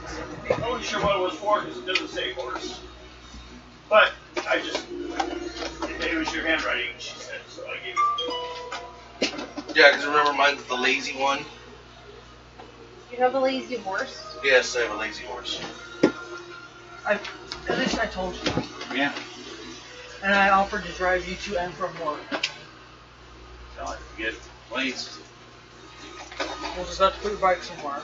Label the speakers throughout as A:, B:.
A: I wasn't sure what it was for because it doesn't say horse. But I just, it was your handwriting, she said, so I gave it.
B: Yeah, because remember mine's the lazy one.
C: You have a lazy horse?
B: Yes, I have a lazy horse.
D: At least I told you.
A: Yeah.
D: And I offered to drive you to and from work.
A: So I forget. Please.
D: We'll just have to put your bike somewhere.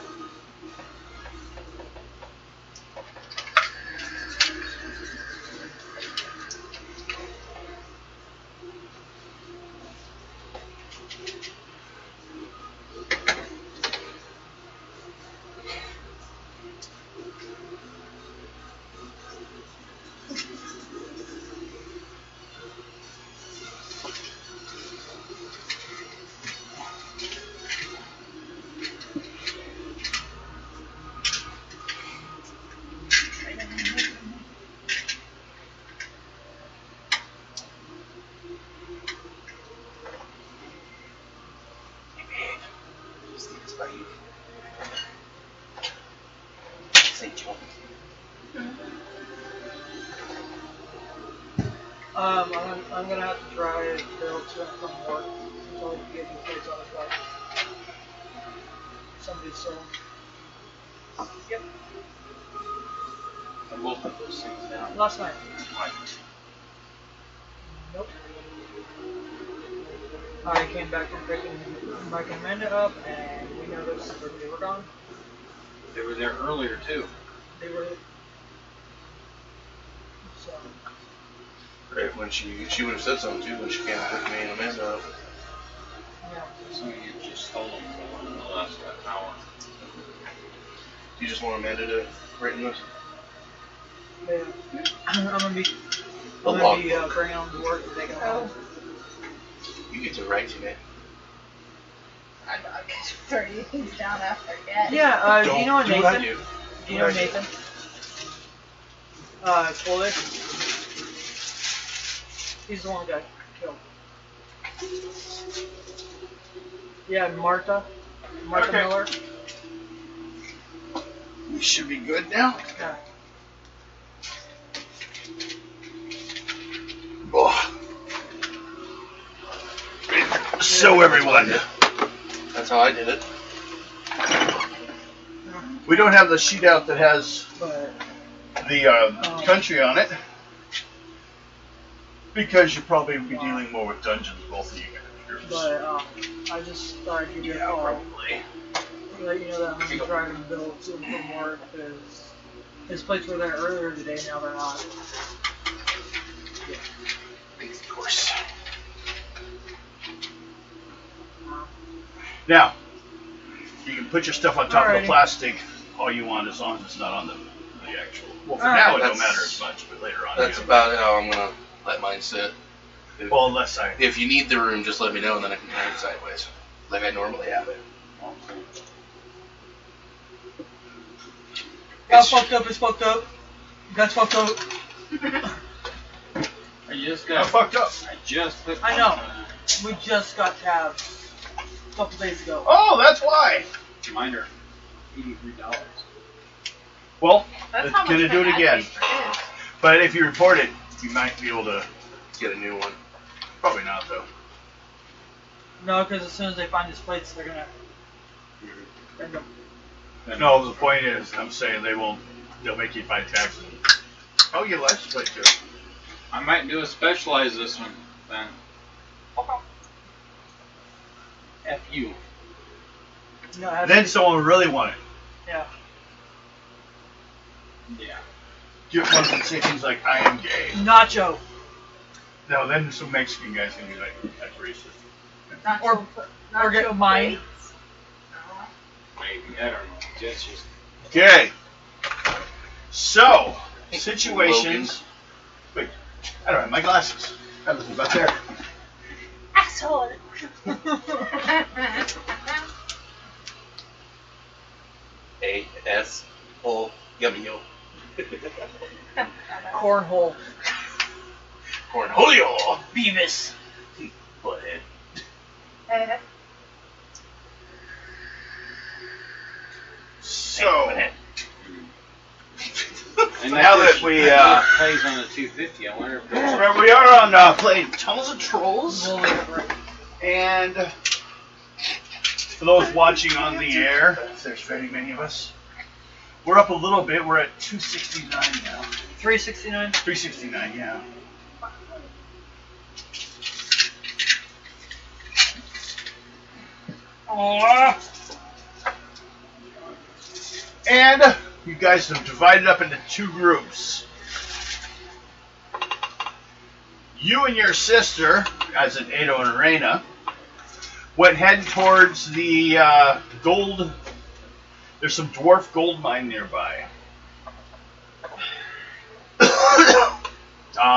D: I'm gonna have to drive Bill to and from work until he can get new plates on his bike. Somebody stole them. Yep.
A: I will put those things down.
D: Last night. Nope. I came back from picking Mike and Amanda up, and we noticed that they were gone.
A: They were there earlier too.
D: They were. So.
B: Right, when she would have said something too when she came and picked me and Amanda up.
D: Yeah.
A: So you just stole them for in the last hour.
B: You just want Amanda to written this?
D: Yeah. I'm gonna be bringing them to work and taking them home.
B: You get to write to me.
C: I'm not going to throw you things down after again.
D: Yeah, do you know
B: do what I
D: Nathan?
B: do.
D: Do you know Nathan? Foley? He's the one that got killed. Yeah, Martha
A: Okay.
D: Miller.
A: We should be good now.
D: Yeah.
A: Oh. So everyone,
B: That's how I did it.
A: we don't have the sheet out that has
D: But
A: the country on it because you'll probably be dealing more with dungeons, both of you guys.
D: I just thought I'd give you a
A: Yeah,
D: call.
A: probably.
D: Let you know that I'm going to be driving Bill to and from work because his plates were there earlier today, now they're not.
A: Yeah. Of course. Now, you can put your stuff on top of the
D: Alrighty.
A: plastic all you want as long as it's not on the actual. Well, for
D: Alright,
A: now it don't
B: that's-
A: matter as much, but later on.
B: That's
A: you
B: about how I'm gonna let mine sit.
A: Well, unless I.
B: If you need the room, just let me know and then I can turn it sideways, like I normally have it.
D: That's fucked up, it's fucked up. That's fucked up.
E: I just
A: I
E: got.
A: fucked up.
E: I just put.
D: I know. We just got tabs a couple days ago.
A: Oh, that's why.
E: Mine are $83.
A: Well,
C: That's
A: it's
C: how much
A: gonna do it
C: my
A: again.
C: batteries produce.
A: But if you report it, you might be able to.
B: Get a new one.
A: Probably not though.
D: No, because as soon as they find his plates, they're gonna bring them.
A: No, the point is, I'm saying they won't. They'll make you pay taxes. Oh, you license plate too.
E: I might do a specialize this one then. F you.
D: No, it has
A: Then
D: to
A: someone will really want it.
D: be- yeah.
E: Yeah.
A: You have one that say things like "I am gay."
D: Nacho.
A: No, then some Mexican guys can be like, "That's racist."
C: Not
D: Or-
C: to put-
D: or
C: not
D: get
C: to
D: mine.
C: plates.
E: Maybe. I don't know. That's just.
A: Okay. So situations. Wait, I don't have my glasses. I was about there.
C: Asshole.
B: A-S-O-W.
D: Cornhole.
A: Cornholio.
D: Beavis.
A: Butthead. So
E: And
A: Now that
E: just-
A: we,
E: that just plays on the 250, I wonder if it's...
A: Right, we are on playing Tunnels of Trolls,
D: We'll leave it right.
A: and for those watching on the air, there's very many of us. We're up a little bit. We're at 269 now.
D: 369.
A: 369, yeah. And you guys have divided up into two groups. You and your sister, as in Ado and Arena, went heading towards the gold. There's some dwarf gold mine nearby.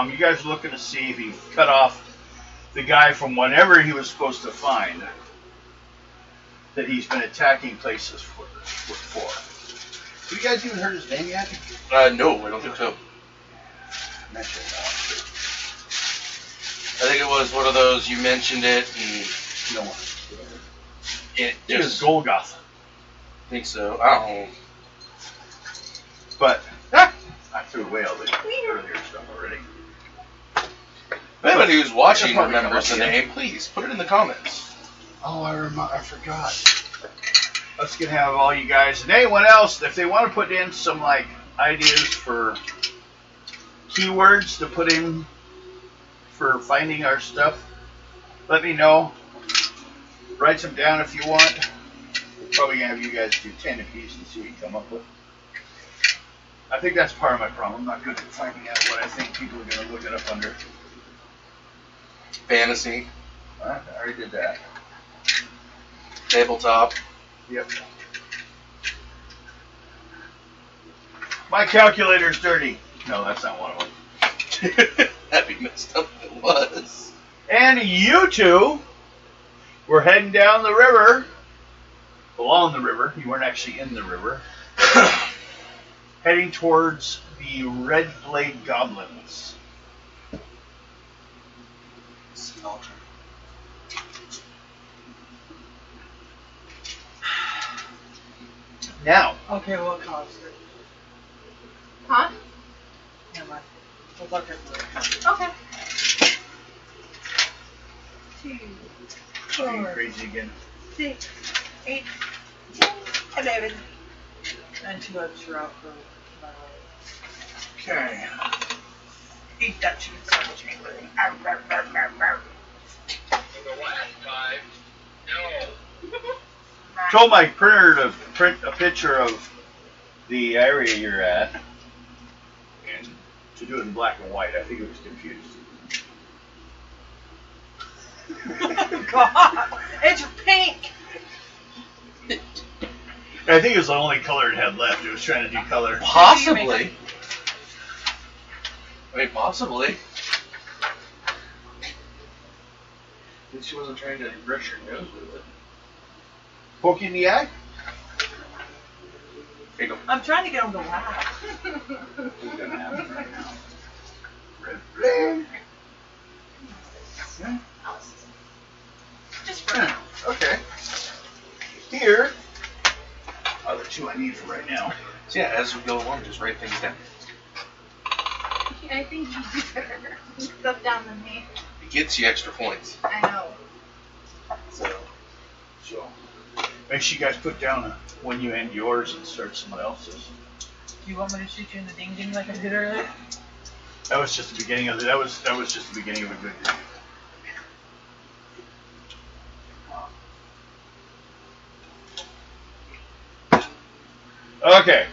A: You guys are looking to see if he cut off the guy from whatever he was supposed to find that he's been attacking places for. Have you guys even heard his name yet?
B: No, I don't think so.
A: Mention
B: I think it was one of those, you mentioned it, and
A: no one.
B: it
A: It was
B: just...
A: Golgoth.
B: I think so. I don't know.
A: But I threw away all the earlier stuff already.
B: If anybody who's watching
A: It'll probably
B: remembers the
A: come up
B: name, please put it in the comments.
A: Oh, I forgot. Let's get have all you guys and anyone else, if they want to put in some like ideas for keywords to put in for finding our stuff, let me know. Write some down if you want. Probably gonna have you guys do 10 apiece and see what you come up with. I think that's part of my problem. I'm not good at finding out what I think people are gonna look it up under.
B: Fantasy,
A: I already did that.
B: tabletop.
A: Yep. My calculator's dirty. No, that's not one of them.
B: That'd be messed up if it was.
A: And you two were heading down the river, along the river. You weren't actually in the river. Heading towards the Red Blade Goblins.
B: Smelter.
A: Now,
D: Okay, what caused it?
C: Huh?
D: Never mind. We'll talk after.
C: Okay. 2,
A: being
C: 4,
A: crazy again.
C: 6, 8, 10, 11.
D: And 2 extra out for my
A: Okay.
C: Eat that chicken sandwich, angrily. Arr, arr, arr, arr, arr.
A: Told my printer to print a picture of the area you're at, and to do it in black and white. I think it was confused.
C: God, it's pink.
A: I think it was the only color it had left. It was trying to do color.
B: Possibly. I mean, possibly. At least she wasn't trying to brush her nose with it.
A: Poke you in the eye?
B: Here you go.
C: I'm trying to get him to laugh.
A: We're gonna have it right now. Red flame. Yeah.
C: Just for
A: Yeah.
C: now.
A: Okay. Here are the two I need for right now.
B: So yeah, as we go along, just write things down.
C: I think you do better stuff down than me.
B: It gets you extra points.
C: I know.
B: So,
A: So make sure you guys put down when you end yours and start someone else's.
D: Do you want me to shoot you in the ding ding like I did earlier?
A: That was just the beginning of it. That was just the beginning of a good day. Okay.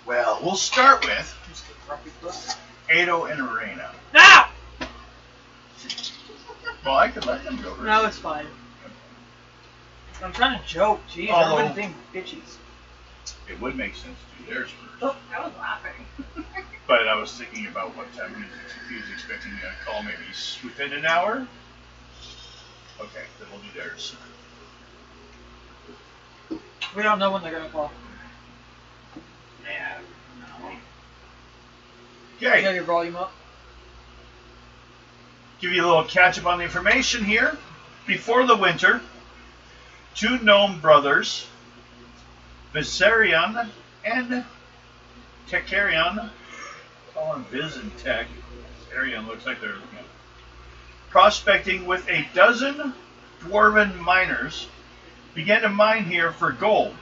A: Well, we'll start with
D: Just a grumpy book.
A: Ado and Arena.
D: No!
A: Well, I could let them go.
D: No, it's fine. I'm trying to joke. Jeez,
A: Although-
D: everybody's being bitches.
A: It would make sense to do theirs first.
C: Oh, I was laughing.
A: But I was thinking about what time he was expecting me to call, maybe within an hour? Okay, then we'll do theirs.
D: We don't know when they're gonna call.
E: Yeah. No.
D: You got
A: Okay,
D: your volume up?
A: give you a little catch up on the information here. before the winter, two gnome brothers, Viserion and Tekarion, call him Viz and Tech. Viserion looks like they're prospecting with a dozen dwarven miners, began to mine here for gold.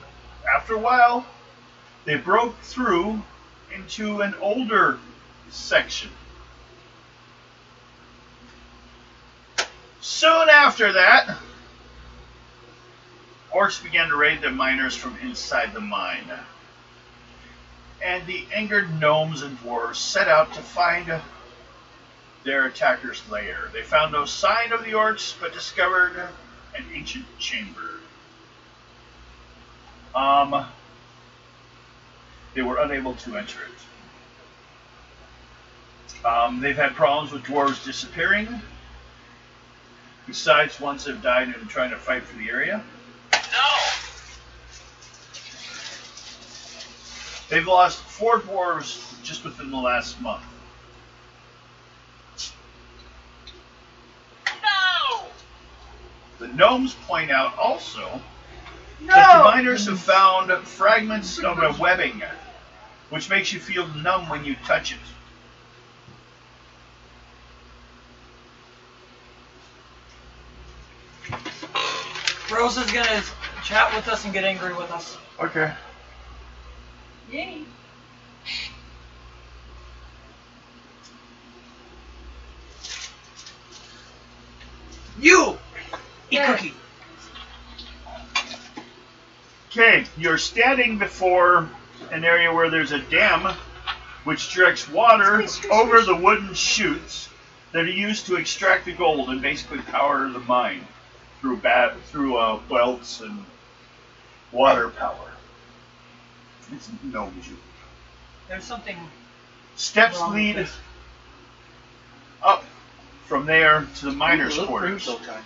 A: After a while, they broke through into an older section. Soon after that, orcs began to raid the miners from inside the mine. And the angered gnomes and dwarves set out to find their attacker's lair. They found no sign of the orcs, but discovered an ancient chamber. They were unable to enter it. They've had problems with dwarves disappearing. Besides, ones have died in trying to fight for the area.
E: No!
A: They've lost 4 dwarves just within the last month.
E: No!
A: The gnomes point out also that the miners have found fragments of a webbing, which makes you feel numb when you touch it.
D: Rose is gonna chat with us and get angry with us.
A: Okay.
C: Yay.
D: You! Eat
C: Yeah.
D: cookie.
A: Okay, you're standing before an area where there's a dam which directs water over the wooden chutes that are used to extract the gold and basically power the mine through belts and water power. It's no juke.
D: There's something
A: Steps
D: wrong with
A: lead
D: this.
A: up from there to the miners' quarters.
B: So kind.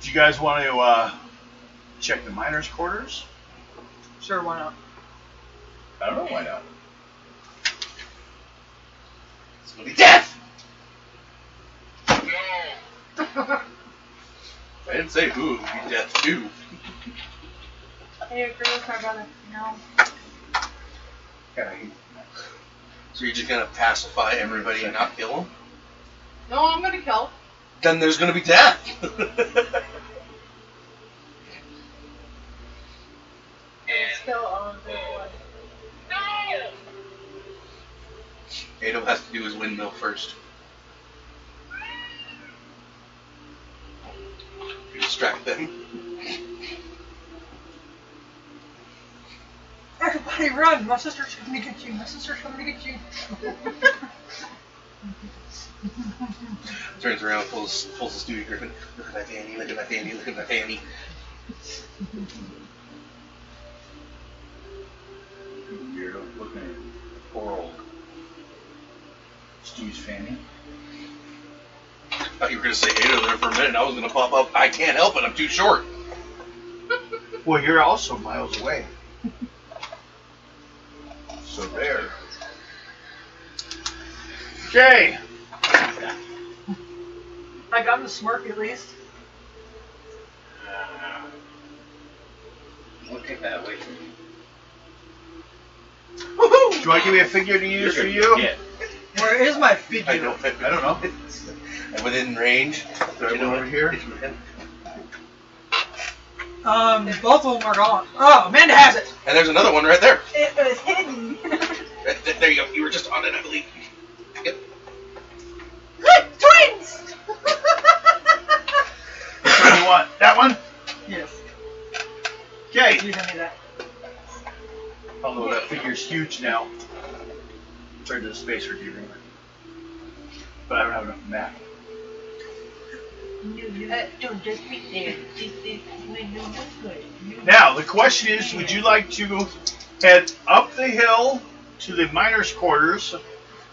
A: Do you guys want to check the miners' quarters?
D: Sure, why not?
A: I don't know why not.
B: It's gonna be death!
E: No!
B: I didn't say who, it would be death too.
C: I agree with my brother. No.
A: Okay.
B: So you're just gonna pacify everybody and not kill them?
C: No, I'm gonna kill.
B: Then there's gonna be death!
C: It's still on their blood.
E: No!
B: Ado has to do his windmill first. Distract them.
D: Everybody run! My sister's coming to get you. My sister's coming to get you.
B: Turns around, pulls the Stewie Griffin. Look at my fanny, look at my fanny, look at my fanny.
A: Weirdo looking at poor old Stew's fanny.
B: I thought you were gonna say Ado there for a minute and I was gonna pop up. I can't help it, I'm too short.
A: Well, you're also miles away. So there. Okay.
D: I got him to smirk at least.
E: We'll take that away from you.
B: Woohoo!
A: Do you want to give me a figure to use for you?
E: Yeah.
D: Where is my figure?
B: I don't
A: know.
B: And within range.
A: Do I go over here?
D: Both of them are gone. Oh, Amanda has it.
B: And there's another one right there.
C: It was hidden.
B: There you go. You were just on it, I believe. Yep.
C: Look, twins!
A: Which one do you want? That one?
D: Yes.
A: Okay.
D: You give me that.
A: Although that figure's huge now. Compared to the space we're giving. But I don't have enough map.
C: Don't just be there.
A: Now, the question is, would you like to head up the hill to the miners' quarters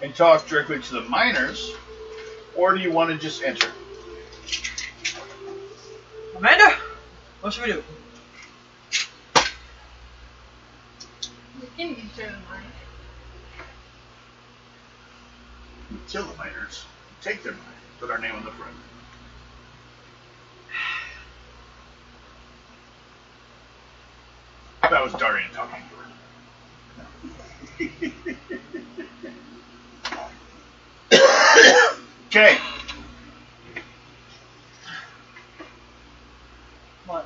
A: and talk directly to the miners, or do you want to just enter?
D: Amanda, what should we do?
C: We can use their mind.
A: kill the miners, take their money, put our name on the front. That was Darian talking to her. Okay.
D: What?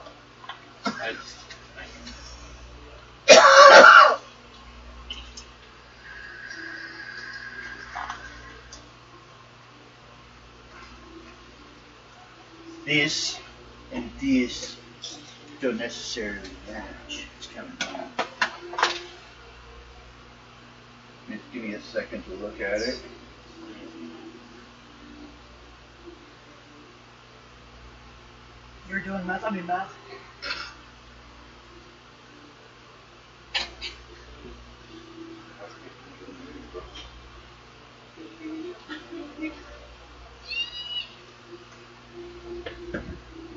A: This and this don't necessarily match. It's kind of just give me a second to look at it.
D: You're doing math, I mean math.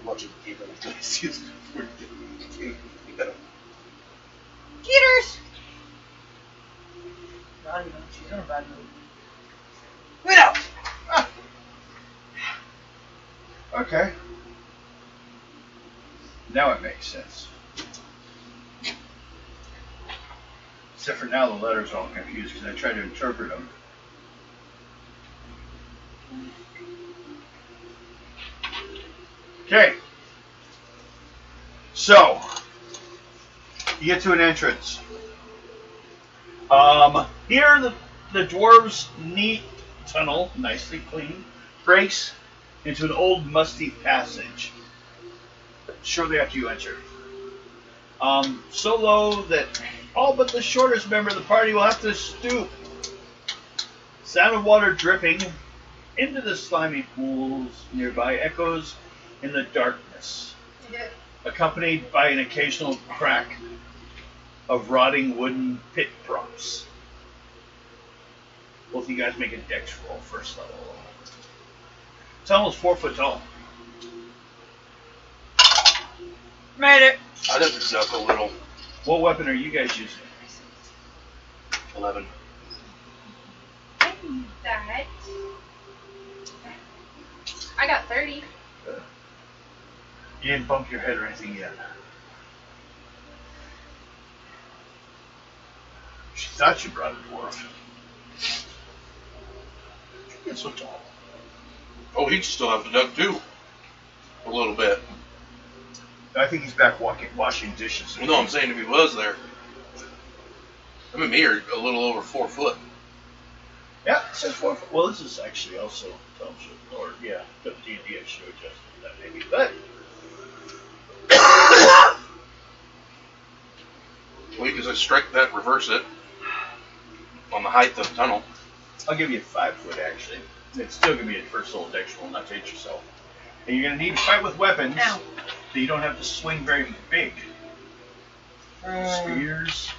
B: Watching the game on the season.
C: Cheaters!
D: Not even, she's in a bad mood.
C: Wait up!
A: Okay. Now it makes sense. Except for now the letters are all confused because I tried to interpret them. Okay. So, you get to an entrance. Here the dwarves' neat tunnel, nicely clean, breaks into an old musty passage shortly after you enter. So low that all but the shortest member of the party will have to stoop. Sound of water dripping into the slimy pools nearby echoes in the darkness, accompanied by an occasional crack of rotting wooden pit props. Both of you guys make a dex roll, first level. It's almost 4 foot tall.
D: Made it!
B: I didn't duck a little.
A: What weapon are you guys using?
B: 11.
C: I need that. I got 30.
A: You didn't bump your head or anything yet. She thought you brought a dwarf. It's so tall.
B: Oh, he'd still have to duck too. A little bit.
A: I think he's back washing dishes.
B: Well, no, I'm saying if he was there. I mean, me are a little over 4 foot.
A: Yeah, it says 4 foot. Well, this is actually also tells you, or yeah, D&D should adjust that maybe, but.
B: Well, because I strike that, reverse it on the height of the tunnel.
A: I'll give you 5 foot actually. It's still gonna be a first level dex roll, not to hit yourself. And you're gonna need to fight with weapons,
C: Ow.
A: so you don't have to swing very big. Spears.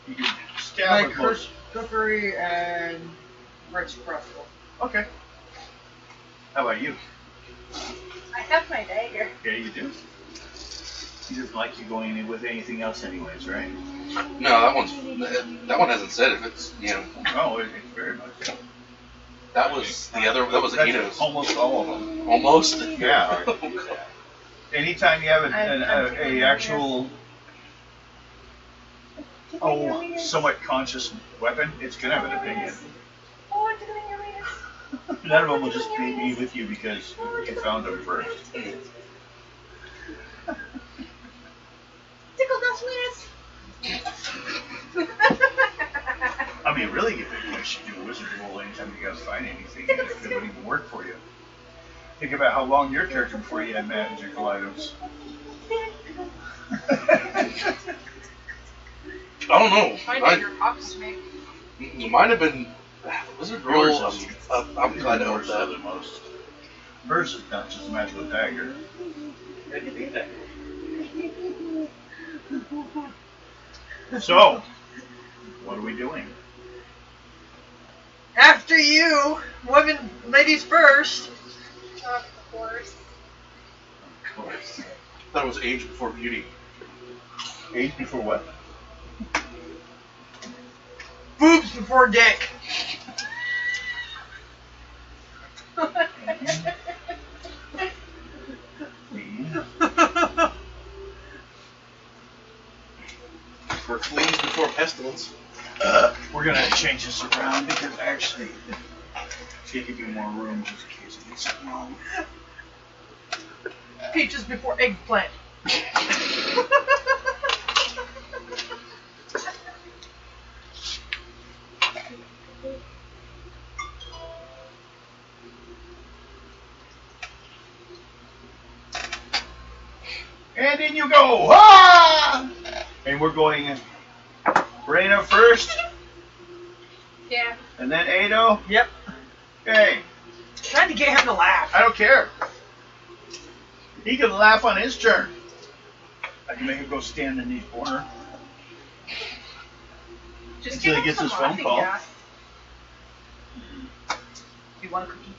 A: You can stab
D: My
A: with most.
D: cookery and reciprocal.
A: Okay. How about you?
C: I have my dagger.
A: Yeah, you do. He doesn't like you going in with anything else, anyways, right?
B: No, that one hasn't said if it's, you know.
A: Oh, it's very much.
B: That was the other. That was
A: That's
B: Ito's.
A: almost all of them.
B: Almost.
A: Yeah. Anytime you have a actual somewhat conscious weapon, it's gonna have an opinion.
C: Oh, I'm tickling your anus.
A: None of them will just be with you because you found them first.
C: Tickle those weenus.
A: I mean, really, you should do a wizard roll anytime you guys find anything, and if it would even work for you. Think about how long your character before you had magical items.
B: I don't know.
C: I know your pops make.
B: Might have been wizard roll.
A: Yours is-
B: I'm glad to
A: Yours
B: know that.
A: the most. Hers is not just a magical dagger. So, what are we doing?
D: After you, women, ladies first.
C: Of course.
A: Of course.
B: That was age before beauty.
A: Age before what?
D: Boobs before dick.
B: For fleas before pestilence.
A: We're gonna change this around because actually, see if you give me more room just in case I get something wrong.
D: Peaches before eggplant.
A: And in you go! Ah! And we're going Brena first,
C: Yeah.
A: and then Ado.
D: Yep.
A: Okay,
D: Trying to get him to laugh.
A: I don't care. He can laugh on his turn. I can make him go stand in the corner.
C: Just
A: Until
C: give
A: he
C: him
A: gets
C: some
A: his phone
C: laughing
A: call.
C: gas.
D: You want a cookie?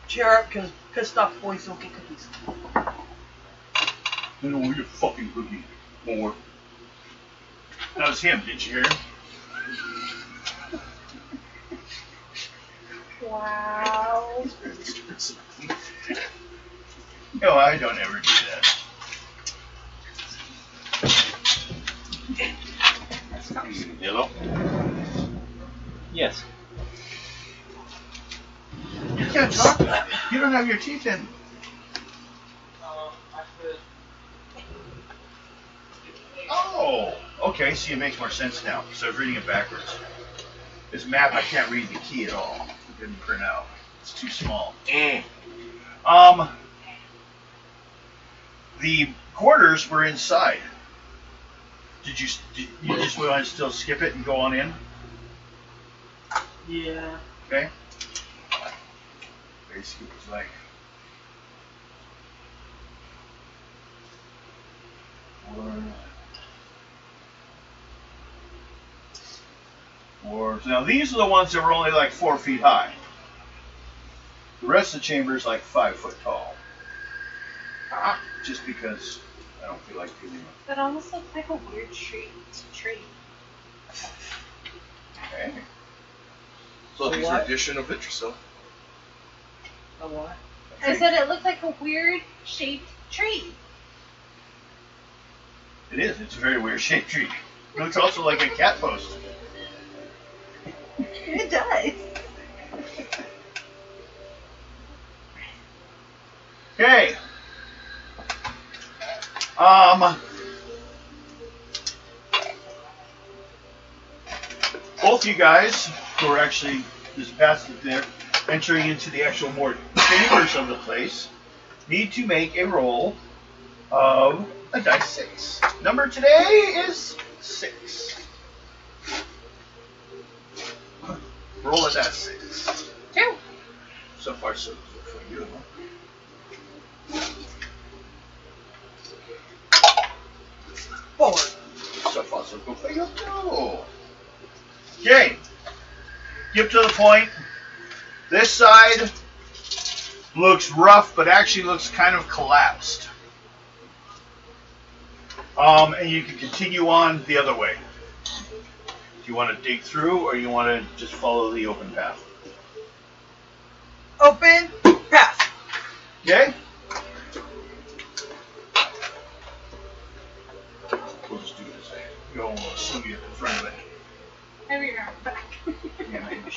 D: Cheer up, because pissed off boys don't get cookies.
A: You know, your fucking cookie. More. That was him, did you hear him?
C: Wow.
A: No, I don't ever do that.
B: Yellow?
E: Yes.
A: You can't talk that. You don't have your teeth in. Oh, okay, see, it makes more sense now. So I was reading it backwards. This map, I can't read the key at all. It didn't print out. It's too small. The quarters were inside. Did you just want to still skip it and go on in?
D: Yeah.
A: Okay. Basically, it was like. Dwarves. Now these are the ones that were only like 4 feet high. The rest of the chamber is like 5 foot tall. Just because I don't feel like doing it.
C: That almost looks like a weird tree.
A: Okay.
B: So these are
D: What?
B: addition of Vitricil.
D: A what?
C: I said it looked like a weird shaped tree.
A: It is. It's a very weird shaped tree. It looks also like a cat post.
C: It does.
A: Okay. Both you guys who are actually just past it there, entering into the actual more chambers of the place, need to make a roll of a dice 6. Number today is 6. Roll a dice 6.
C: 2.
A: So far, so good for you.
D: 4.
A: So far, so good for you too. Okay. Get to the point. This side looks rough, but actually looks kind of collapsed. And you can continue on the other way. Do you want to dig through, or you want to just follow the open path?
D: Open path.
A: Okay? We'll just do it this way. We'll assume you're in front of it.
C: Maybe around back.
A: Yeah, maybe.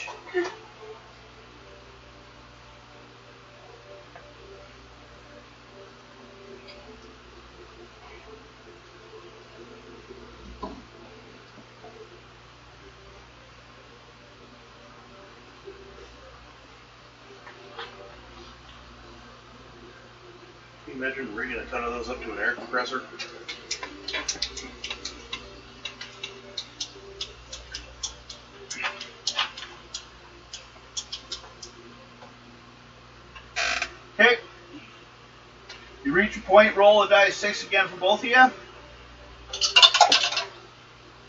B: Can you imagine rigging a ton of those up to an air compressor?
A: Okay. You reach your point, roll a dice 6 again for both of you.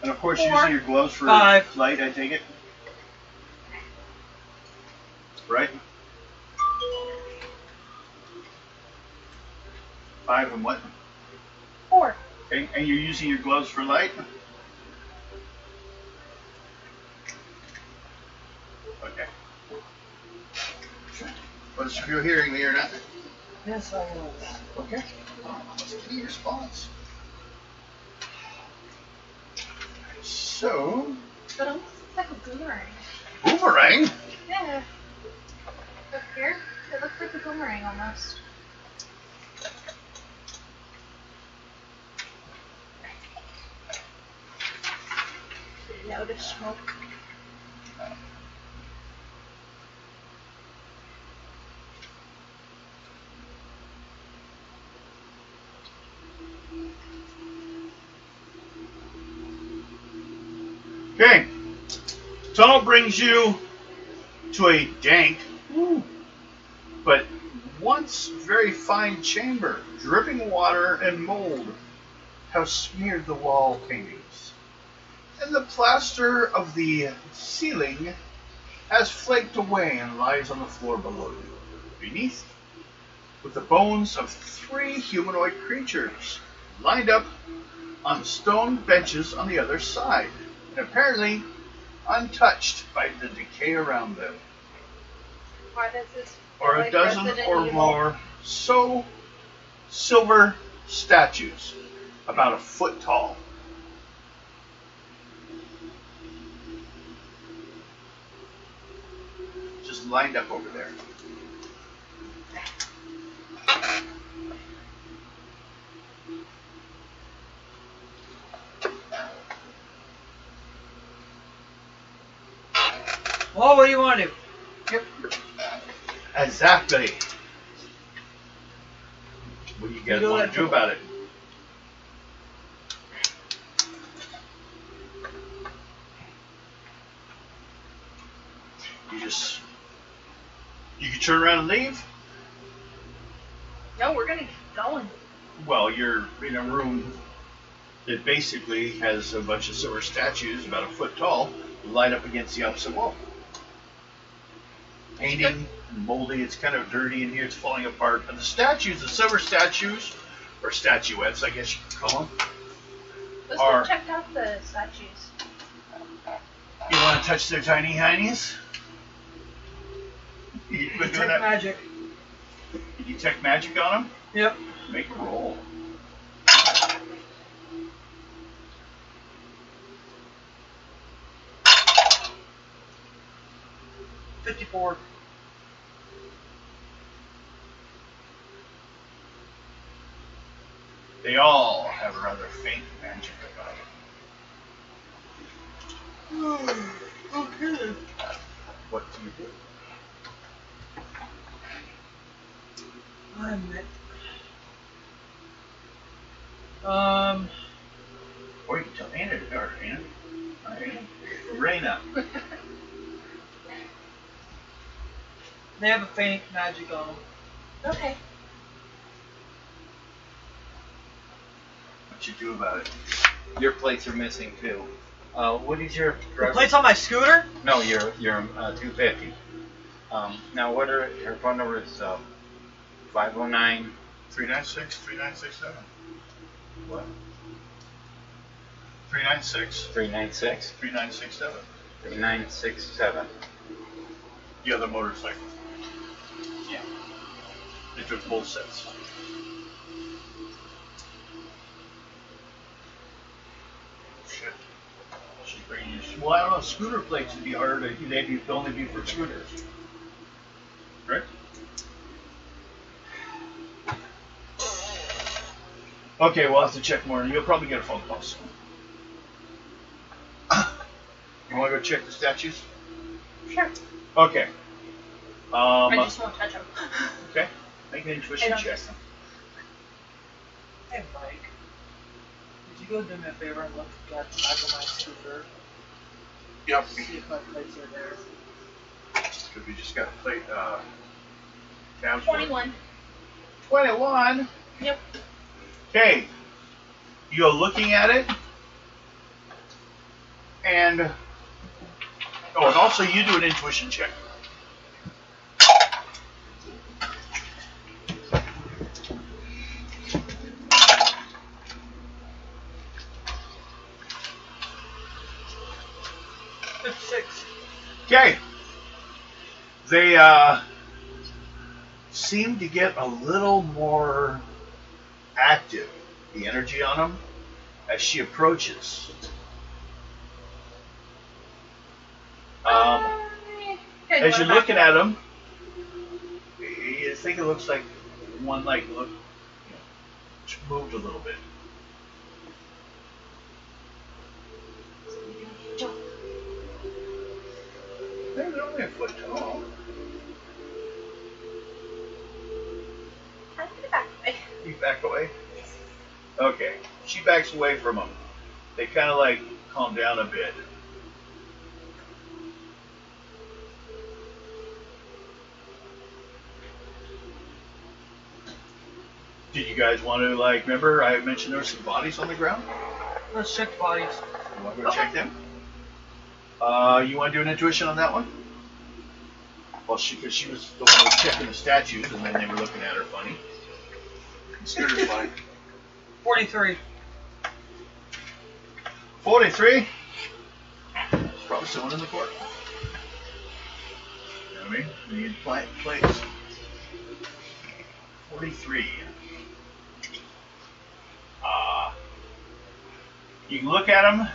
A: And of course,
C: 4.
A: using your gloves for
D: 5.
A: light, I take it. Right? 5 and what?
C: 4.
A: Okay, and you're using your gloves for light? regardless if you're hearing me or not.
D: Yes, I was.
A: Okay. Let's get your response. So,
C: But almost looks like a boomerang.
A: boomerang.
C: Yeah. Up here, it looks like a boomerang almost. Loud of smoke.
A: Okay. Tunnel brings you to a dank, but once very fine chamber. Dripping water and mold have smeared the wall paintings, and the plaster of the ceiling has flaked away and lies on the floor below you. Beneath, with the bones of 3 humanoid creatures lined up on stone benches on the other side, and apparently untouched by the decay around them.
C: Why does this
A: Or a
C: like
A: dozen
C: Resident
A: or
C: Evil?
A: more silver statues, about a foot tall. Just lined up over there.
D: Well, what do you want to do?
A: Exactly. What do you guys
D: You
A: want to do about it? You can turn around and leave.
C: No, we're gonna keep going.
A: Well, you're in a room that basically has a bunch of silver statues about a foot tall lined up against the opposite wall. Painting, moldy, it's kind of dirty in here, it's falling apart. And the statues, the silver statues, or statuettes, I guess you could call them.
C: Let's
A: Are-
C: go check out the statues.
A: You want to touch their tiny heinies? You been doing
D: Detect
A: that?
D: magic.
A: You detect magic on them?
D: Yep.
A: Make a roll.
D: 54.
A: They all have a rather faint magic about them.
D: Okay.
A: What do you do? Or you can tell Anna to or Anna. Raina.
D: They have a faint magic on them.
C: Okay.
A: What you do about it?
E: Your plates are missing too. What is your
D: The plates on my scooter?
E: No, your 250. Now what are your phone number is 509
A: 396 3967.
E: what?
A: 396
E: 396
A: 3967.
E: 3967.
A: The other motorcycle.
E: Yeah.
A: They took both sets. Shit. She's bringing you. Well, I don't know. Scooter plates would be harder. They'd only be for scooters. Right? Okay, we'll have to check more. You'll probably get a phone call soon. You want to go check the statues?
C: Sure.
A: Okay.
C: I just won't touch them.
A: Okay. Make an
C: I
A: intuition
C: don't
A: check.
C: trust them.
D: Hey, Mike. Would you go do me a favor and look at the back of my scooter?
B: Yep.
D: See if my plates are there.
A: Because we just got to play tabs for it.
C: 21.
A: 21.
C: Yep.
A: Okay. You're looking at it. And also you do an intuition check.
D: It's 6.
A: Okay. They seem to get a little more active, the energy on them, as she approaches. As you're looking at them, you think it looks like one leg moved a little bit. They're only a foot tall.
C: I'm gonna back away.
A: You back away? Okay. She backs away from them. They kind of like calm down a bit. Did you guys want to, like, remember I mentioned there were some bodies on the ground?
D: Let's check the bodies.
A: You want to go check them? You want to do an intuition on that one? Well, because she was the one who was checking the statues, and then they were looking at her funny.
B: Consider fine.
D: 43.
A: 43? There's probably someone in the court. You know what I mean? We need plates. 43. You can look at them,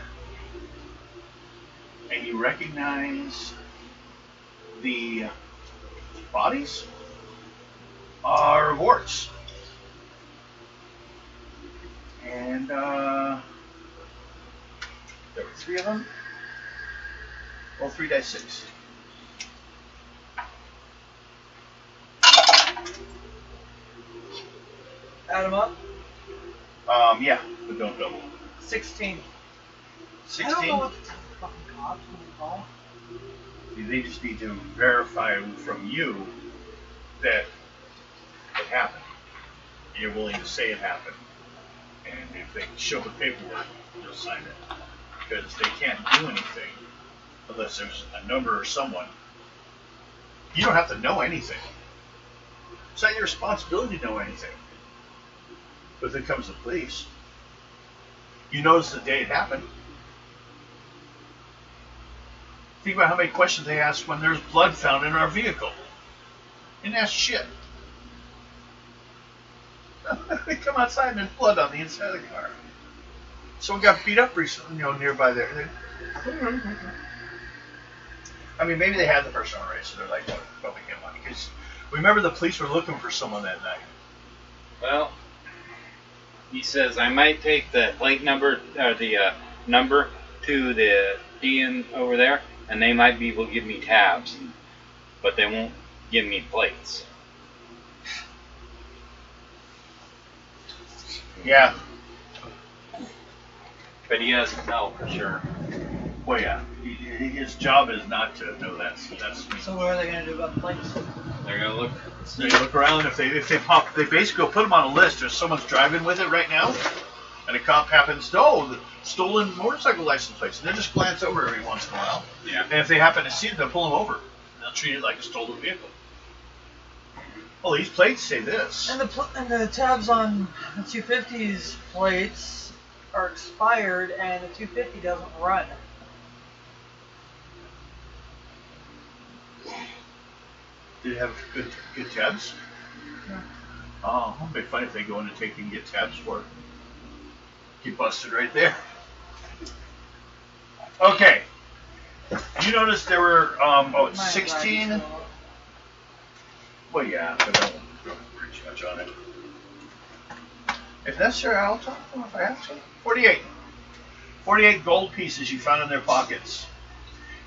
A: and you recognize the bodies are warts. And there were 3 of them. Roll 3 dice 6.
D: Add them up.
A: Yeah, but don't double.
D: 16.
A: 16.
D: I don't know what to tell the fucking cops when they call.
A: They just need to verify from you that it happened. You're willing to say it happened. And if they show the paperwork, you'll sign it. Because they can't do anything unless there's a number or someone. You don't have to know anything. It's not your responsibility to know anything. But then comes the police. You notice the day it happened. Think about how many questions they ask when there's blood found in our vehicle. And that's shit. They come outside and there's blood on the inside of the car. Someone got beat up recently, nearby there. I mean, maybe they had the person already, so they're like, well, probably get money. Because remember, the police were looking for someone that night.
E: Well, he says I might take the plate number or the number to the DN over there, and they might be able to give me tabs, but they won't give me plates.
A: Yeah.
E: But he doesn't know for sure.
A: Well, yeah. His job is not to know that.
D: So what are they going to do about the plates?
E: They're gonna look.
A: They look around. If they pop, they basically put them on a list. If someone's driving with it right now, and a cop happens to the stolen motorcycle license plates, and they just glance over every once in a while.
E: Yeah.
A: And if they happen to see it, they'll pull them over. They'll treat it like a stolen vehicle. Well, these plates say this.
D: And the tabs on the 250's plates are expired, and the 250 doesn't run.
A: Did it have good tabs?
D: Yeah.
A: Oh, it'd be funny if they go in and take and get tabs for it. Get busted right there. Okay. You noticed there were it's 16. Well, yeah, but don't worry too much on it. If necessary, I'll talk to them if I have to. 48. 48 gold pieces you found in their pockets.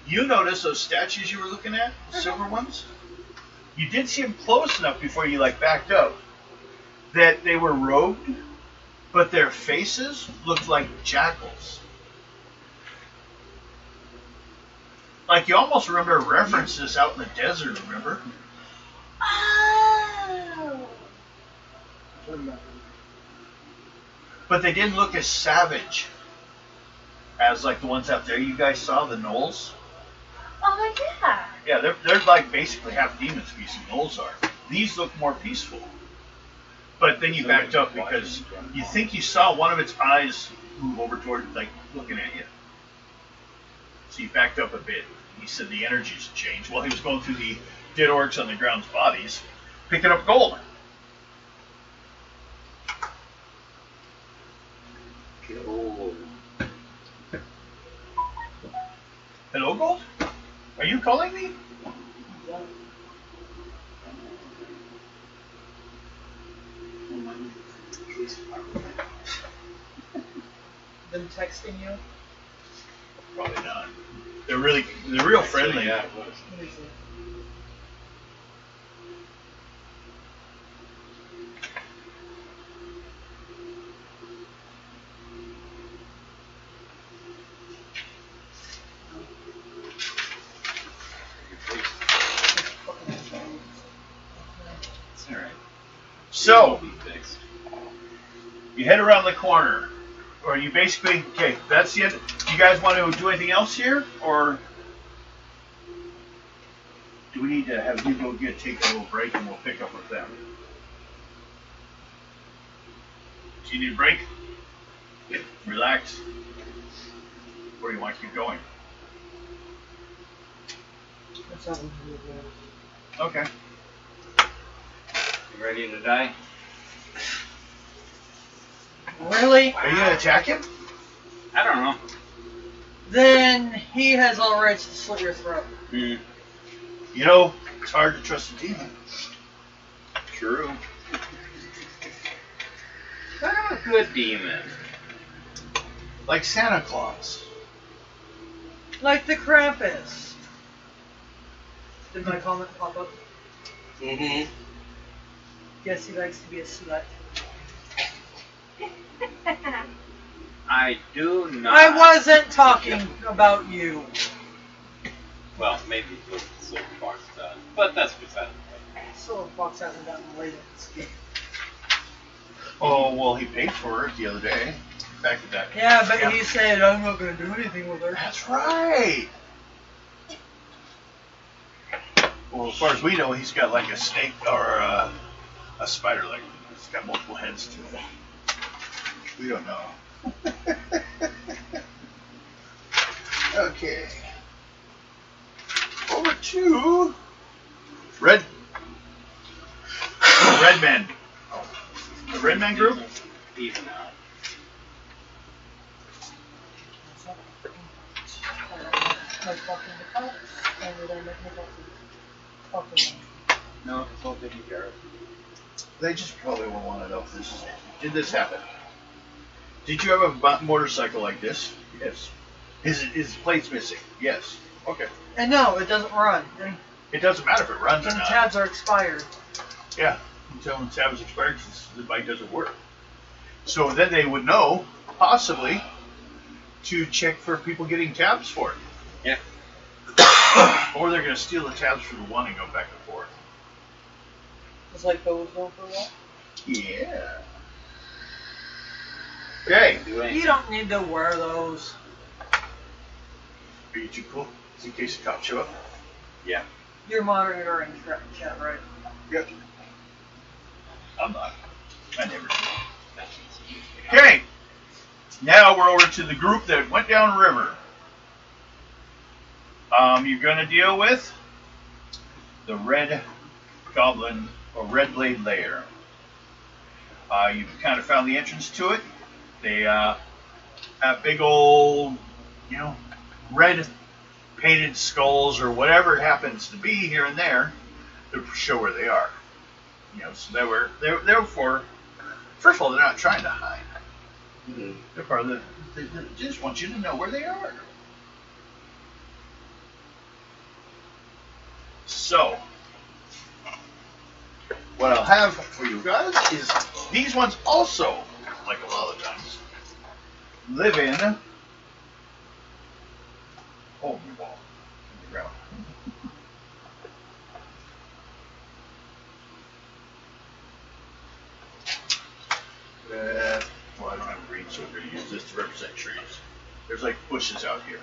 A: You notice those statues you were looking at, the silver ones? You did see them close enough before you backed up that they were robed, but their faces looked like jackals. Like you almost remember references out in the desert, remember?
C: Oh.
A: But they didn't look as savage as like the ones out there you guys saw, the gnolls.
C: Oh yeah.
A: Yeah, they're like basically half demon species, gnolls are. These look more peaceful. But then you backed up because you think you saw one of its eyes move over toward, like, looking at you. So you backed up a bit. He said the energies changed while he was going through the dead orcs on the ground's bodies. picking up gold.
E: Gold.
A: Hello, gold? Are you calling me?
D: Them texting you?
A: Probably not. They're real friendly.
E: Yeah, it was.
D: Let me see.
E: It's alright.
A: So,
E: It'll be fixed.
A: you head around the corner. Or you basically, okay, that's the end. Do you guys want to do anything else here? Or do we need to have you go take a little break and we'll pick up with them? Do you need a break? Relax. Or do you want to keep going?
D: That's how we do it.
A: Okay.
E: You ready to die?
D: Really?
A: Are you going to attack him?
E: I don't know.
D: Then he has all rights to slit your throat.
E: Hmm.
A: You know, it's hard to trust a demon.
E: True. Kind of a good demon.
A: Like Santa Claus.
D: Like the Krampus. Did my comment pop up?
B: Mm-hmm.
D: Yes, he likes to be a slut.
E: I do not.
D: I wasn't talking about you.
F: Well, maybe the Silver Fox does, but that's beside the point.
D: Silver Fox hasn't gotten laid.
A: Oh, well, he paid for it the other day. Back at that.
D: Yeah, but he said, I'm not going to do anything with her.
A: That's right. Well, as far as we know, he's got like a snake or a spider leg. It's got multiple heads to it. We don't know. Okay. Over to Red Men. The Red Men group?
E: Even out.
D: Like talking to cops, and they don't make me talk to them.
E: No, it's all taken care of.
A: They just probably will want to know if this did this happen. Did you have a motorcycle like this? Yes. Is plates missing? Yes. Okay.
D: And no, it doesn't run. And
A: It doesn't matter if it runs or
D: the
A: not.
D: tabs are expired.
A: Yeah. Until the tab is expired, 'cause the bike doesn't work. So then they would know, possibly, to check for people getting tabs for it.
E: Yeah.
A: Or they're going to steal the tabs for the one and go back and forth.
D: It's like Bill was going for a walk.
A: Yeah. Okay.
D: You don't need to wear those.
A: Are you too cool? Just in case the cops show up?
E: Yeah.
D: You're monitoring chat, right?
A: Yep. I'm not. I never do. Okay. Now we're over to the group that went down river. You're going to deal with the Red Goblin or Red Blade Lair. You've kind of found the entrance to it. They have big old, red painted skulls or whatever it happens to be here and there to show where they are. So they're for. First of all, they're not trying to hide.
B: Mm-hmm.
A: They're part of the. They just want you to know where they are. So, what I'll have for you guys is these ones also, like a lot of times, live in hole in the wall, in the ground. Well, I don't have green, so we're going to use this to represent trees. There's like bushes out here.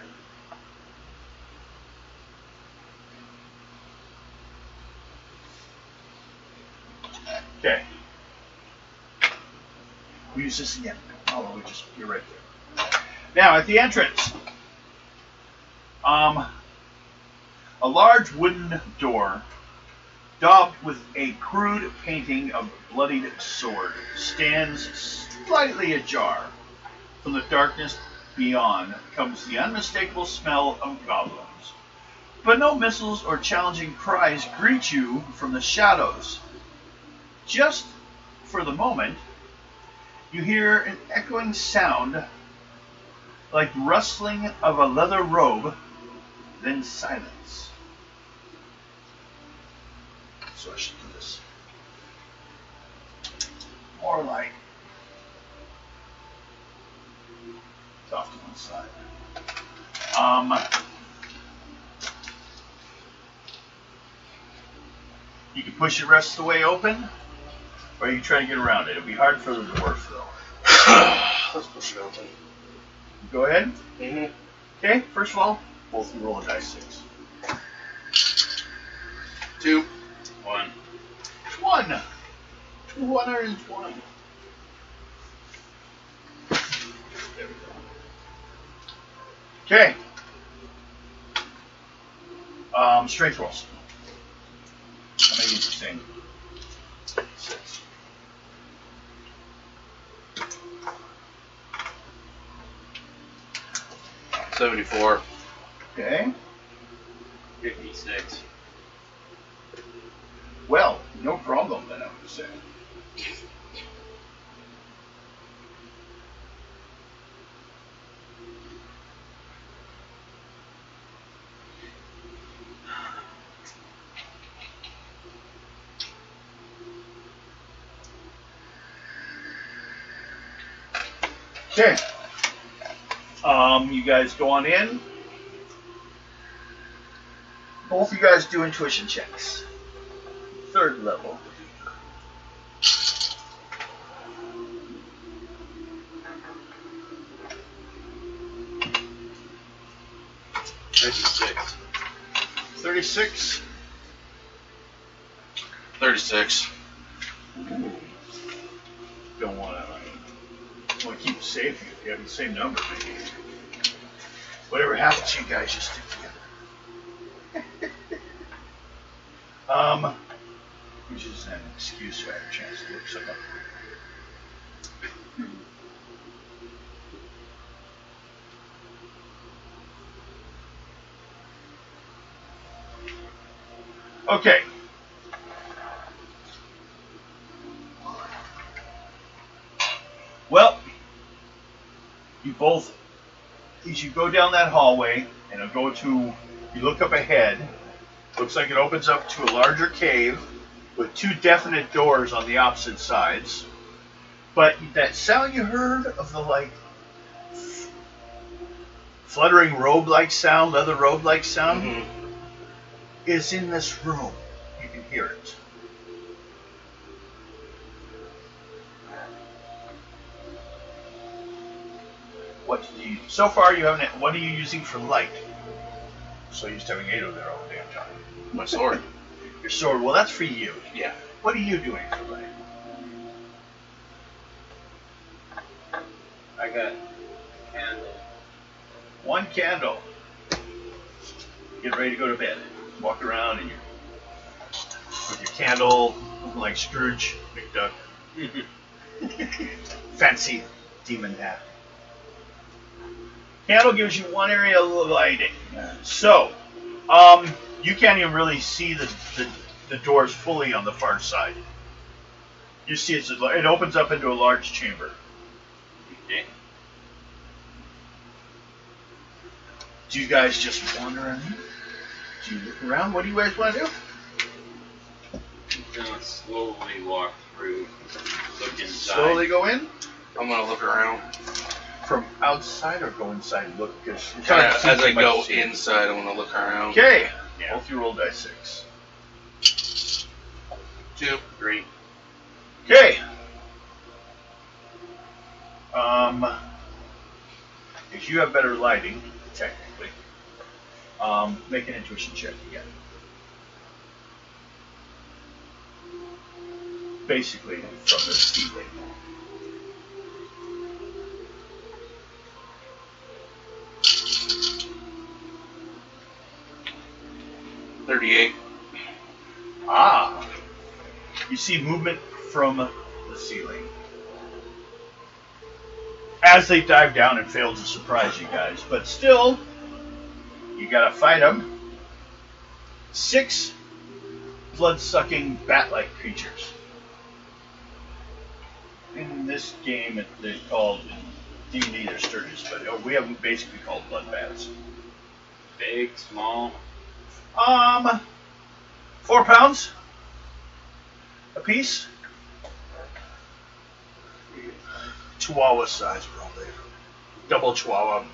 A: Okay. We use this again. Oh, you're right there. Now, at the entrance, a large wooden door daubed with a crude painting of a bloodied sword, stands slightly ajar. From the darkness beyond comes the unmistakable smell of goblins. But no missiles or challenging cries greet you from the shadows. Just for the moment, you hear an echoing sound like rustling of a leather robe, then silence. So I should do this. More like it's off to one side. You can push it rest of the way open, or you can try to get around it. It'll be hard for the dwarf though.
B: Let's push it open.
A: Go ahead.
B: Mm-hmm.
A: Okay, first of all, both of you roll a dice 6.
B: 2.
E: 1.
A: 1. 220. There we go. Okay. Strength rolls. How many is the same? 6.
B: 74.
A: Okay.
E: 56.
A: Well, no problem then, I would say. Okay. You guys go on in. Both of you guys do intuition checks. 3rd level.
F: Six.
A: 36.
B: 36.
A: Ooh. Don't want to keep it safe. You have the same number, maybe. Whatever happens, you guys just stick together. Which is an excuse so I have a chance to look something up. Okay. Well, you both, as you go down that hallway, and you look up ahead, looks like it opens up to a larger cave with 2 definite doors on the opposite sides. But that sound you heard of the fluttering robe-like sound, leather robe-like sound, is in this room. You can hear it. So far you haven't, what are you using for light? So used to having Ado there all the damn time.
B: My sword.
A: Your sword, well that's for you.
B: Yeah.
A: What are you doing for light?
F: I got a candle.
A: 1 candle. Get ready to go to bed. Walk around and with your candle, looking like Scrooge McDuck. Fancy demon hat. Candle gives you 1 area of lighting. So, you can't even really see the doors fully on the far side. You see it opens up into a large chamber.
F: Okay.
A: Do you guys just wander in? Do you look around? What do you guys want to do?
F: I'm gonna slowly walk through, look inside.
A: Slowly go in?
B: I'm gonna look around.
A: From outside or go inside and look? Because
B: As I go inside, I want to look around.
A: Okay. Yeah. Both you roll dice 6.
B: 2. 3.
A: Okay. If you have better lighting, technically, make an intuition check again. Basically, from the ceiling.
B: $38.
A: Ah. You see movement from the ceiling. As they dive down and fail to surprise you guys. But still, you gotta fight them. 6 blood-sucking bat-like creatures. In this game, they're called, in D&D they're sturges, but we have them basically called blood bats.
F: Big, small.
A: 4 pounds a piece. Chihuahua size, probably. Double Chihuahua.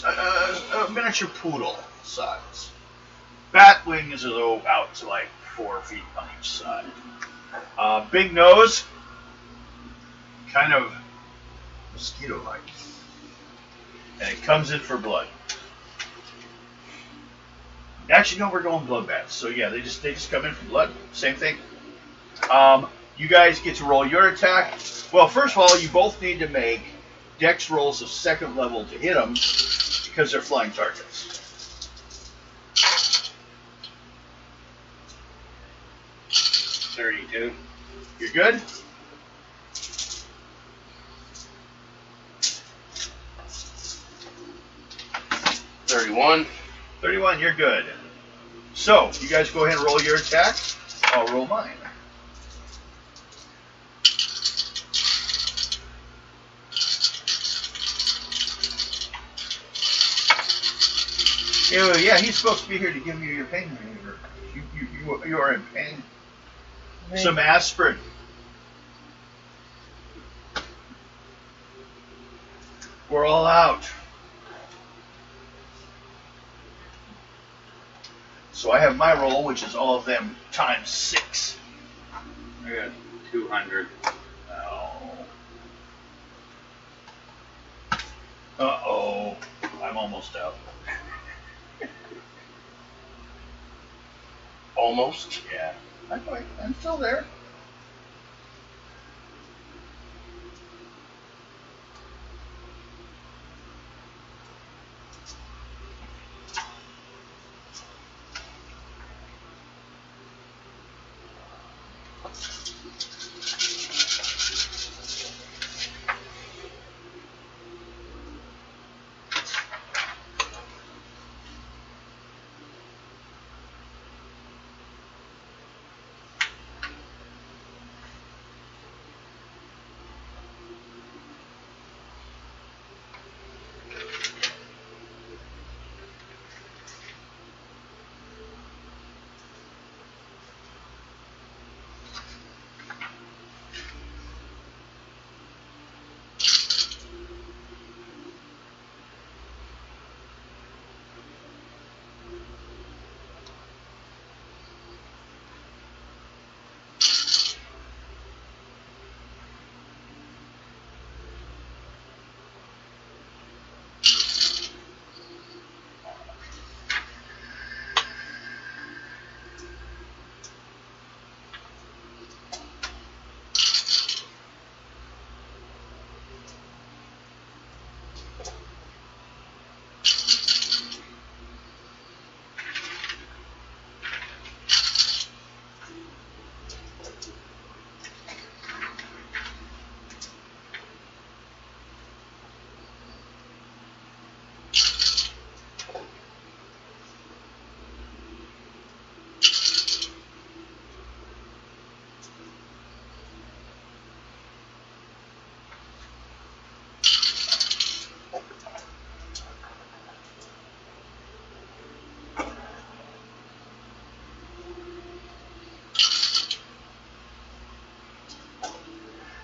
A: A miniature poodle size. Bat wings are though out to like 4 feet on each side. Big nose. Kind of mosquito-like. And it comes in for blood. Actually, no, we're going blood bats. So yeah, they just come in for blood. Same thing. You guys get to roll your attack. Well, first of all, you both need to make dex rolls of 2nd level to hit them because they're flying targets.
F: $32.
A: You're good?
B: $31.
A: 31, you're good. So, you guys go ahead and roll your attack. I'll roll mine. Yeah, he's supposed to be here to give you your pain reliever. You are in pain. Some aspirin. We're all out. So I have my roll, which is all of them times 6.
E: I got 200.
A: Oh. Uh-oh. I'm almost out.
B: Almost.
A: Yeah. I'm still there.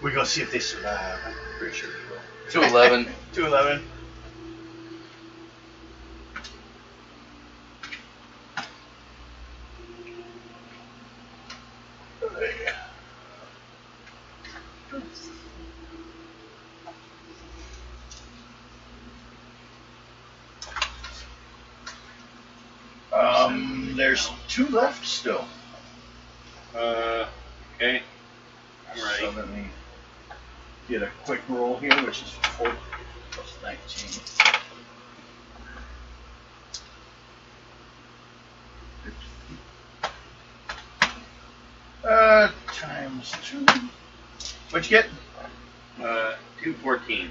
A: We're going to see if they survive. I'm pretty sure they will.
B: 211.
A: 211. There's 2 left still.
F: Okay. I'm ready.
A: So let me get a quick roll here, which is 4 plus 19. times 2. What'd you get?
E: 214.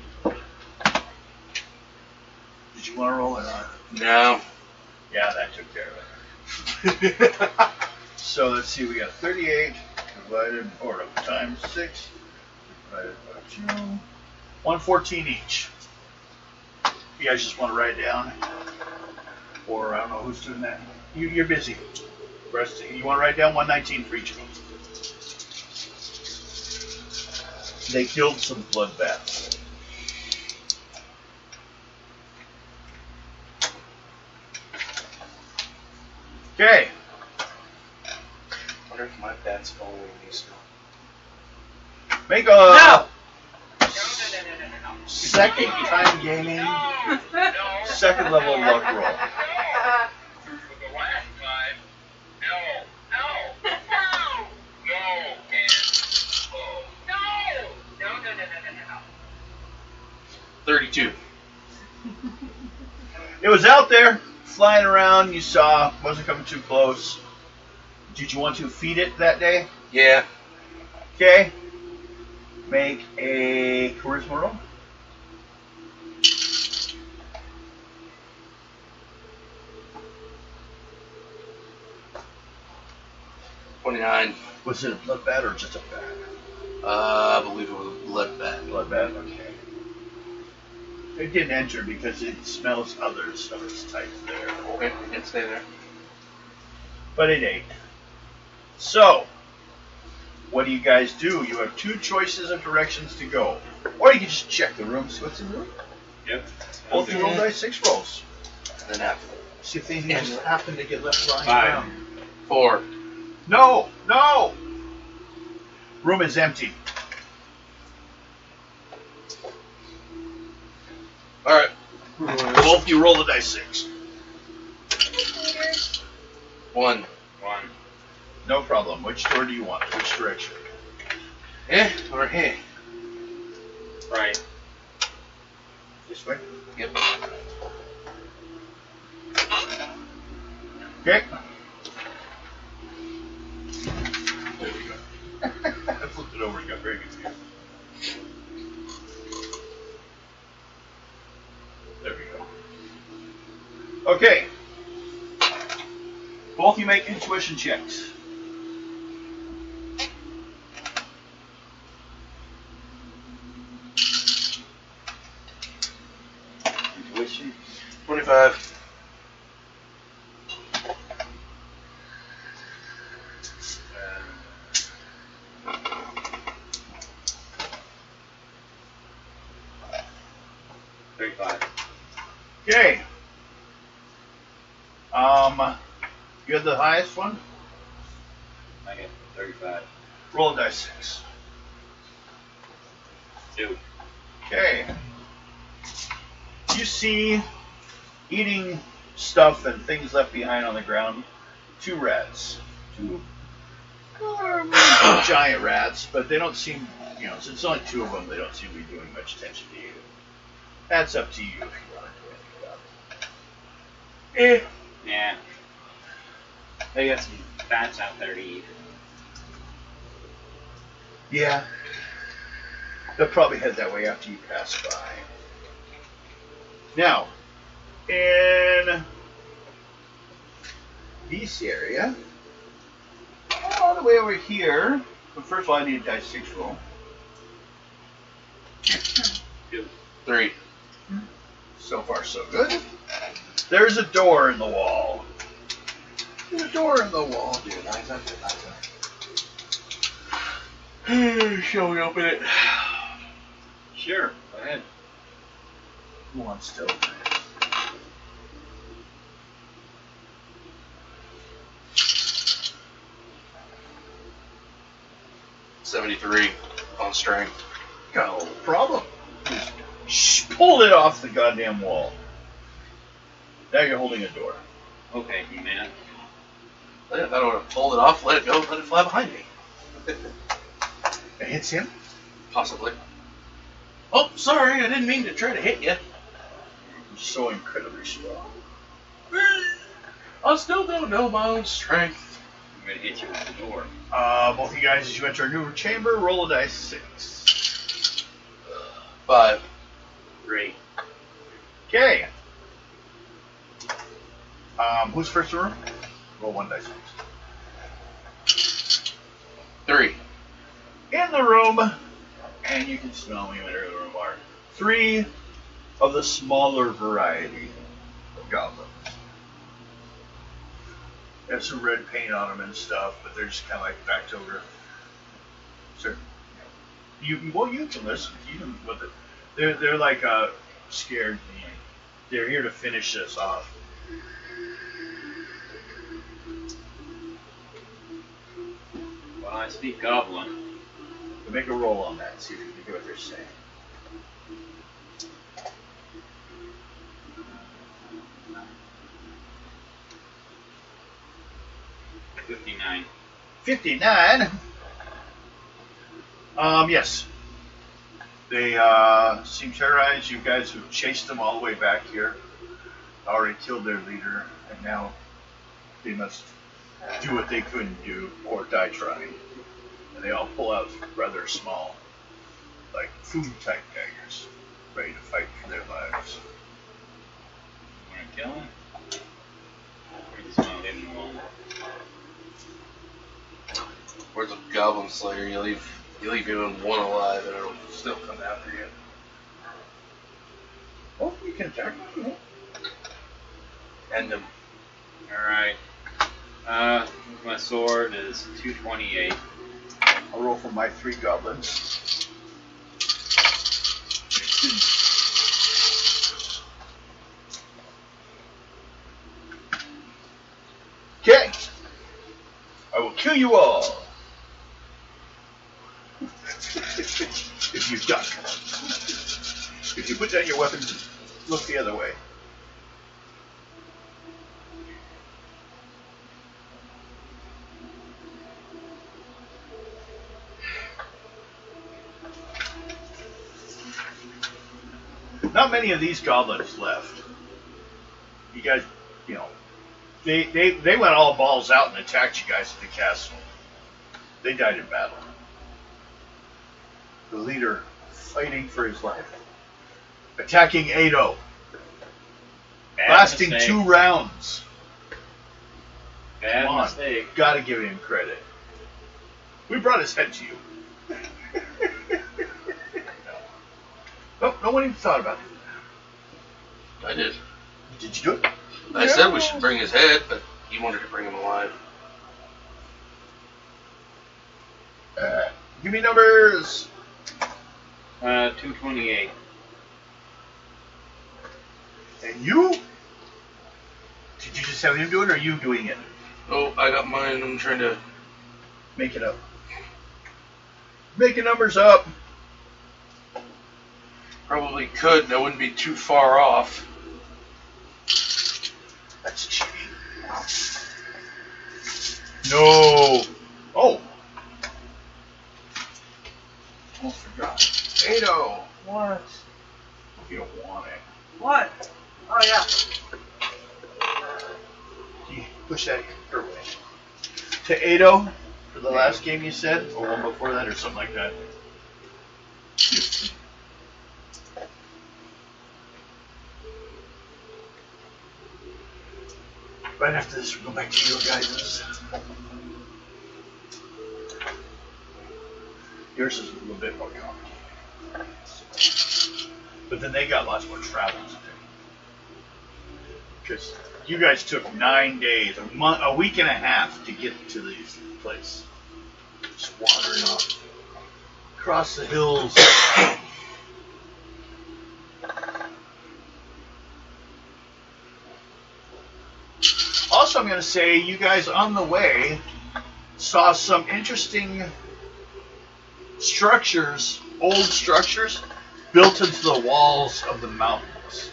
A: Did you want to roll it on?
B: No.
A: Yeah, that took care of it. So let's see, we got 38 divided, or times 6 divided by 2. 114 each. You guys just want to write it down? Or I don't know who's doing that. You're busy. Rest, you want to write down 119 for each of them. They killed some bloodbaths. Okay.
B: I wonder if my dad's following me still.
A: Make a
B: No!
A: second time gaming, second level luck roll.
G: The last time, no.
B: 32.
A: It was out there, flying around, you saw, wasn't coming too close. Did you want to feed it that day?
B: Yeah.
A: Okay. Make a charisma roll.
B: $29.
A: Was it a blood bat or just a bat?
B: I believe it was a blood bat.
A: Blood bat, okay. It didn't enter because it smells others of its type there.
B: Okay, it can stay there.
A: But it ate. So, what do you guys do? You have 2 choices of directions to go. Or you can just check the room, see what's in the room.
F: Yep.
A: Both you roll dice 6 rolls.
B: And then after.
A: See if anything just happened to get left lying
F: 5.
A: around.
B: 4.
A: No! No! Room is empty.
B: Alright.
A: Both you roll the dice 6.
B: 1.
E: 1.
A: No problem. Which door do you want? Which direction?
B: Eh or hey?
F: Right.
A: This way?
B: Yep.
A: Okay.
B: There we go.
A: I flipped it over and got very confused. There we go. Okay. Both you make intuition checks. Intuition.
B: 25.
A: Okay. You had the highest one?
F: I get 35.
A: Roll a dice 6.
F: 2.
A: Okay. You see, eating stuff and things left behind on the ground, 2 rats. 2 giant rats, but they don't seem, since it's only 2 of them, they don't seem to be doing much attention to you. That's up to you if you want to do anything about it.
F: Yeah. They got some bats out there to eat.
A: Yeah. They'll probably head that way after you pass by. Now, in this area, all the way over here, but first of all, I need a dice 6 roll.
B: 3.
A: So far, so good. There's a door in the wall. There's a door in the wall.
B: Dude, nice up. Shall we open it?
F: Sure, go ahead.
A: Who wants to open it?
B: $73 on strength.
A: No problem. Just pulled it off the goddamn wall. Now you're holding a door.
F: Okay, man.
B: I thought I would have pulled it off, let it go, let it fly behind me.
A: It hits him.
B: Possibly. Oh, sorry, I didn't mean to try to hit you.
A: You're so incredibly strong.
B: I still don't know my own strength.
E: gonna hit you with the door.
A: Both of you guys, as you enter a new chamber, roll a dice 6.
B: 5.
E: 3.
A: Okay. Who's first in the room? Roll 1 dice first.
B: 3.
A: In the room, and you can smell me in the room are 3 of the smaller variety of goblins. They have some red paint on them and stuff, but they're just kind of like backed over. Sure. You can listen. You can, but they're like scared. They're here to finish this off.
E: Well, I speak Goblin.
A: So make a roll on that. See if you can hear what they're saying.
E: 59.
A: 59. Yes. They seem terrorized. You guys have chased them all the way back here. Already killed their leader, and now they must do what they couldn't do or die trying. And they all pull out rather small, like food-type daggers, ready to fight for their lives.
E: You wanna kill him? Or just wanna leave him alone?
B: Where's a goblin slayer? You leave even one alive and it'll still come after you.
A: Oh, you can attack them.
B: End them.
E: Alright. With my sword is 228.
A: I'll roll for my 3 goblins. Okay. I will kill you all. If you duck. If you put down your weapons and look the other way. Not many of these goblins left. You guys, they went all balls out and attacked you guys at the castle. They died in battle. The leader fighting for his life. Attacking Ado. Lasting
E: mistake.
A: 2 rounds.
E: Bad
A: Come on.
E: mistake.
A: Gotta give him credit. We brought his head to you. No one even thought about it.
B: I did.
A: Did you do it?
B: I said we should bring his head, but he wanted to bring him alive.
A: Give me numbers.
E: 228.
A: And you? Did you just have him do it, or are you doing it?
B: Oh, I got mine. I'm trying to
A: Make it up. Make your numbers up.
B: probably could. That wouldn't be too far off.
A: That's cheating. No. Oh. Almost forgot. Ado.
D: What?
A: If you don't want it.
D: What? Oh yeah.
A: You push that your way. To Ado for the last game you said, or one before that, or something like that. Right after this, we'll go back to your guys'. Yours is a little bit more complicated. But then they got lots more travel to do. Because you guys took 9 days, a week and a half to get to this place. Just wandering off across the hills. Also, I'm going to say you guys on the way saw some interesting structures, old structures, built into the walls of the mountains.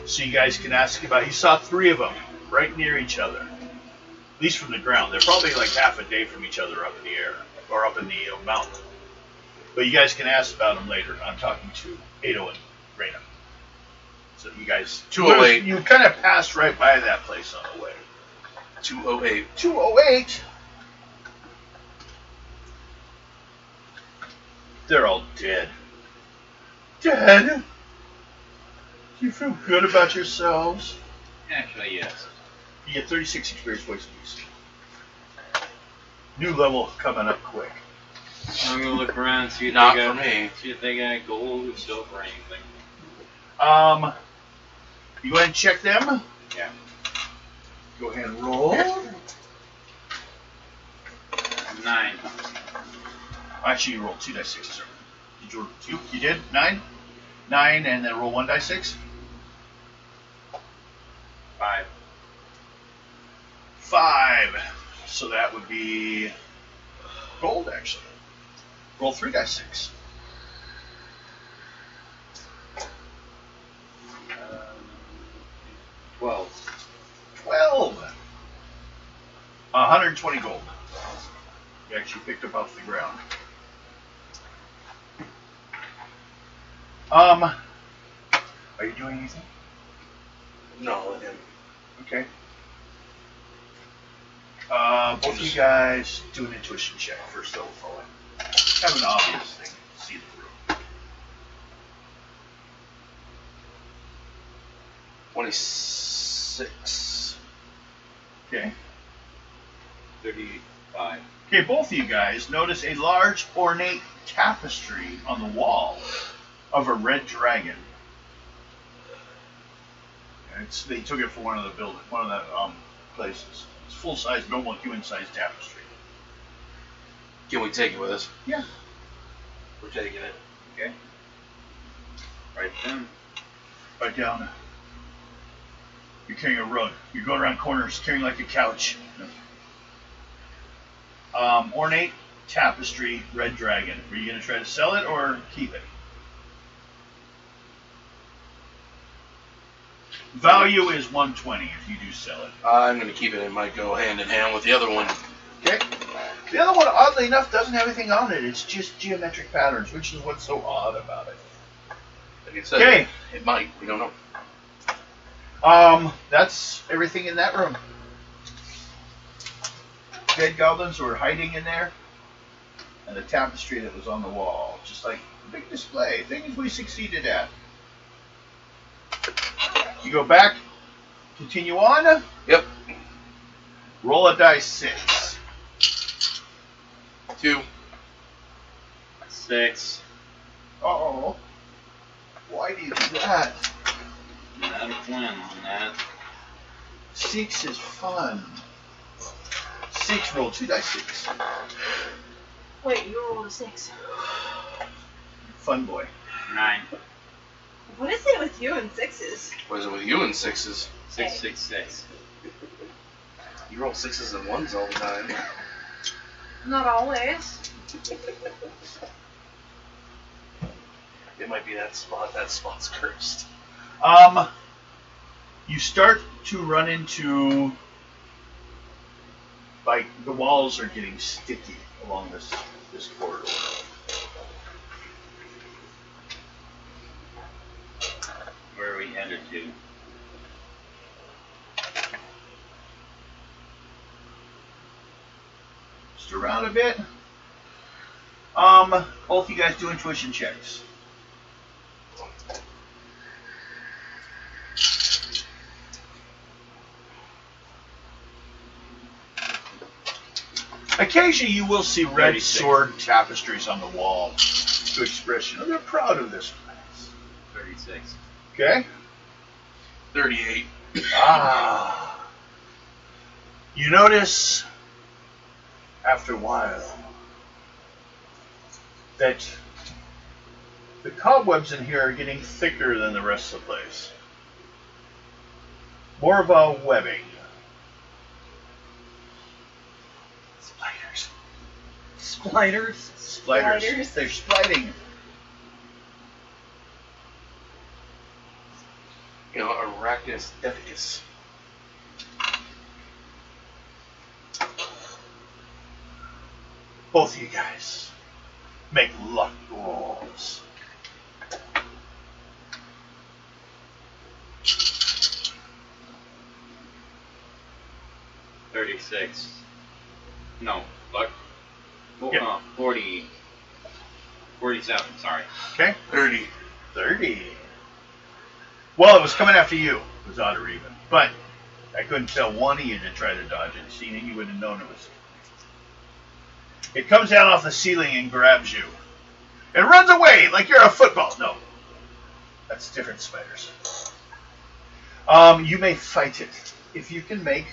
A: So you guys can ask about. You saw 3 of them right near each other, at least from the ground. They're probably like half a day from each other up in the air or up in the mountain. But you guys can ask about them later. I'm talking to Ado and Raina. So you guys,
B: 208.
A: you kind of passed right by that place on the way.
B: 208.
A: 208. They're all dead. Dead? Do you feel good about yourselves?
E: Actually, yes.
A: You get 36 experience points apiece. New level coming up quick.
E: I'm gonna look around and see if
B: Not
E: they got
B: for me.
E: see if they got gold or silver or anything.
A: You go ahead and check them.
E: Yeah.
A: Go ahead and roll.
E: 9.
A: Actually, you rolled 2 dice 6. Sorry. Did you roll 2? You did? 9? 9, and then roll 1 dice 6?
E: 5.
A: 5. So that would be gold, actually. Roll 3 dice 6.
E: 12.
A: 12. 120 gold. You actually picked up off the ground. Are you doing anything?
B: No, with him.
A: Okay. Both of you guys do an intuition check first level forward. Have an obvious thing. See the room.
B: 26.
A: Okay.
E: 35.
A: Okay, both of you guys notice a large ornate tapestry on the wall of a red dragon. They took it for one of the places. It's full-size, normal human-sized tapestry.
B: Can we take it with us?
A: Yeah.
B: We're taking it.
E: Okay. Right then.
A: Right down. You're carrying a rug. You're going around corners carrying like a couch. Ornate tapestry, red dragon. Were you going to try to sell it or keep it? Value is 120 if you do sell it.
B: I'm going to keep it. It might go hand in hand with the other one.
A: Okay. The other one, oddly enough, doesn't have anything on it. It's just geometric patterns, which is what's so odd about it.
B: Like I said,
A: Okay.
B: it might. We don't know.
A: That's everything in that room. Dead goblins were hiding in there, and the tapestry that was on the wall. Just like a big display. Things we succeeded at. You go back, continue on.
B: Yep.
A: Roll a dice 6.
B: 2.
E: 6.
A: Uh-oh. Why do you do that?
E: Not a plan on that.
A: 6 is fun. 6, roll 2 dice 6.
C: Wait, you rolled a 6.
A: Fun boy.
E: 9.
C: What is it with you and 6s?
B: What is it with you and 6s?
E: 666.
B: You roll 6s and 1s all the time.
C: Not always.
B: It might be that spot. That spot's cursed.
A: You start to run into, like, the walls are getting sticky along this corridor.
E: Where are we headed to?
A: Just around a bit. Both you guys do intuition checks. Occasionally you will see red
E: 36.
A: sword tapestries on the wall to expression. They're proud of this place.
E: 36.
A: Okay?
B: 38.
A: You notice after a while that the cobwebs in here are getting thicker than the rest of the place. More of a webbing. Spiders.
D: Spiders.
A: Spiders. They're splitting.
B: You know, Arachnus deficus.
A: Both of you guys make luck rolls.
E: 36. No, luck.
A: Yep.
E: 40. 47, sorry.
A: Okay.
B: 30.
A: 30. Well, it was coming after you. It was odd or even. But I couldn't tell one of you to try to dodge it. Seen it, you would have known it was. It comes down off the ceiling and grabs you. It runs away like you're a football. No. That's different spiders. You may fight it. If you can make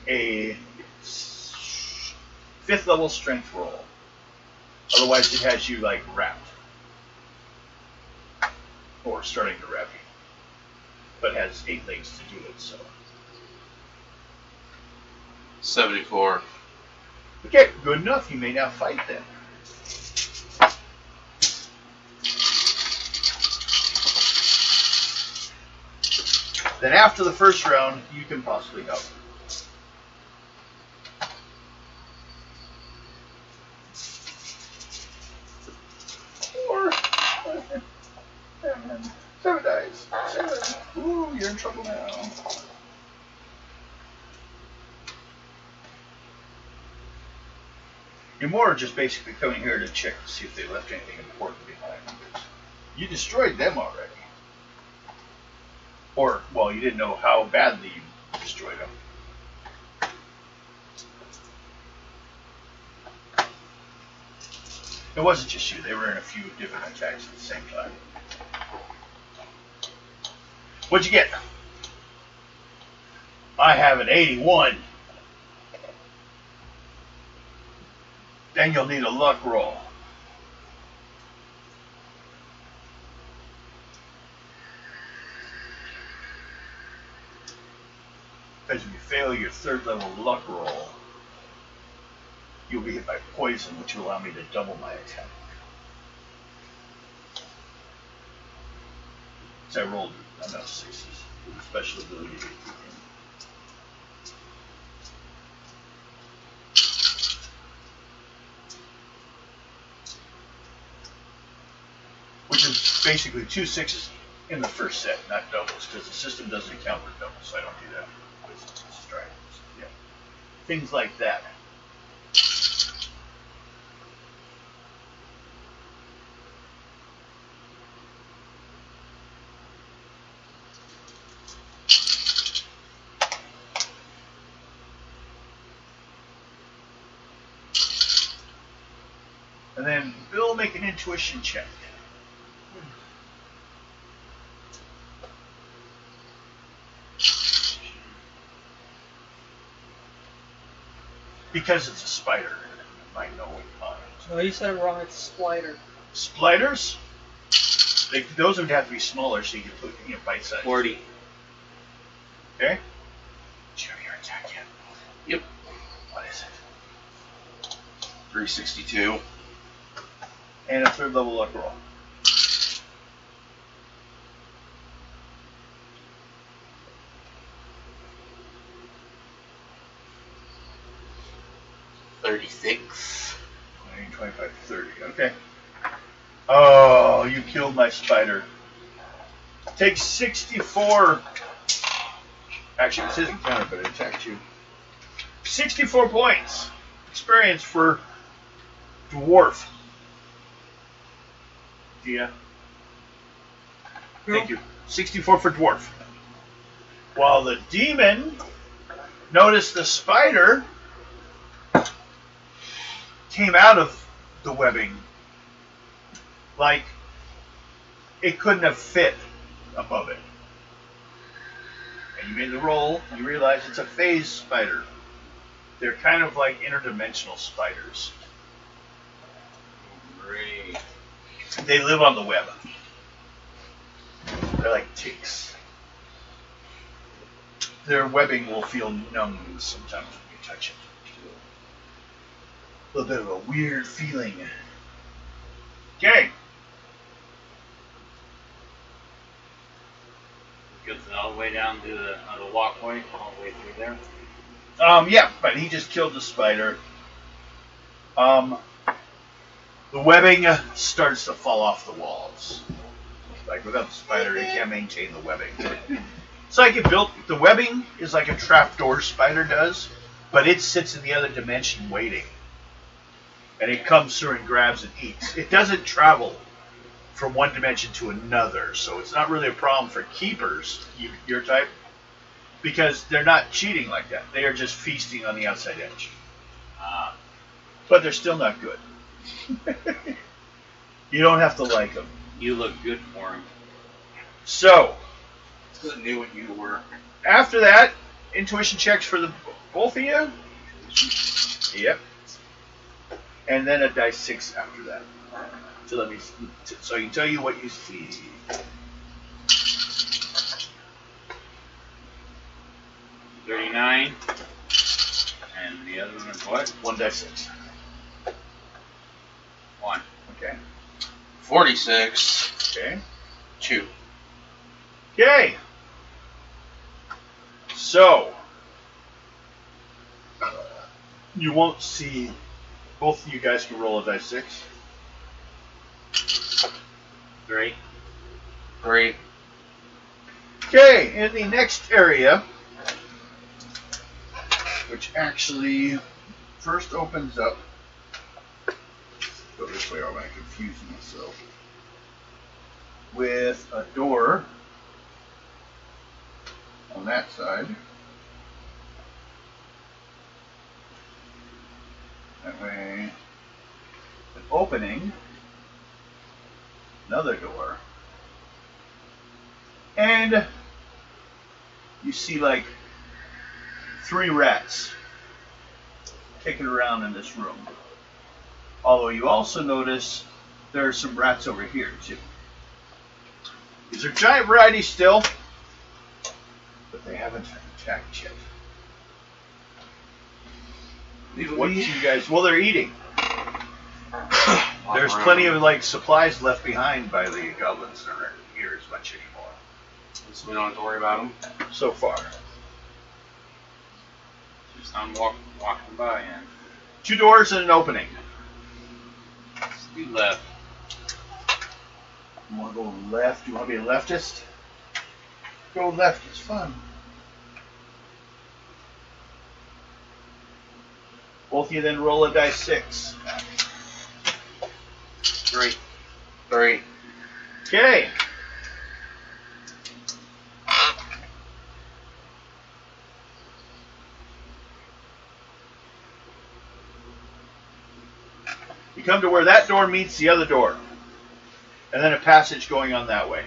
A: a 5th level strength roll. Otherwise it has you like wrapped. Or starting to wrap you. But has 8 legs to do it, so.
B: 74.
A: Okay, good enough. You may now fight then. Then after the first round, you can possibly help. Or 7 dice. 7. Ooh, you're in trouble now. You're more just basically coming here to check to see if they left anything important behind. You destroyed them already. Or, well, you didn't know how badly you destroyed them. It wasn't just you. They were in a few different attacks at the same time. What'd you get? I have an 81. Then you'll need a luck roll. Because if you fail your 3rd level luck roll, you'll be hit by poison, which will allow me to double my attack. So I rolled enough 6s with a special ability to which is basically 2 6s in the first set, not doubles, because the system doesn't account for doubles, so I don't do that. It's dragons. Yeah. Things like that. And then Bill, make an intuition check. Because it's a spider, you might know what you find.
D: No, you said it wrong. It's Splider.
A: Spiders? Those would have to be smaller so you can put bite size.
E: 40.
A: Okay. Did you have your attack yet?
B: Yep.
A: What is it?
B: 362.
A: And a 3rd level luck roll.
B: $36.
A: 20, 25, 30. Okay. Oh, you killed my spider. Take 64. Actually, this isn't counted, but it attacked you. 64 points. Experience for Dwarf. Dia. Thank you. 64 for Dwarf. While the demon, notice the spider came out of the webbing like it couldn't have fit above it. And you made the roll, you realize it's a phase spider. They're kind of like interdimensional spiders.
E: Great.
A: They live on the web. They're like ticks. Their webbing will feel numb sometimes when you touch it. A little bit of a weird feeling. Okay.
E: Goes all the way down to the walkway, all the way through there.
A: Yeah, but he just killed the spider. The webbing starts to fall off the walls. Like without the spider, you can't maintain the webbing. It's like it built, the webbing is like a trapdoor spider does, but it sits in the other dimension waiting. And it comes through and grabs and eats. It doesn't travel from one dimension to another, so it's not really a problem for keepers, your type, because they're not cheating like that. They are just feasting on the outside edge. But they're still not good. You don't have to like them.
E: You look good for him.
A: So,
B: I knew what you were.
A: after that, intuition checks for the both of you. Yep. And then a dice 6 after that. So so I can tell you what you see.
E: $39. And the other one is what?
A: 1 dice 6.
E: 1.
A: Okay.
B: 46.
A: Okay.
B: 2.
A: Okay. So you won't see. Both of you guys can roll a dice 6.
E: 3.
B: 3.
A: Okay, in the next area, which actually first opens up. Go this way, or I'm going to confuse myself. With a door on that side. That way, an opening, another door, and you see like 3 rats kicking around in this room. Although you also notice there are some rats over here too. These are giant varieties still, but they haven't attacked yet. What do you guys? Well, they're eating. There's plenty of like supplies left behind by the goblins that aren't here as much anymore.
F: So we don't have to worry about them.
A: So far,
E: Just I'm walking by and
A: 2 doors and an opening.
E: you left.
A: You want to go left? You want to be a leftist? Go left. It's fun. Both of you then roll a dice 6.
B: 3. 3.
A: Okay. You come to where that door meets the other door. And then a passage going on that way.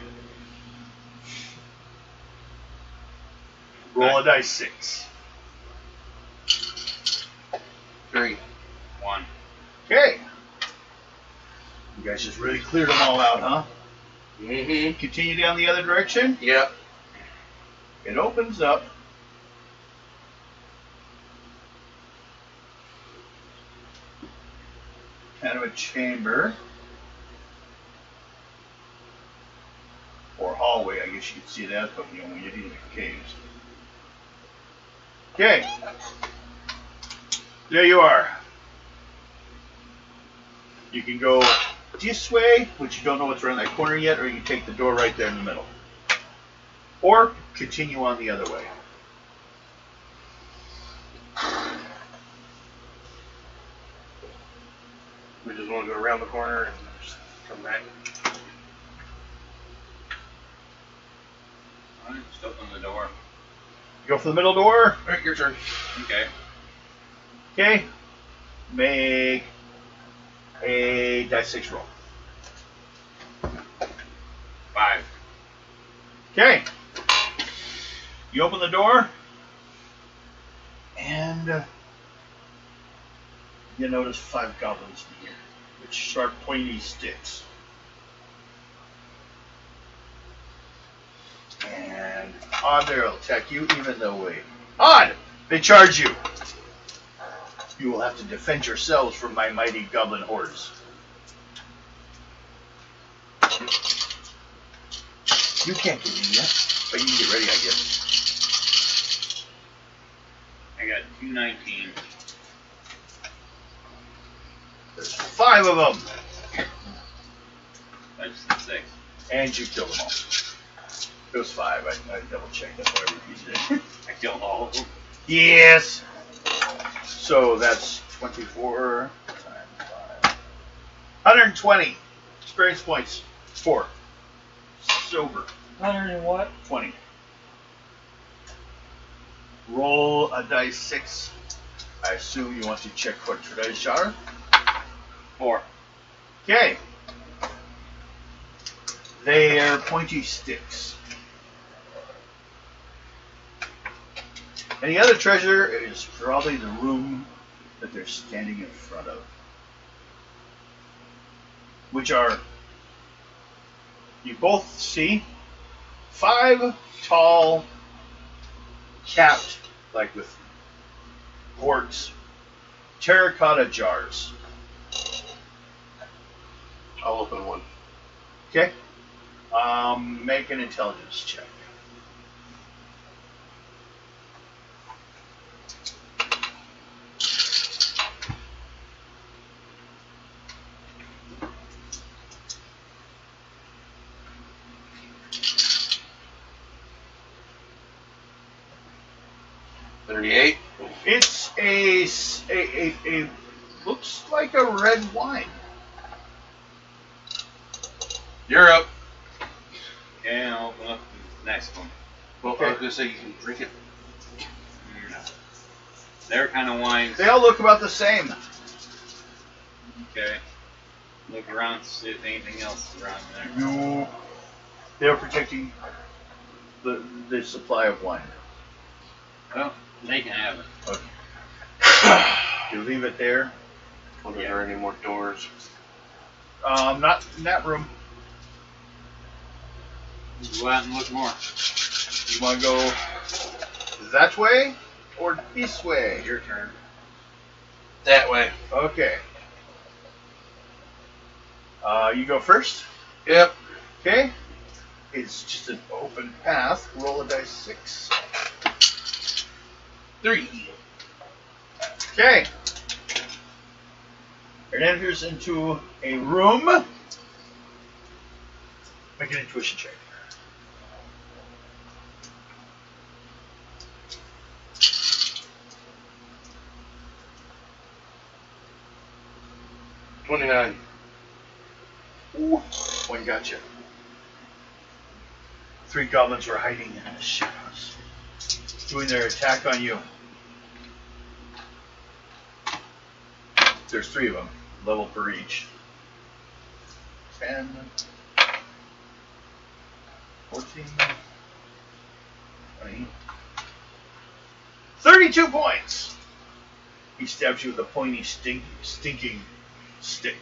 A: Roll a dice 6.
B: 3.
E: 1.
A: Okay. You guys just really cleared them all out, huh?
B: Mm-hmm.
A: Continue down the other direction.
B: Yep.
A: It opens up. Kind of a chamber. Or hallway, I guess you could see that, but you know, when you're dealing with caves. Okay. There you are. You can go this way, which you don't know what's around that corner yet, or you can take the door right there in the middle. Or continue on the other way.
B: We just want to go around the corner and just come back.
E: Alright, just open the door.
A: Go for the middle door.
B: Alright, your turn.
E: Okay.
A: Okay. Make a dice 6 roll.
E: 5.
A: Okay. You open the door, and you notice 5 goblins in here with sharp, pointy sticks. And Odd there will attack you, even though Odd! They charge you. You will have to defend yourselves from my mighty goblin hordes. You can't get in yet, but you can get ready, I guess.
E: I got 219.
A: There's 5 of them.
E: That's 6.
A: And you killed them all. It was 5. I double checked. That's why I repeated it.
E: I killed all of them.
A: Yes. So that's 24 times 5. 120 experience points. 4. Sober.
D: 100 and what?
A: 20. Roll a dice 6. I assume you want to check what your dice are.
F: 4.
A: Okay. They are pointy sticks. And the other treasure is probably the room that they're standing in front of. Which are, you both see, 5 tall, capped, like with quartz, terracotta jars.
B: I'll open one.
A: Okay? Make an intelligence check. It's a looks like a red wine.
B: You're up.
E: Okay, I'll open up the next one.
B: Well,
A: Okay.
B: I was gonna say you can drink it.
E: Their kind of wines.
A: They all look about the same.
E: Okay. Look around, see if anything else is around there.
A: No, they're protecting the supply of wine.
E: Well, they can have it.
A: Okay. You leave it there.
B: Wonder if there are any more doors.
A: Not in that room.
E: Go out and look more.
A: You want to go that way or this way?
E: Your turn.
B: That way.
A: Okay. You go first.
B: Yep.
A: Okay. It's just an open path. Roll a dice 6.
B: 3.
A: Okay. It enters into a room. Make an intuition check.
B: $29.
A: Ooh, one got you. 3 goblins were hiding in the shadows, doing their attack on you. There's 3 of them, level per each. 10, 14, 20, 32 points. He stabs you with a pointy, stinking stick,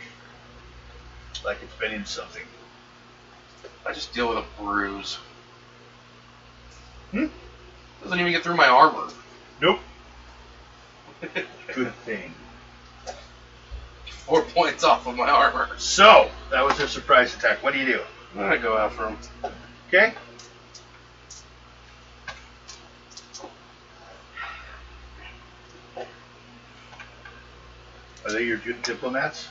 A: like it's been in something.
B: I just deal with a bruise.
A: Hmm?
B: Doesn't even get through my armor.
A: Nope. Good thing.
B: 4 points off of my armor.
A: So, that was a surprise attack. What do you do?
B: I'm gonna go after him.
A: Okay? Are they your diplomats?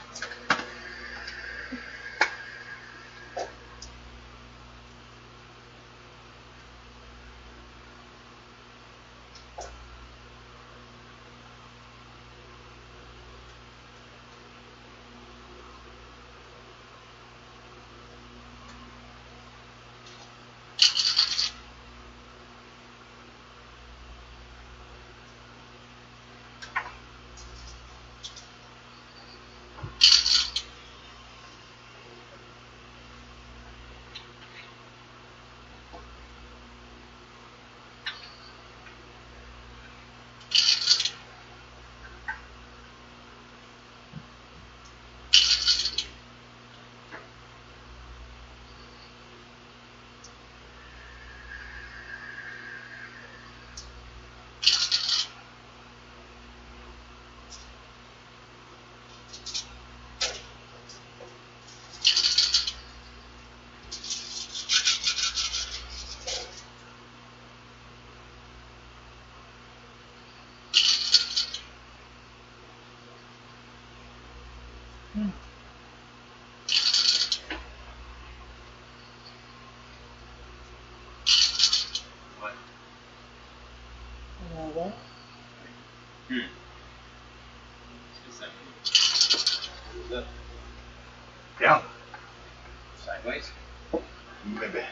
D: What?
F: 70. Up.
A: Down.
F: Sideways.
A: Maybe.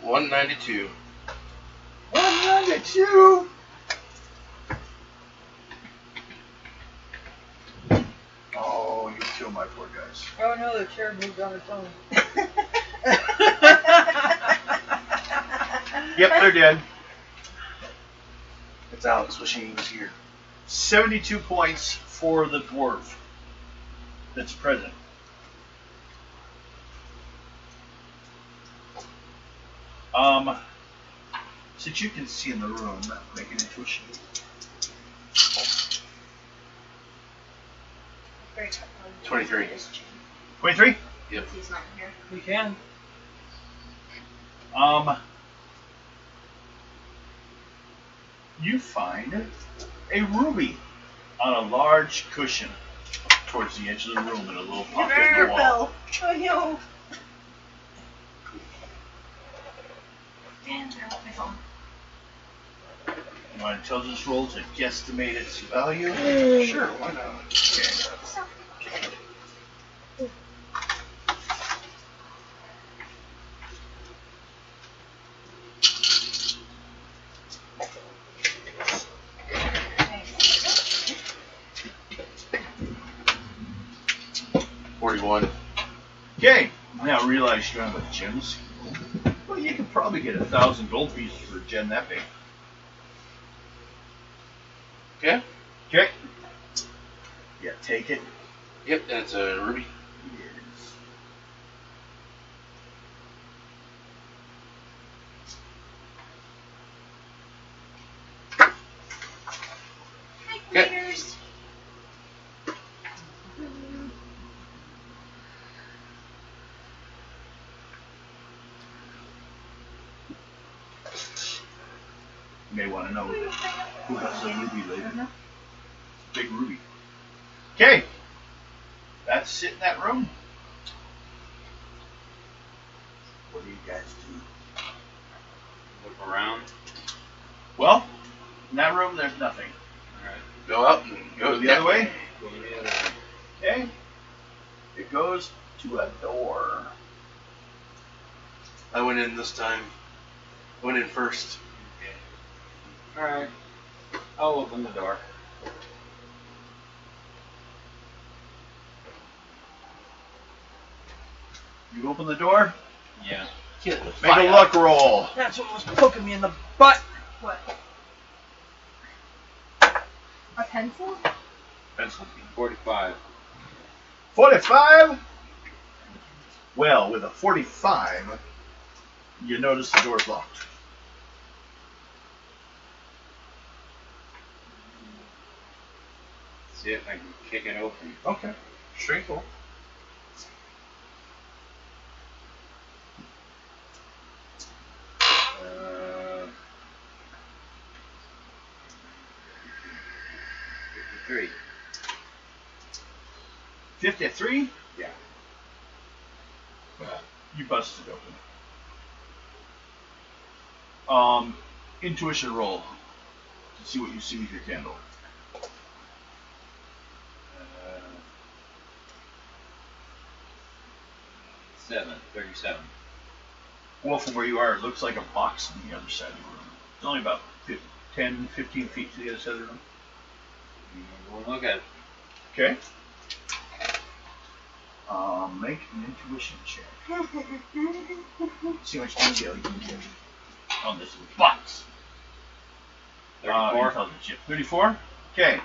B: 192.
A: 192. Oh, you kill my poor guys.
D: Oh no, the chair moved on its own.
A: Yep, they're dead.
B: It's Alex wishing he was here.
A: 72 points for the dwarf that's present. Since you can see in the room, make an intuition.
C: Very tough.
B: 23.
A: 23?
B: Yep.
C: He's not here.
D: You can.
A: You find a ruby on a large cushion towards the edge of the room in a little pocket in the wall.
C: Oh, yo. Man, I want my phone.
A: You want intelligence roll to guesstimate its value?
B: Sure, why not?
A: Okay.
C: Thanks.
B: 41.
A: Okay. Now realize you don't have a gem skill. Well, you could probably get 1,000 gold pieces for a gem that big.
B: Okay.
A: Okay. Yeah, take it.
B: Yep, that's a ruby.
A: Yes.
C: Hi,
B: Okay.
C: Queers.
A: You may want to know who has a ruby later. Big ruby. Okay. That's it in that room. What do you guys do?
F: Look around.
A: Well, in that room there's nothing.
F: Alright.
B: Go up and
A: Go the other way.
F: Go the other way.
A: Okay. It goes to a door.
B: I went in this time. I went in first.
F: Alright. I'll open the door.
A: You open the door.
F: Yeah.
A: Make a luck roll.
D: That's what was poking me in the butt.
C: What? A pencil?
A: Pencil.
F: 45.
A: 45. Well, with a 45, you notice the door's locked.
F: See if I can kick it open.
A: Okay. Straight roll.
F: Uh, 53.
A: 53.
F: Yeah.
A: You busted open. Intuition roll to see what you see with your candle.
F: 37.
A: Well, from where you are, it looks like a box on the other side of the room. It's only about 10, 15 feet to the other side of the room.
F: We'll look at it.
A: Okay. Make an intuition check. See how much detail you can get on this box.
F: 34.
A: Intelligence check. 34? Okay.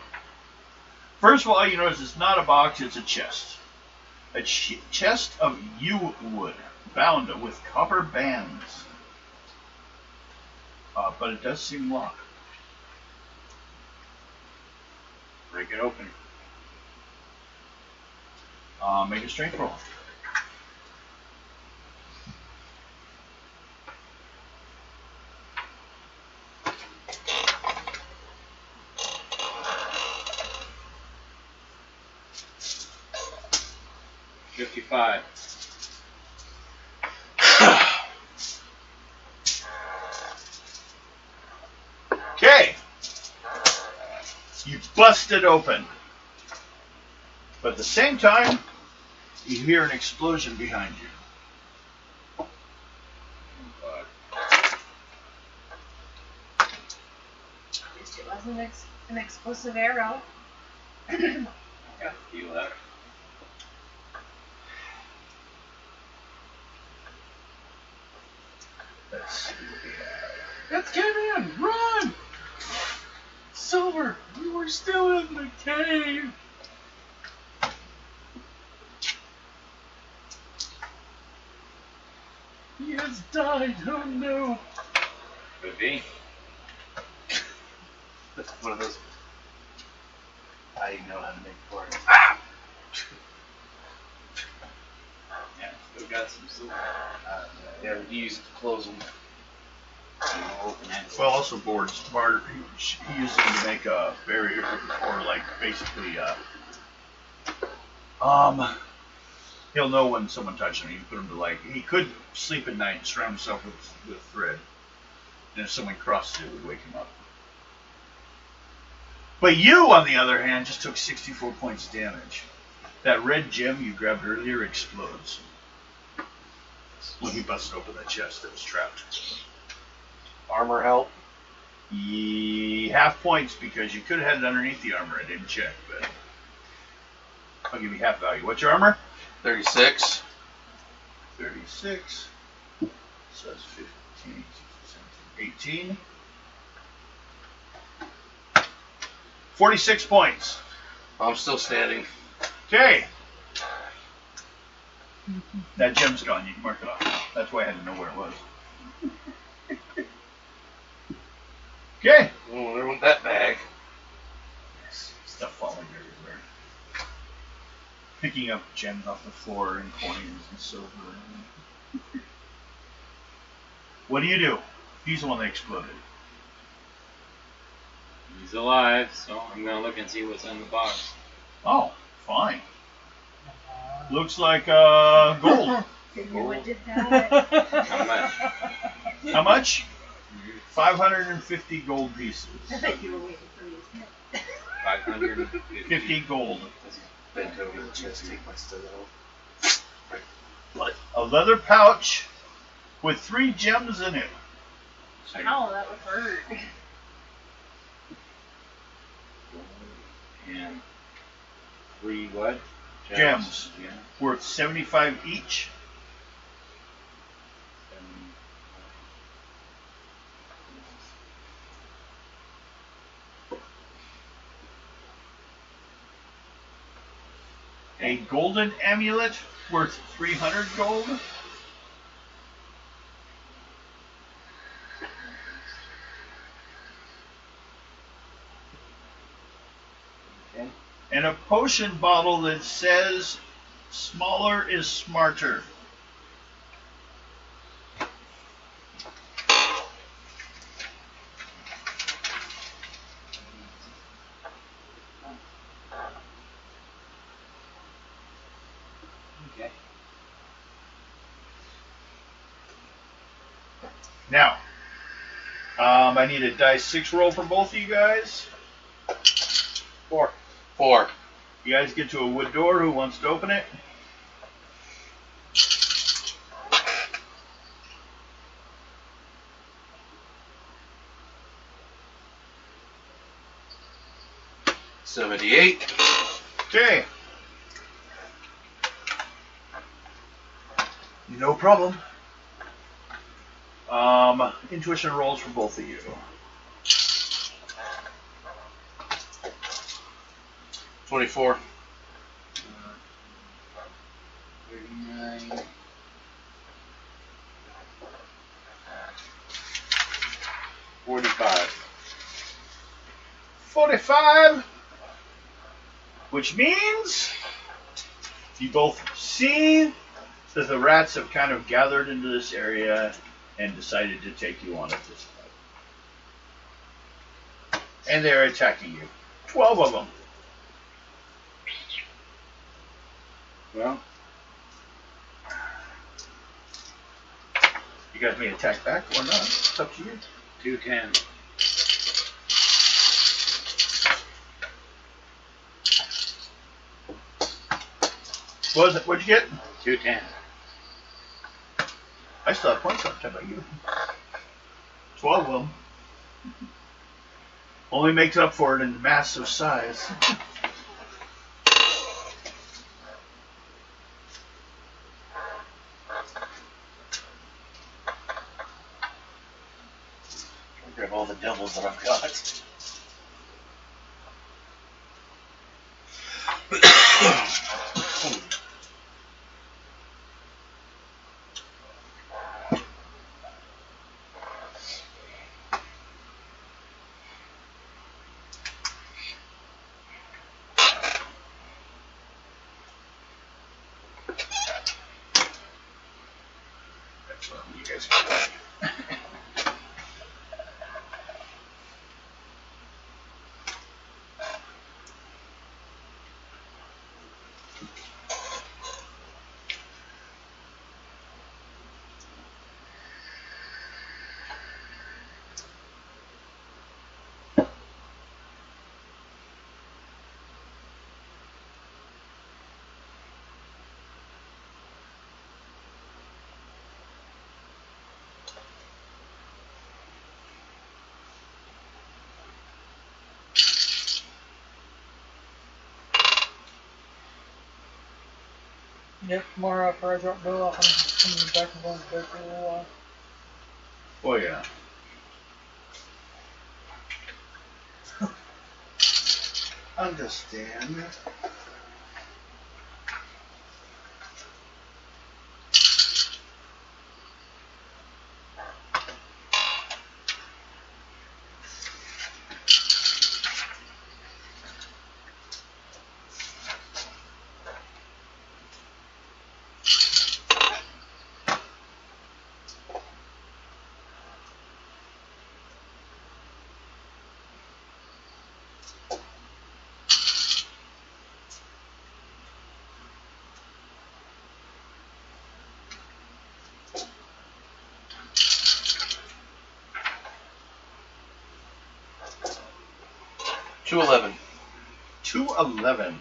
A: First of all, you notice it's not a box, it's a chest. A chest of yew wood, bound with copper bands. But it does seem locked.
F: Break it open.
A: Make a strength roll.
F: $55.
A: Okay. You busted open. But at the same time, you hear an explosion behind you.
C: At least it wasn't an explosive arrow.
F: I got to feel that.
A: Let's see what we have.
B: It's Caveman! Run! Silver, we were still in the cave. He has died. Oh no.
F: Could be.
B: That's one of those. I know how to make portals.
F: Yeah, still got some silver.
B: Yeah, we use it to close them.
F: Open it.
A: Well, also boards. Bart, he uses them to make a barrier, or like basically, he'll know when someone touches him. He can put him to like, he could sleep at night and surround himself with thread. And if someone crosses it, would wake him up. But you, on the other hand, just took 64 points of damage. That red gem you grabbed earlier explodes when he busted open that chest that was trapped.
B: Armor help.
A: Half points because you could have had it underneath the armor. I didn't check, but I'll give you half value. What's your armor?
B: 36.
A: 36. So that's 15, 16, 17, 18. 46 points.
B: I'm still standing.
A: Okay. That gem's gone. You can mark it off. That's why I had to know where it was. Okay.
B: Oh, there went that bag.
A: Stuff falling everywhere. Picking up gems off the floor and coins and silver. What do? He's the one that exploded.
E: He's alive, so I'm gonna look and see what's in the box.
A: Oh, fine. Looks like gold.
C: What did that?
E: How much?
A: How much? 550 gold pieces.
C: I bet you were waiting for me to hit.
E: 550.
A: 50 gold.
B: Bent over the chest, take my stud out.
A: A leather pouch with 3 gems in it.
C: Ow, that would hurt.
E: And 3 what?
A: Gems.
E: Yeah.
A: Worth 75 each. A golden amulet worth 300 gold.
E: Okay.
A: And a potion bottle that says smaller is smarter.
E: Okay.
A: Now, I need a dice 6 roll for both of you guys.
B: 4.
A: You guys get to a wood door. Who wants to open it?
B: $78.
A: Okay. No problem. Intuition rolls for both of you.
B: 24.
E: 39. 45.
A: 45. Which means you both see that the rats have kind of gathered into this area and decided to take you on at this point. And they're attacking you. 12 of them.
E: Well,
A: You guys may attack back or not. It's up to you.
E: 210.
A: What was it? What'd you get?
E: 210.
A: I still have points left. How about you? 12 of them. Only makes up for it in massive size.
B: Grab all the doubles that I've got.
A: Excellent. You guys can go.
D: Yep, tomorrow after I drop Bill off, I'm coming back and going to bed for a little while.
A: Oh, yeah. Understand.
B: $2.11.
A: 211.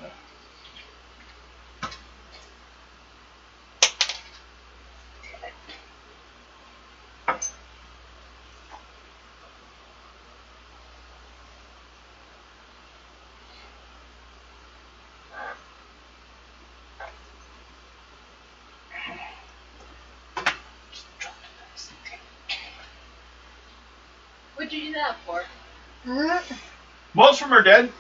C: What'd you do that for?
A: Most of them are dead.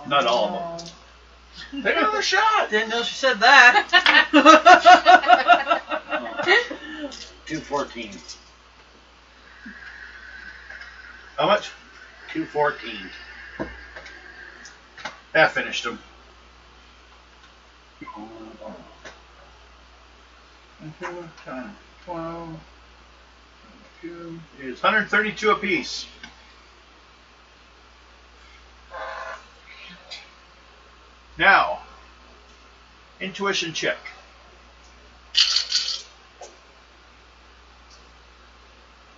A: Not all of them.
B: Take another shot.
D: Didn't know she said that.
E: 214.
A: How much?
E: 214.
A: I finished them. 12. 2 is 132 apiece. Now, intuition check.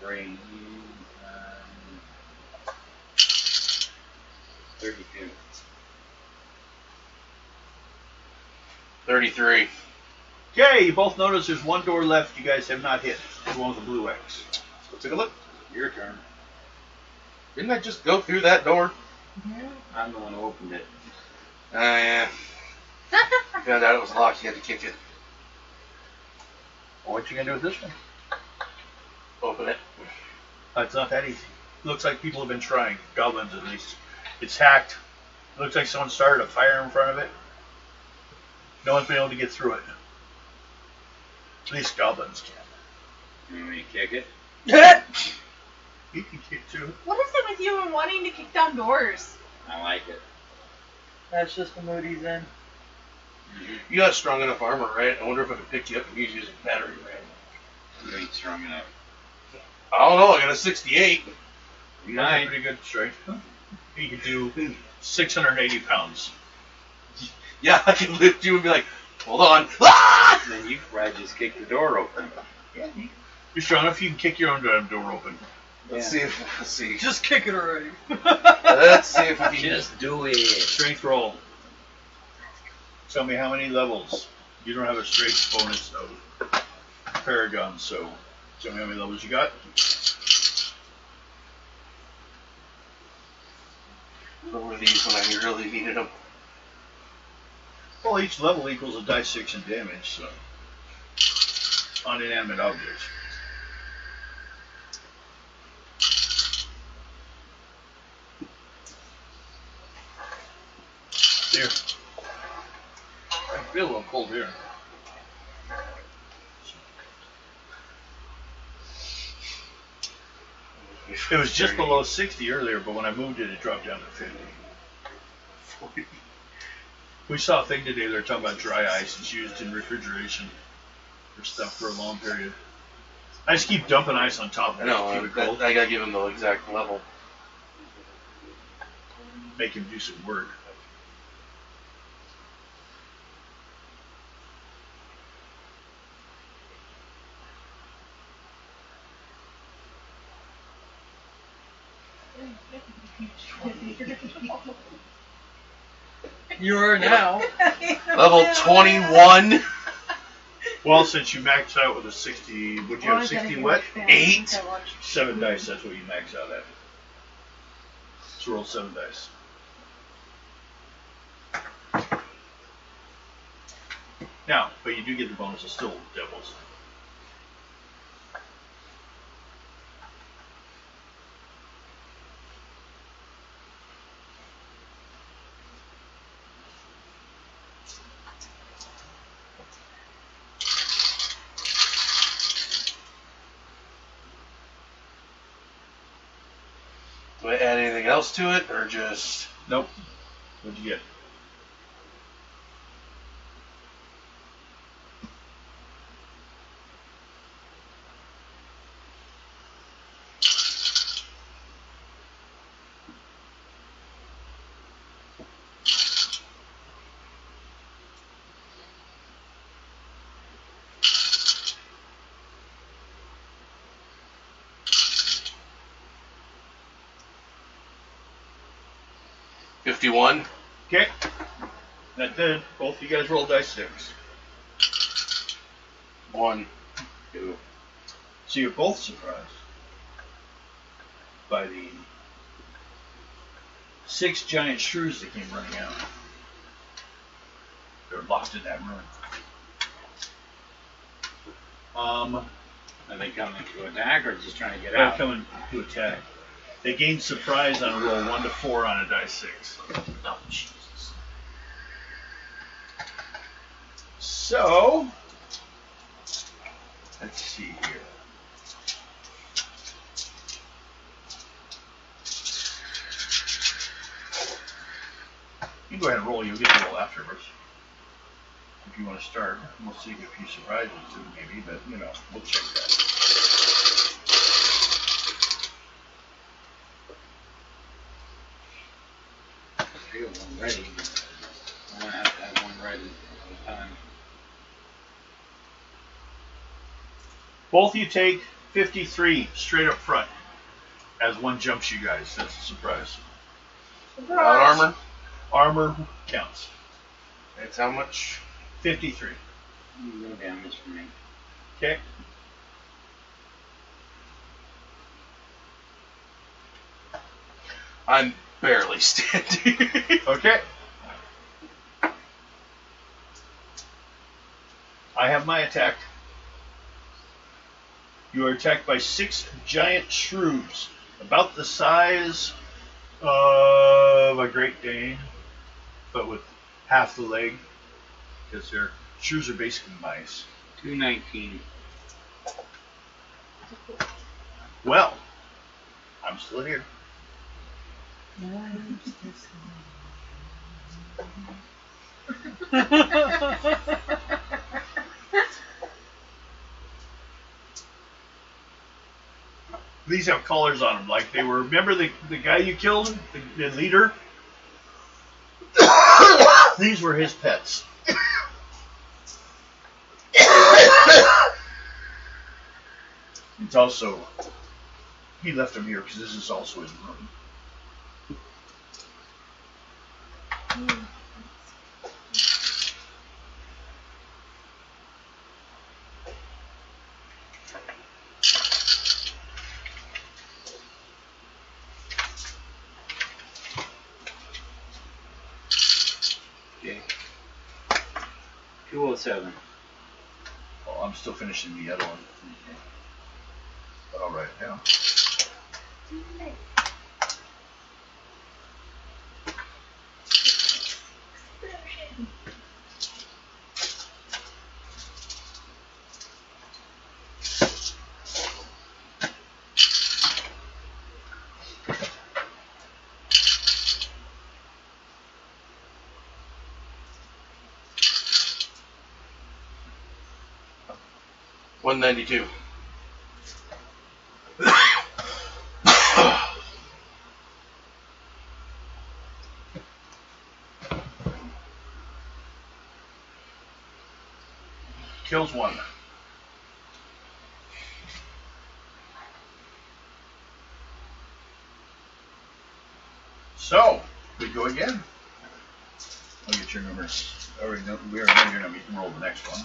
E: Range 32.
B: 33.
A: Okay, you both notice there's one door left you guys have not hit. The one with the blue X.
B: Let's take a look.
E: Your turn.
B: Didn't I just go through that door?
E: I'm the one who opened it.
B: Oh, yeah. Found out it was locked. You had to kick it.
A: Well, what you gonna do with this one?
B: Open it.
A: It's not that easy. Looks like people have been trying. Goblins, at least. It's hacked. Looks like someone started a fire in front of it. No one's been able to get through it. At least goblins can.
E: You want me to kick it?
A: You can kick too.
C: What is it with you and wanting to kick down doors?
E: I like it.
D: That's just the mood he's in.
B: You got strong enough armor, right? I wonder if I could pick you up and use you as a battery ram.
E: You ain't strong enough.
B: I don't know. I got a 68.
A: You got pretty good strength. You can do 680 pounds.
B: Yeah, I can lift you and be like, hold on. Ah!
E: And then you could probably just kick the door open.
A: Yeah, you're strong enough. You can kick your own door open.
B: Let's see if let's see.
D: Just kick it already.
B: Let's see if we can
E: Just do it.
A: Strength roll. Tell me how many levels. You don't have a straight bonus of Paragon, so tell me how many levels you got.
B: What were these when I really needed them?
A: Well, each level equals a die 6 in damage, so on inanimate objects. Here. I feel a little cold here. It was just below 60 earlier, but when I moved it, it dropped down to 50. We saw a thing today, they're talking about dry ice. It's used in refrigeration for stuff for a long period. I just keep dumping ice on top of it to keep it cold.
B: I gotta give him the exact level.
A: Make him do some work.
D: You are now.
B: Level 21.
A: Well, since you maxed out with a 60, would you have 60 what?
B: 8?
A: 7 dice, that's what you max out at. So roll 7 dice. Now, but you do get the bonus, it's still devils.
B: Do I add anything else to it, or just...
A: Nope. What'd you get?
B: $51?
A: Okay. That did. Both you guys roll dice 6.
B: 1.
A: 2. So you're both surprised by the 6 giant shrews that came running out. They're locked in that room.
E: Are they coming to attack or just trying to get
A: They're
E: out?
A: coming to attack. They gain surprise on a roll 1 to 4 on a die 6.
B: Oh, Jesus.
A: So, let's see here. You can go ahead and roll. You'll get the roll afterwards. If you want to start, we'll see a few surprises too, maybe, but you know, we'll check that.
E: I got one ready. I want to have to have one ready all the time.
A: Both you take 53 straight up front as one jumps you guys. That's a surprise.
B: Without armor?
A: Armor counts.
B: That's how much?
A: 53.
E: No damage for me.
A: Okay.
B: I'm barely standing.
A: Okay. I have my attack. You are attacked by 6 giant shrews, about the size of a Great Dane, but with half the leg, because their shrews are basically mice.
E: 219.
A: Well, I'm still here. These have collars on them, like they were. Remember the guy you killed, the leader? These were his pets. It's also, he left them here because this is also his room.
E: 207.
A: Well, I'm still finishing the other one. But I'll write it down.
B: $192.
A: Kills one. So, we go again. I'll get your numbers. We already know your number. You can roll the next one.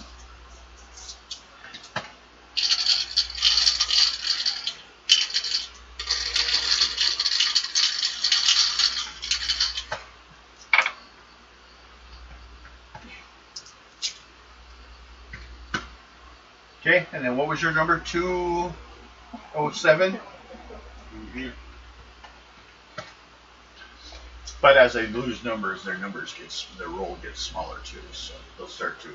A: Okay, and then what was your number? 207?
B: Mm-hmm.
A: But as they lose numbers, their roll gets smaller too, so they'll start to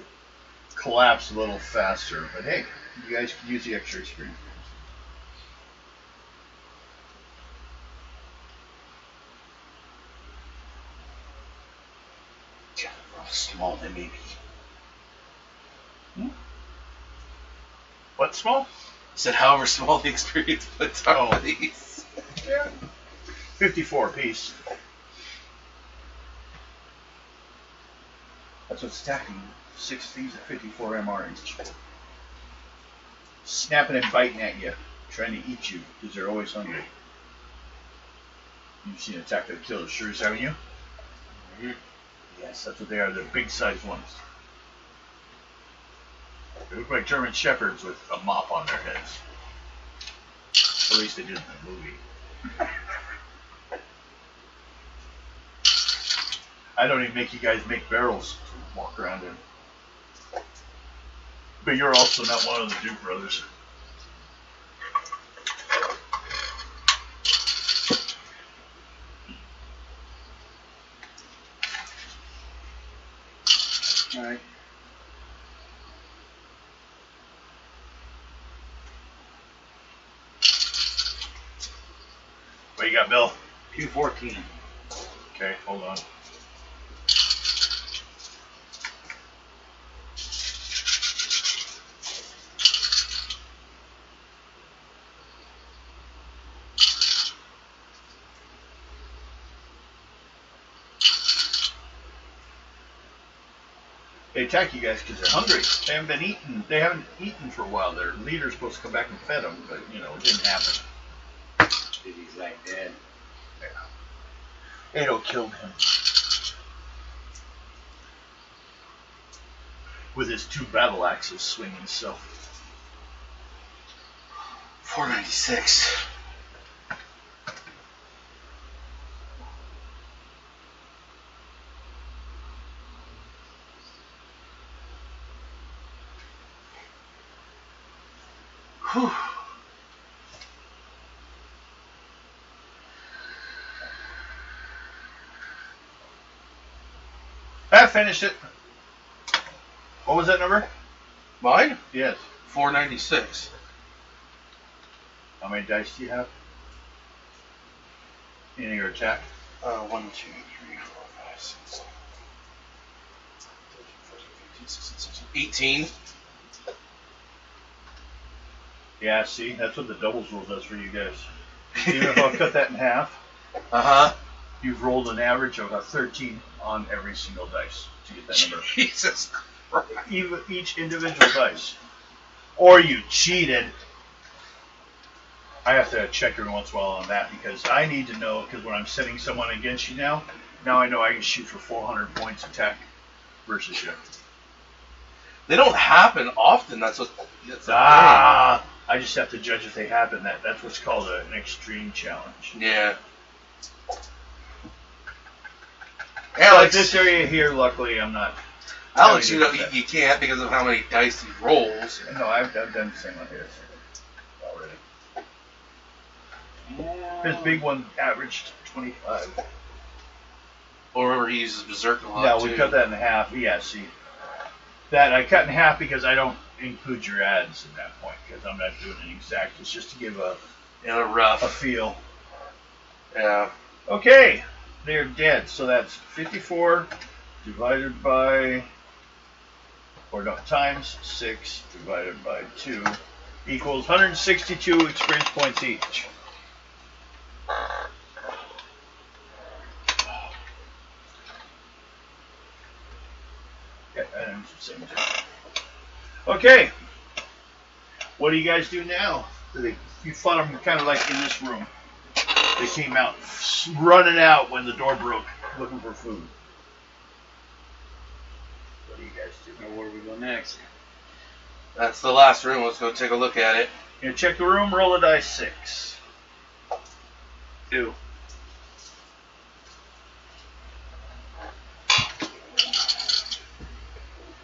A: collapse a little faster. But hey, you guys can use the extra experience.
B: Yeah, how small they may be.
A: What small?
B: I said, however small the experience points are for these.
A: Yeah. 54 apiece. That's what's attacking. 6 thieves at 54 MR each. Snapping and biting at you, trying to eat you, because they're always hungry. You've seen Attack of the Killer Shrews, haven't you?
B: Mm-hmm.
A: Yes, that's what they are. They're big-sized ones. They look like German shepherds with a mop on their heads. At least they did in the movie. I don't even make you guys make barrels to walk around in. But you're also not one of the Duke brothers.
E: Alright.
A: What you got, Bill?
E: 214.
A: Okay, hold on. They attack you guys because they're hungry. They haven't been eaten. They haven't eaten for a while. Their leader's supposed to come back and fed them, but you know it didn't happen.
E: He's like dead.
A: Yeah. Ado killed him with his 2 battle axes swinging. So
B: 496. Whew.
A: I finished it. What was that number?
B: Mine?
A: Yes.
B: 496.
A: How many dice do you have in your attack?
B: 1, 2, 3, 4, 5, 6, 7, 13, 14, 15, 16, 17, 18.
A: Yeah, see, that's what the doubles rule does for you guys. Even if I cut that in half,
B: Uh-huh.
A: you've rolled an average of a 13 on every single dice to get that number.
B: Jesus Christ.
A: Even each individual dice. Or you cheated. I have to check every once in a while on that because I need to know, because when I'm setting someone against you now I know I can shoot for 400 points attack versus you.
B: They don't happen often. That's the thing.
A: I just have to judge if they happen. That's what's called an extreme challenge.
B: Yeah.
A: Like this area here, luckily, I'm not.
B: Alex, you can't because of how many dice he rolls.
A: No, I've done the same on his already. His big one averaged 25.
B: Well, remember, he uses Berserk a lot,
A: Yeah, we
B: too.
A: cut that in half. Yeah, see. That I cut in half because I don't include your ads at that point because I'm not doing an exact. It's just to give a
B: rough
A: feel.
B: Yeah.
A: Okay, they're dead. So that's 54 divided by, or no, times 6 divided by 2 equals 162 experience points each. Yeah, and same thing. Okay, what do you guys do now? You fought them kind of like in this room. They came out running out when the door broke, looking for food. What do you guys do?
E: Now where do we go next?
B: That's the last room. Let's go take a look at it.
A: You check the room, roll a dice 6.
E: 2.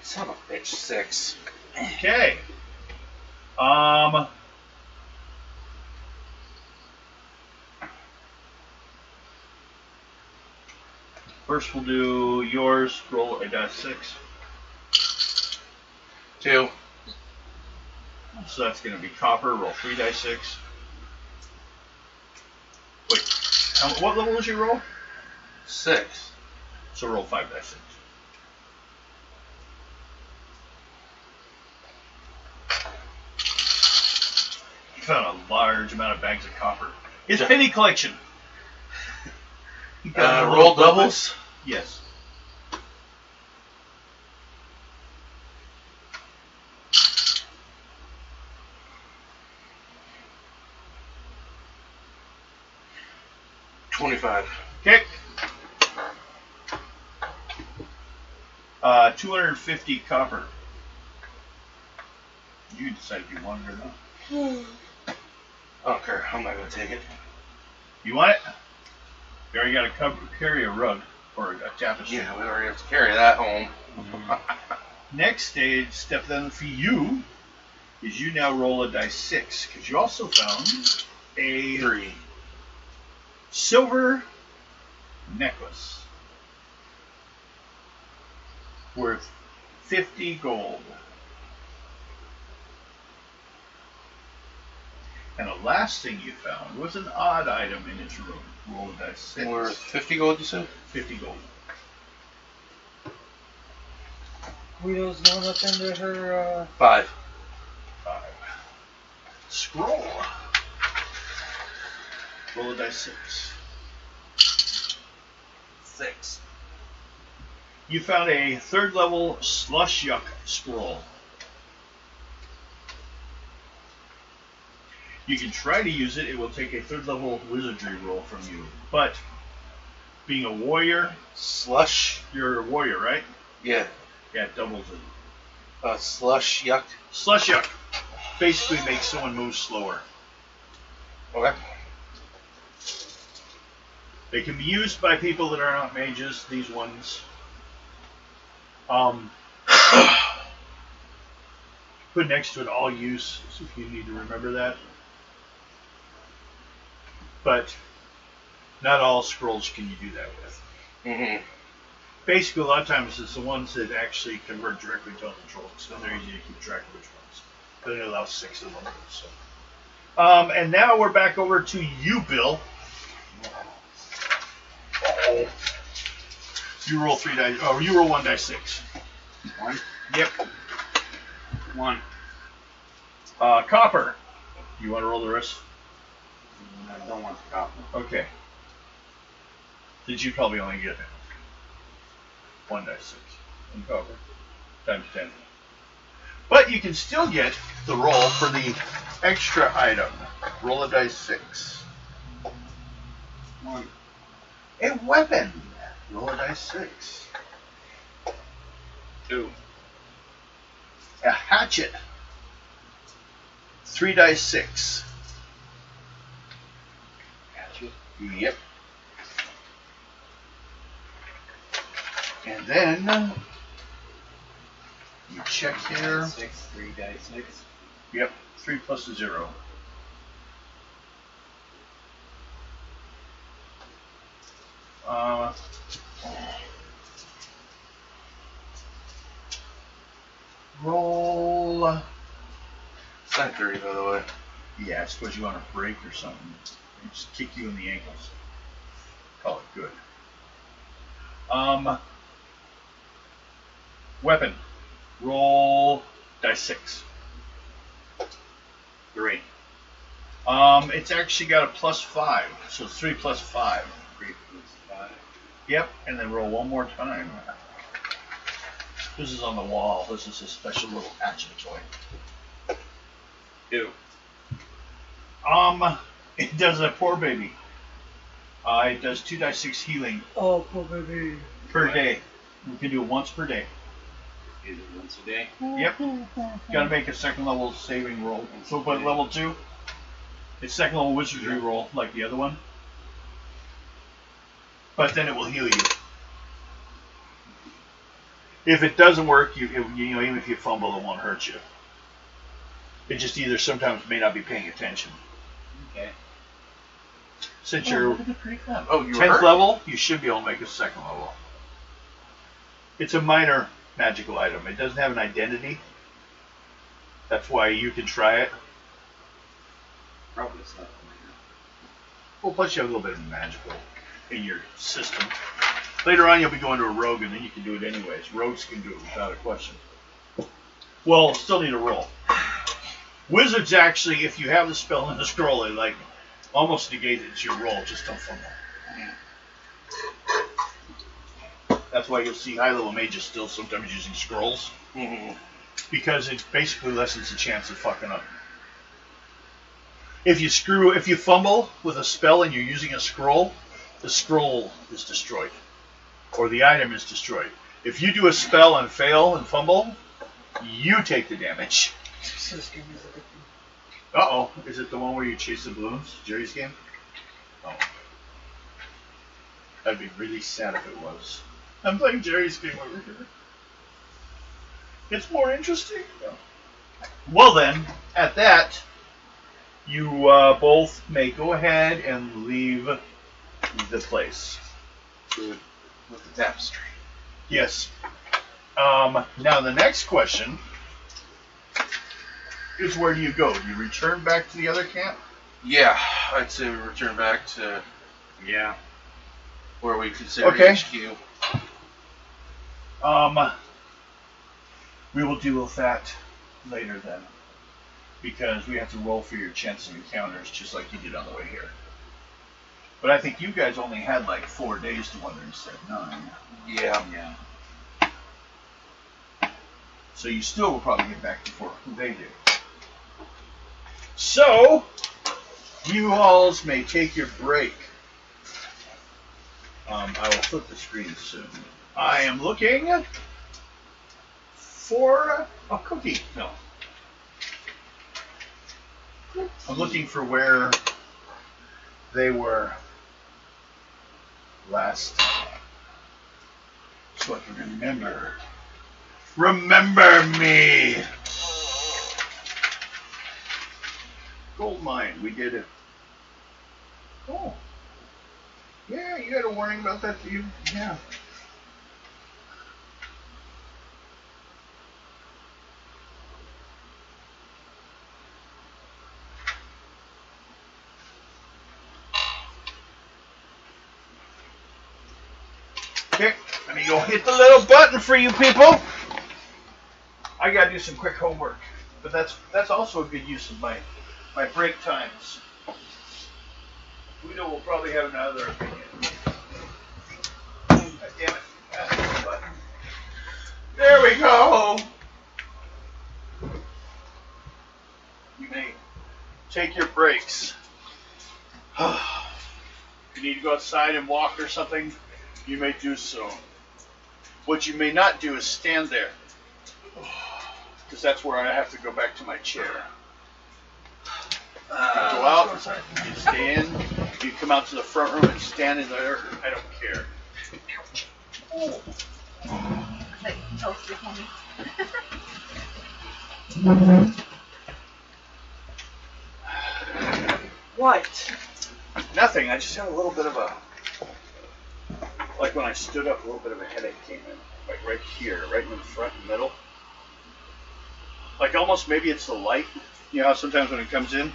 B: Son of a bitch, 6.
A: Okay. First we'll do yours, roll a dice 6.
B: 2.
A: So that's going to be copper, roll 3 dice 6. Wait, what level was your roll?
B: 6.
A: So roll 5 dice 6. You found a large amount of bags of copper. It's penny collection. You got a
B: Roll
A: little
B: doubles?
A: Yes.
B: $25.
A: Okay. 250 copper. You decide if you want it or not.
B: I don't care. I'm not going to take it.
A: You want it? You already got to carry a rug or a tapestry.
B: Yeah, we already have to carry that home.
A: Next step then for you is you now roll a dice 6 because you also found a
B: 3.
A: silver necklace worth 50 gold. And the last thing you found was an odd item in its room. Roll a dice 6.
B: Worth 50 gold, you said?
A: 50 gold.
D: Guido's going up into her,
B: 5.
A: 5. Scroll. Roll a dice 6.
B: 6.
A: You found a 3rd level slush yuck scroll. You can try to use it. It will take a 3rd level wizardry roll from you. But being a warrior,
B: Slush?
A: you're a warrior, right?
B: Yeah.
A: Yeah, it doubles it.
B: Slush yuck.
A: Slush yuck basically makes someone move slower.
B: Okay.
A: They can be used by people that are not mages, these ones. Put next to it all use, so if you need to remember that. But not all scrolls can you do that with.
B: Mm-hmm.
A: Basically, a lot of times it's the ones that actually convert directly to control, so they're easy to keep track of which ones. But it allows 6 of them. So. And now we're back over to you, Bill. Uh-oh. You roll 3 dice. Oh, you roll 1 dice 6.
E: 1.
A: Yep.
E: 1.
A: Copper. You want to roll the rest?
E: I don't want the copper.
A: Okay. Did you probably only get 1 dice 6 in copper times 10. But you can still get the roll for the extra item. Roll a dice 6.
E: 1.
A: A weapon. Roll a dice 6.
E: 2.
A: A hatchet. 3 dice 6.
E: Hatchet.
A: Yep. And then You check here.
F: 6, 3 dice 6.
A: Yep, 3 plus a 0. Roll.
B: It's not dirty, by the way.
A: Yeah, I suppose you want to break or something. They just kick you in the ankles. Call it good. Weapon. Roll dice 6. 3. It's actually got a +5, so it's 3 plus 5.
F: 3 plus 5.
A: Yep, and then roll one more time. This is on the wall. This is a special little hatchet toy.
F: 2.
A: It does a poor baby. It does 2 dice 6 healing
D: Oh, poor baby.
A: per day. We can do it once per day.
F: Is it once a day?
A: Yep. Gotta make a second level saving roll. So put level 2. It's second level wizardry roll like the other one. But then it will heal you. If it doesn't work, you know, even if you fumble, it won't hurt you. It just either sometimes may not be paying attention.
F: Okay.
A: Since you're
B: Oh, you were
A: 10th
B: hurt?
A: level, you should be able to make a second level. It's a minor magical item. It doesn't have an identity. That's why you can try it.
F: Probably stuff.
A: Well, plus you have a little bit of magical in your system. Later on, you'll be going to a rogue, and then you can do it anyways. Rogues can do it without a question. Well, still need a roll. Wizards actually, if you have the spell in the scroll, they like almost negate it. It's your roll. Just don't fumble. That's why you'll see high-level mages still sometimes using scrolls, because it basically lessens the chance of fucking up. If you fumble with a spell and you're using a scroll, the scroll is destroyed, or the item is destroyed. If you do a spell and fail and fumble, you take the damage.
D: This game is addicting.
A: Uh-oh. Is it the one where you chase the balloons? Jerry's game? Oh. That'd be really sad if it was. I'm playing Jerry's game over here. It's more interesting. No. Well then, at that, you both may go ahead and leave the place.
B: With the tapestry.
A: Yes. Now the next question is, where do you go? Do you return back to the other camp?
B: Yeah, I'd say we return back to where we consider HQ.
A: We will deal with that later then, because we have to roll for your chance of encounters just like you did on the way here. But I think you guys only had like 4 days to wander instead of 9.
B: Yeah.
A: So you still will probably get back before they do. So, you alls may take your break. I will flip the screen soon. I am looking for a cookie. No. I'm looking for where they were last time, so I can remember. Remember me! Gold mine, we did it. Oh. Yeah, you had a warning about that, do you? Yeah. Okay, let me go hit the little button for you people. I gotta do some quick homework, but that's also a good use of my break times. Guido will probably have another opinion. God damn it. That's the button. There we go. You may take your breaks. If you need to go outside and walk or something, you may do so. What you may not do is stand there, because that's where I have to go back to my chair. You go out, you stay in, you come out to the front room and stand in there. I don't care.
C: Like toaster for me.
D: What?
A: Nothing. I just had a little bit of a, like when I stood up, a little bit of a headache came in, like right here, right in the front and middle. Like almost maybe it's the light. You know how sometimes when it comes in,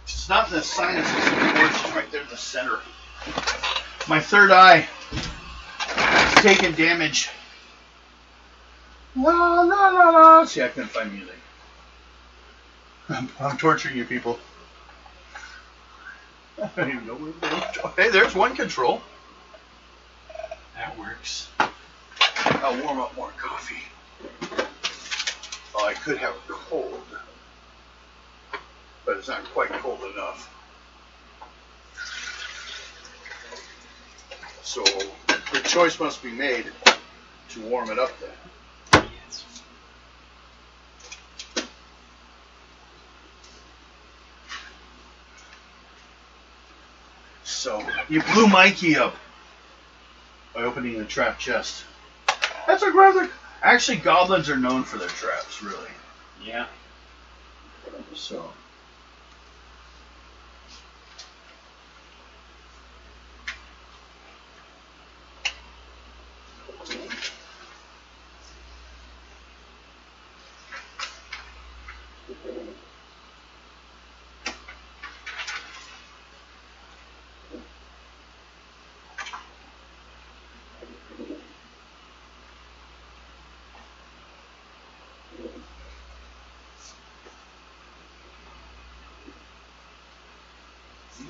A: it's not in the sinuses anymore. It's just right there in the center. My third eye is taking damage. La la la la. See, I couldn't find music. I'm torturing you people. I don't even know where it is. Hey, there's one control. That works. I'll warm up more coffee. Oh, I could have a cold, but it's not quite cold enough. So the choice must be made to warm it up then.
F: Yes.
A: So you blew Mikey up by opening the trap chest. That's a rather. Actually, goblins are known for their traps, really.
F: Yeah.
A: So.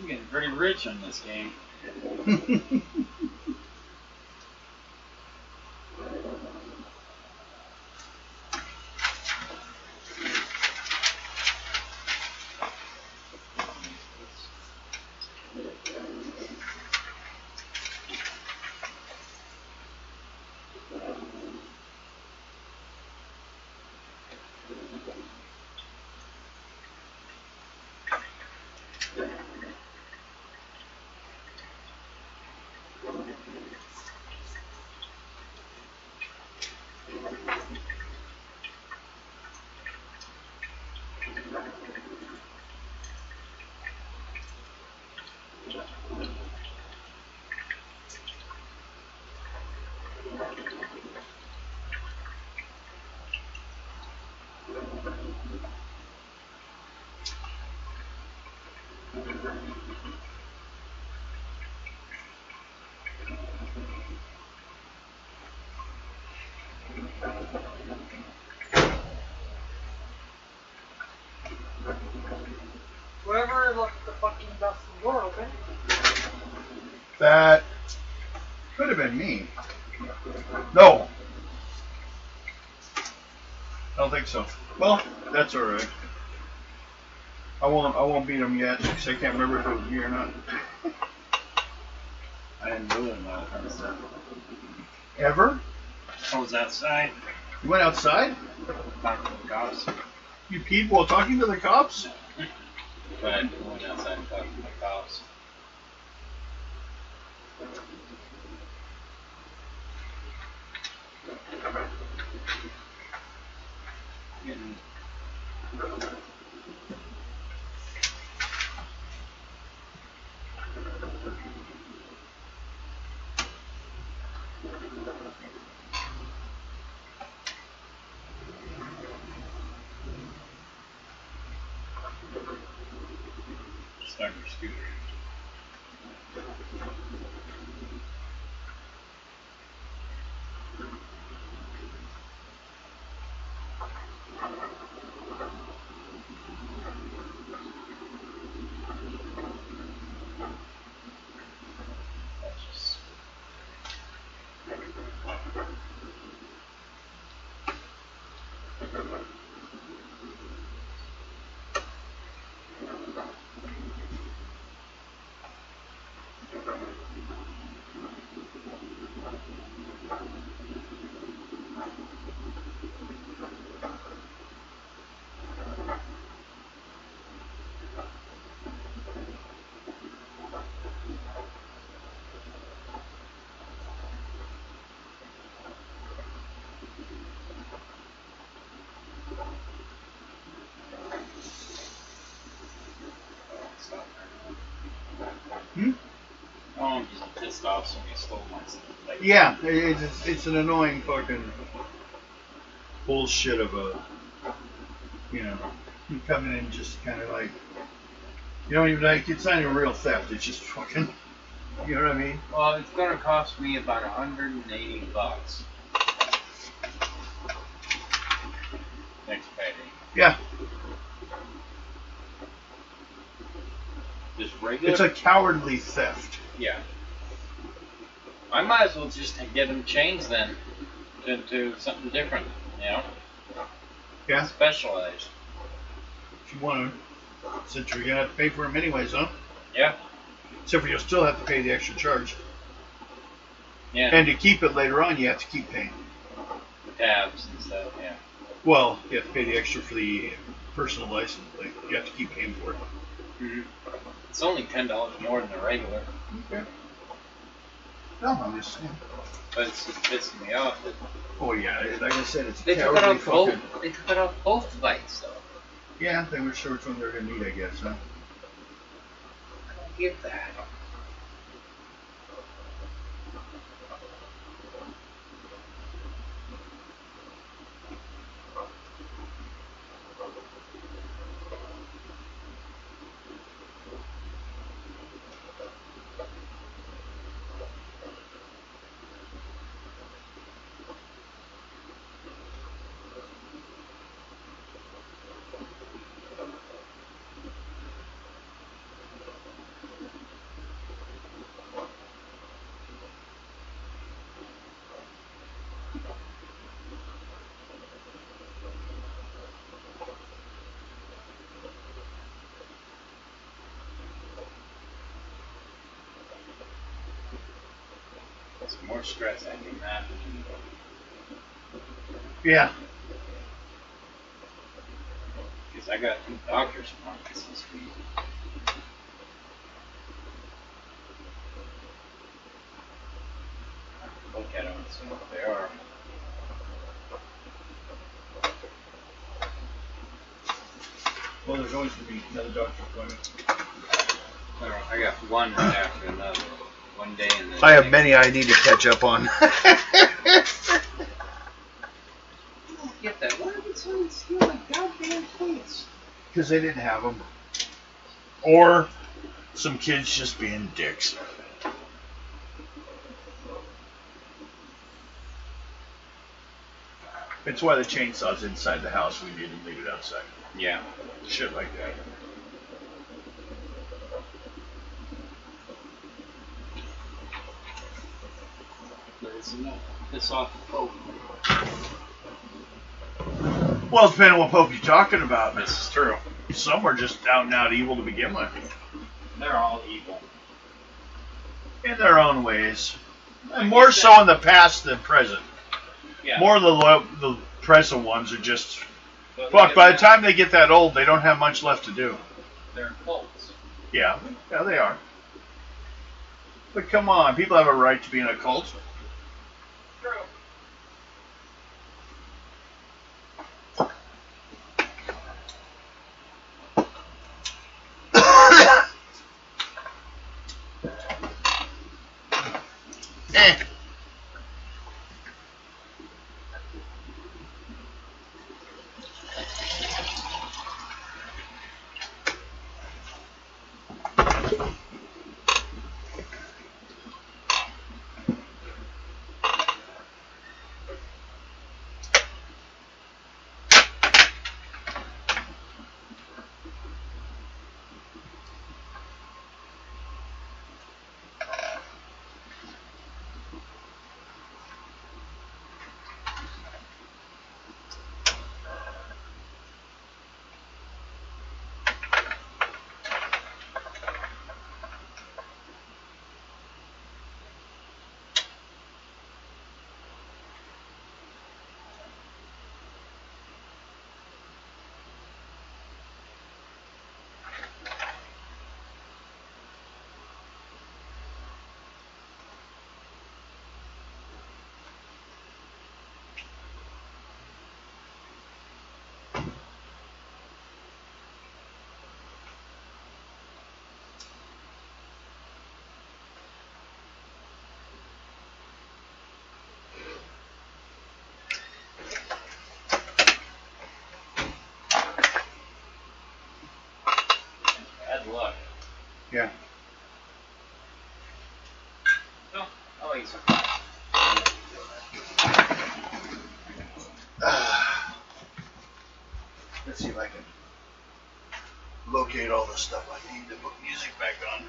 F: You're getting pretty rich on this game.
D: Whoever left the fucking dust door open.
A: That could have been me. No. I don't think so. Well, that's alright. I won't beat him yet because I can't remember if it was me or not.
F: I didn't do it that kind of stuff.
A: Ever?
F: I was outside
A: You went outside?
F: talking to the cops.
A: You peed while talking to the cops?
F: But I went outside and talked to the cops. Getting start your scooter. Oh, I'm just pissed off somebody stole my stuff. Like,
A: Yeah, it's an annoying fucking bullshit of a, you know, you coming in just kind of like, you don't even like, it's not even real theft, it's just fucking, you know what I mean?
F: well, it's gonna cost me about $180 next payday.
A: Yeah,
F: Just regular.
A: it's a cowardly theft.
F: Yeah. I might as well just get them changed then to something different, you know?
A: Yeah,
F: Specialized.
A: if you want to, since you're going to have to pay for them anyways, huh?
F: Yeah.
A: Except for you'll still have to pay the extra charge.
F: Yeah.
A: And to keep it later on, you have to keep paying.
F: Tabs and stuff, yeah.
A: Well, you have to pay the extra for the personal license plate. You have to keep paying for it.
F: Mm-hmm. It's only $10 more than the regular,
A: Okay. No, I'm just saying.
F: but it's just pissing me off that
A: Oh yeah, like I said, it's a
F: they took it
A: cowardly
F: off both.
A: fucking.
F: They took it off both lights though.
A: Yeah, they were sure which one they're gonna need, I guess, huh?
F: I don't get that. That's more stress I think that.
A: Yeah.
F: Because I got 2 doctor's appointments this week. Look at them and see what they are.
A: Well, there's always gonna be another doctor's appointment.
F: I got one right after another. One day and then
A: I have many I need to catch up on.
F: I don't get that. Why did someone steal my goddamn plates?
A: Because they didn't have them. Or some kids just being dicks. It's why the chainsaw's inside the house. We didn't leave it outside.
F: Yeah.
A: Shit like that.
F: But it's enough to piss off the Pope.
A: Well, depending on what Pope you're talking about.
F: This is true.
A: Some were just out and out evil to begin with.
F: They're all evil.
A: In their own ways. And more so in the past than present.
F: Yeah.
A: More of the present ones are just...
F: But
A: Fuck, by the time they get that old, they don't have much left to do.
F: they're cults.
A: Yeah, they are. But come on, people have a right to be in a cult.
F: True. luck.
E: No, I'll eat some.
A: Let's see if I can locate all the stuff I need to put music back on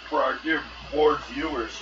A: for our dear board viewers.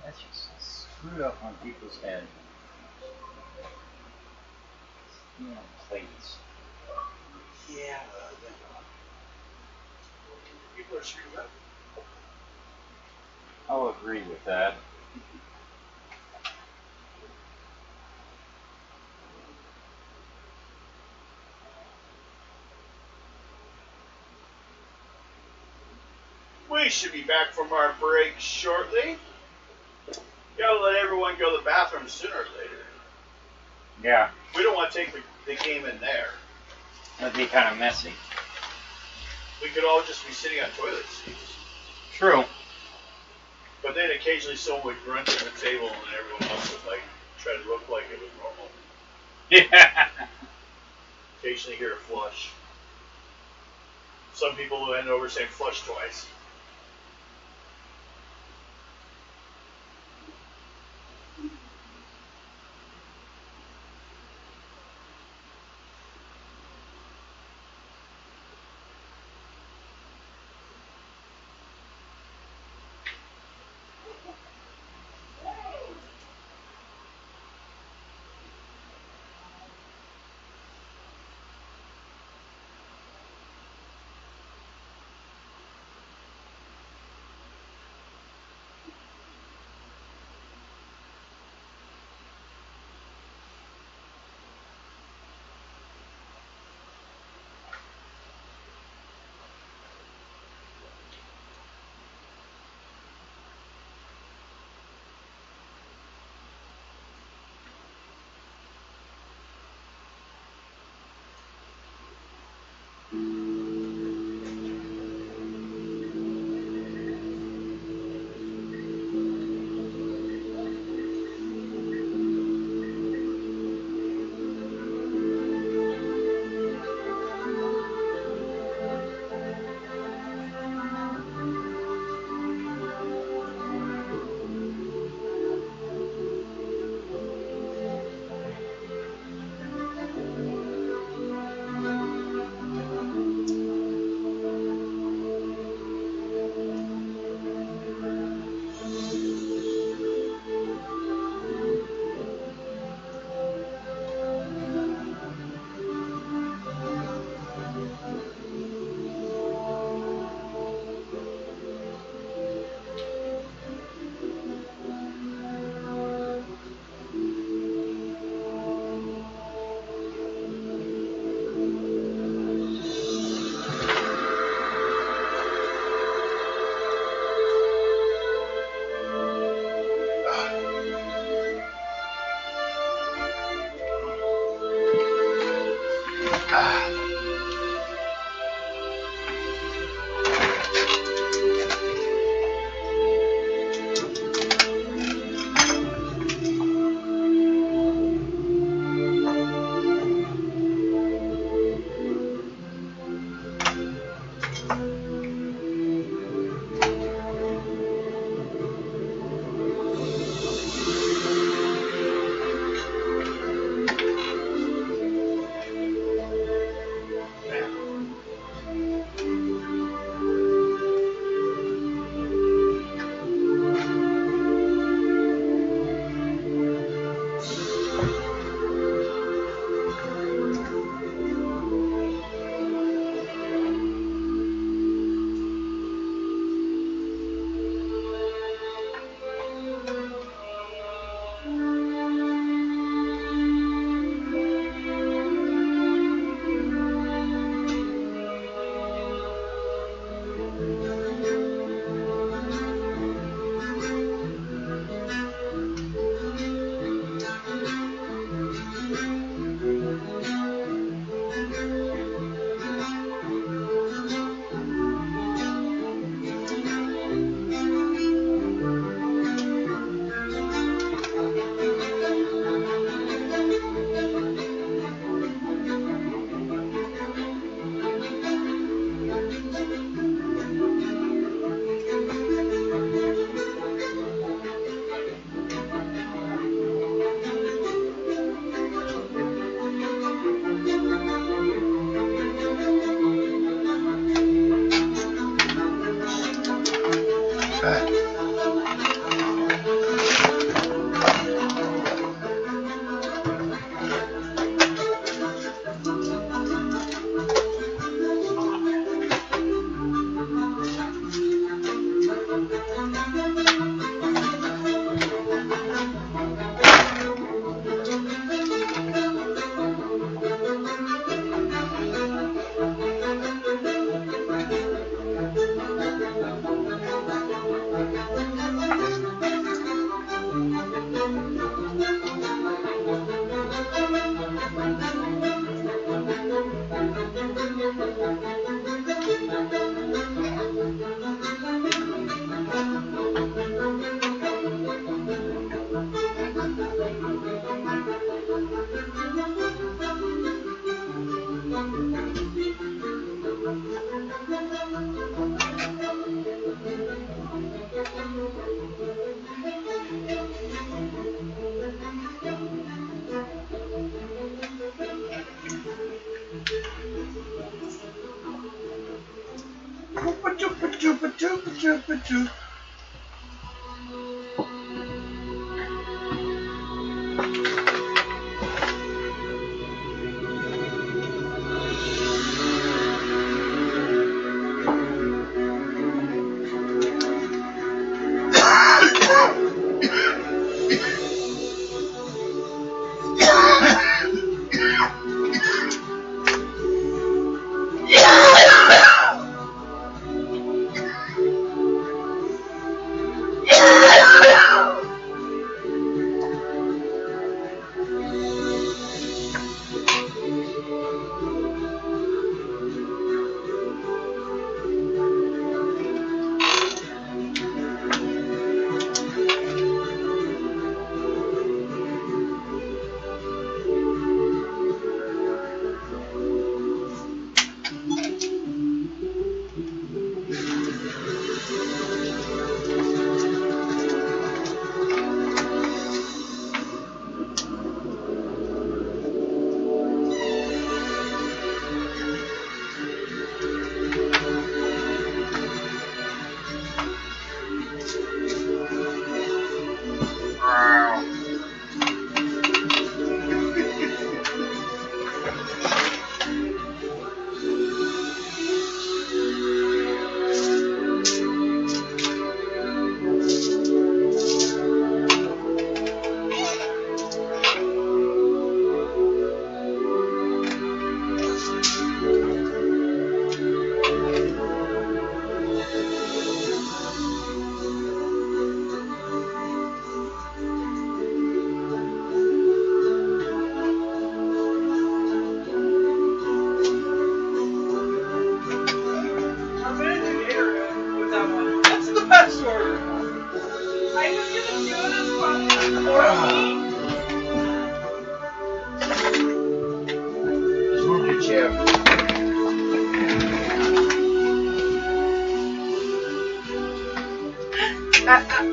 E: That's just screwed up on people's head. You know, plates.
A: Yeah. People are screwed up.
E: I'll agree with that.
A: We should be back from our break shortly. Gotta let everyone go to the bathroom sooner or later.
E: Yeah,
A: We don't want to take the game in there.
E: that'd be kind of messy.
A: We could all just be sitting on toilet seats.
E: True.
A: But then occasionally someone would grunt at the table and everyone else would like try to look like it was normal.
E: Yeah.
A: Occasionally hear a flush. Some people will end over saying flush twice.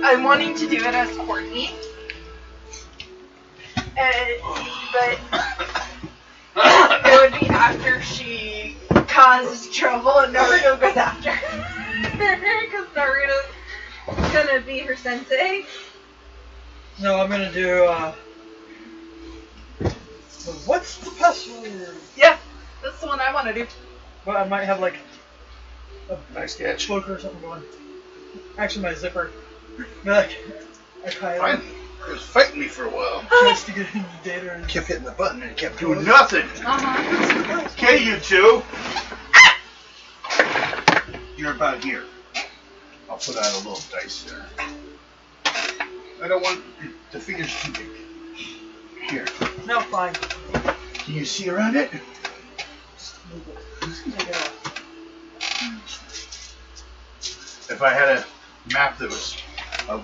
C: I'm wanting to do it as Courtney. But it would be after she causes trouble and Naruto goes after her. Because Naruto's gonna be her sensei.
D: No, I'm gonna do, what's the password?
C: Yeah, that's the one I want to do.
D: Well, I might have, like, a
A: Nice catch.
D: cloaker or something going. Actually, my zipper. But, like, I kind
A: Fine.
D: of
A: He was fighting me for a while.
D: tries to get into data and
A: Kept hitting the button and it kept doing nothing.
C: Uh-huh.
A: Okay, you two. You're about here. I'll put out a little dice there. I don't want the figure's too big. Here.
D: No, fine.
A: Can you see around it?
D: Just move it. Just take it off.
A: If I had a map that was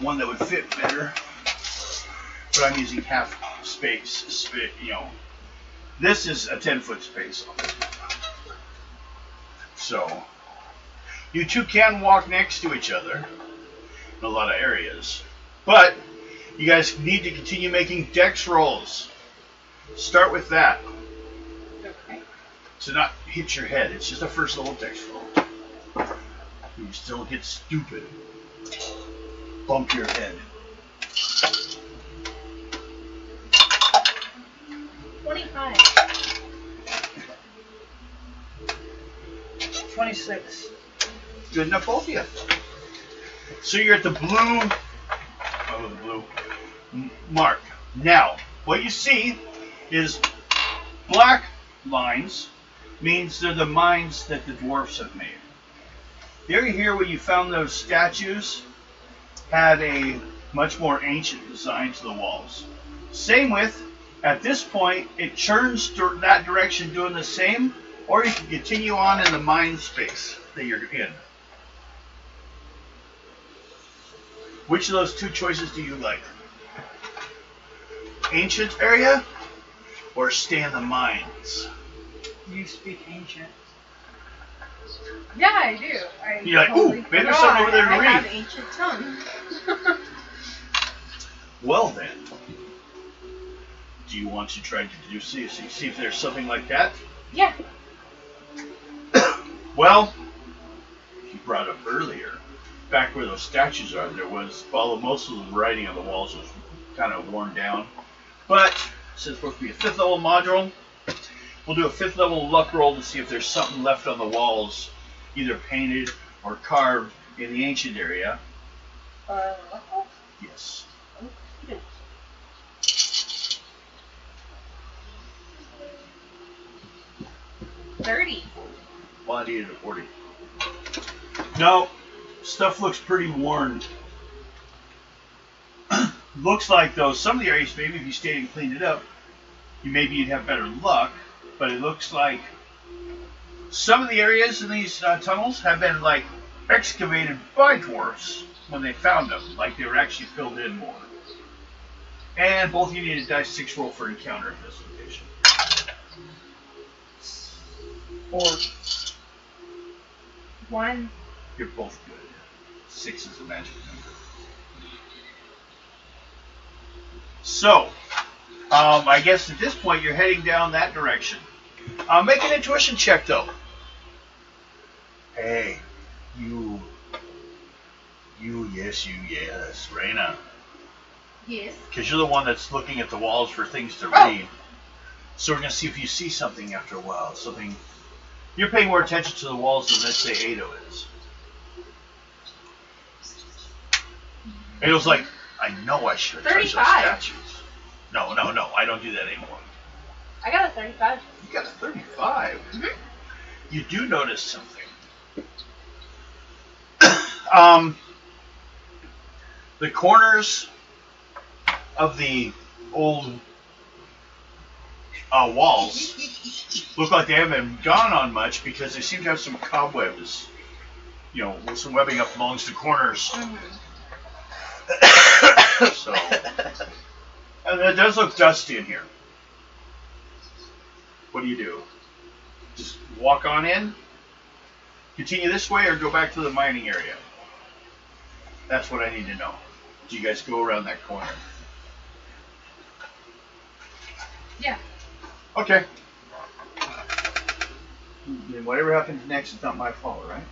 A: one that would fit better, but I'm using half space, you know. This is a 10-foot space. So, you two can walk next to each other in a lot of areas, but you guys need to continue making dex rolls. Start with that.
C: Okay.
A: To not hit your head. It's just a first level dex roll. You still get stupid. Bump your head.
C: 25.
D: 26.
A: Good enough, both of you. So you're at the blue mark. Now, what you see is black lines means they're the mines that the dwarfs have made. The area here where you found those statues had a much more ancient design to the walls. Same with, at this point, it churns that direction doing the same, or you can continue on in the mine space that you're in. Which of those two choices do you like? Ancient area, or stay in the mines?
D: You speak ancient.
C: Yeah, I do.
A: You're like, ooh, maybe there's something over there to
C: I have
A: read.
C: ancient tongue.
A: Well then, do you want to try to see if there's something like that?
C: Yeah.
A: Well, brought up earlier, back where those statues are, there was, although most of the writing on the walls was kind of worn down. But since it's supposed to be a 5th level module, we'll do a 5th level luck roll to see if there's something left on the walls, either painted or carved in the ancient area. Yes.
C: 30.
A: Well, I needed a 40. No, stuff looks pretty worn. Looks like, though, some of the areas, maybe if you stayed and cleaned it up, you'd have better luck. But it looks like some of the areas in these tunnels have been, like, excavated by dwarves when they found them. Like, they were actually filled in more. And both of you need a dice 6 roll for encounter in this location.
D: 4.
C: 1.
A: You're both good. 6 is a magic number. So, I guess at this point you're heading down that direction. Make an intuition check, though. Hey, you, yes, Raina.
C: Yes.
A: Because you're the one that's looking at the walls for things to read. So we're going to see if you see something after a while. Something. You're paying more attention to the walls than, let's say, Ado is. Ado's like, I know I should have touched those
C: 35.
A: statues. No, I don't do that anymore.
C: I got a 35.
A: You got a 35.
C: Mm-hmm.
A: You do notice something. The corners of the old walls look like they haven't gone on much because they seem to have some cobwebs, with some webbing up amongst the corners. So, and it does look dusty in here. What do? Just walk on in? Continue this way or go back to the mining area? That's what I need to know. Do you guys go around that corner?
C: Yeah.
A: Okay. Then whatever happens next is not my fault, right?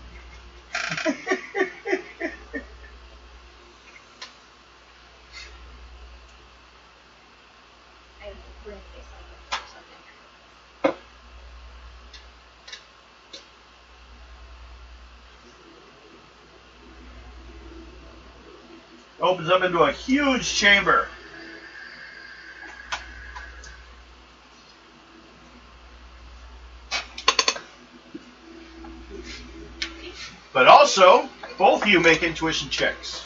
A: Opens up into a huge chamber. But also, both of you make intuition checks.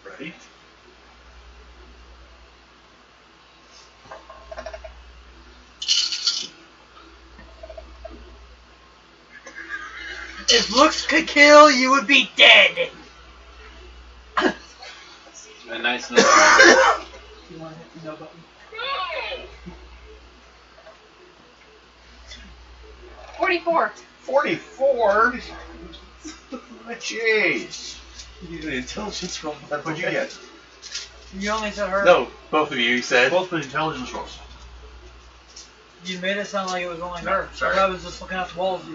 A: Right?
D: If looks could kill, you would be dead.
F: A nice little.
D: You want to hit the no button?
C: 44.
A: 44? Jeez.
B: You need an intelligence roll.
A: What'd you get?
D: You only said her.
B: No, both of you said.
A: Both with intelligence rolls.
D: You made it sound like it was only
A: No,
D: her.
A: sorry.
D: I was just looking at the walls.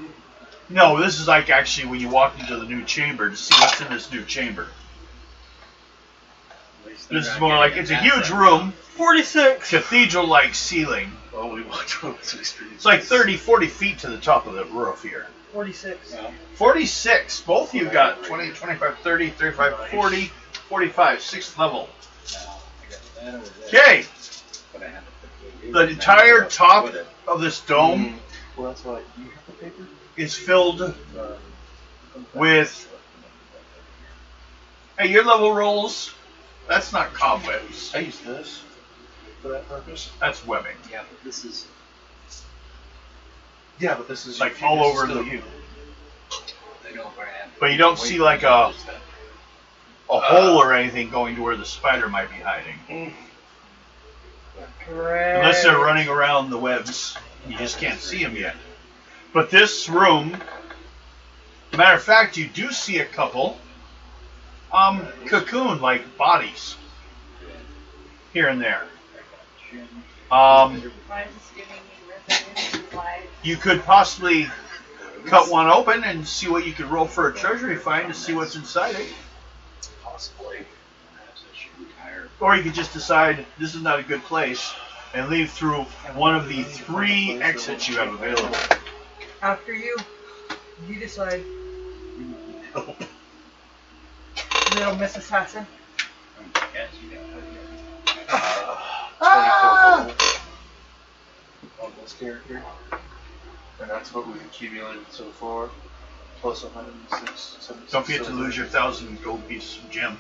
A: No, this is like actually when you walk into the new chamber to see what's in this new chamber. This is more like, it's a huge room,
D: 46.
A: cathedral-like ceiling.
B: Oh, we walked over to the street.
A: It's like 30, 40 feet to the top of the roof here.
D: 46.
F: Well,
A: 46. Both of you got 20, 25, 30, 35, 40, 45. 6th level.
F: I got that over there.
A: Okay.
F: But I had to put
A: The entire top of this dome
B: Well, that's why you have the paper.
A: is filled with... Hey, your level rolls, that's not cobwebs.
B: I use this for that purpose.
A: That's webbing.
F: Yeah, but this is.
B: Yeah, but this is
A: Like all over
B: still
A: the...
B: you.
F: I know where I am.
A: But you don't see like a hole or anything going to where the spider might be hiding.
D: Correct.
A: Unless they're running around the webs. You just can't see them yet. But this room Matter of fact, you do see a couple cocoon-like bodies here and there.
C: Why is this giving me revenue? Why?
A: You could possibly cut one open and see what you could roll for a treasury find to see what's inside it.
B: Possibly.
A: Or you could just decide this is not a good place and leave through one of the 3 exits you have available.
D: After you decide. Little Miss Assassin.
B: On this character. And that's what we've accumulated so far. Plus 106.
A: Don't forget to lose your 1,000 gold piece gem.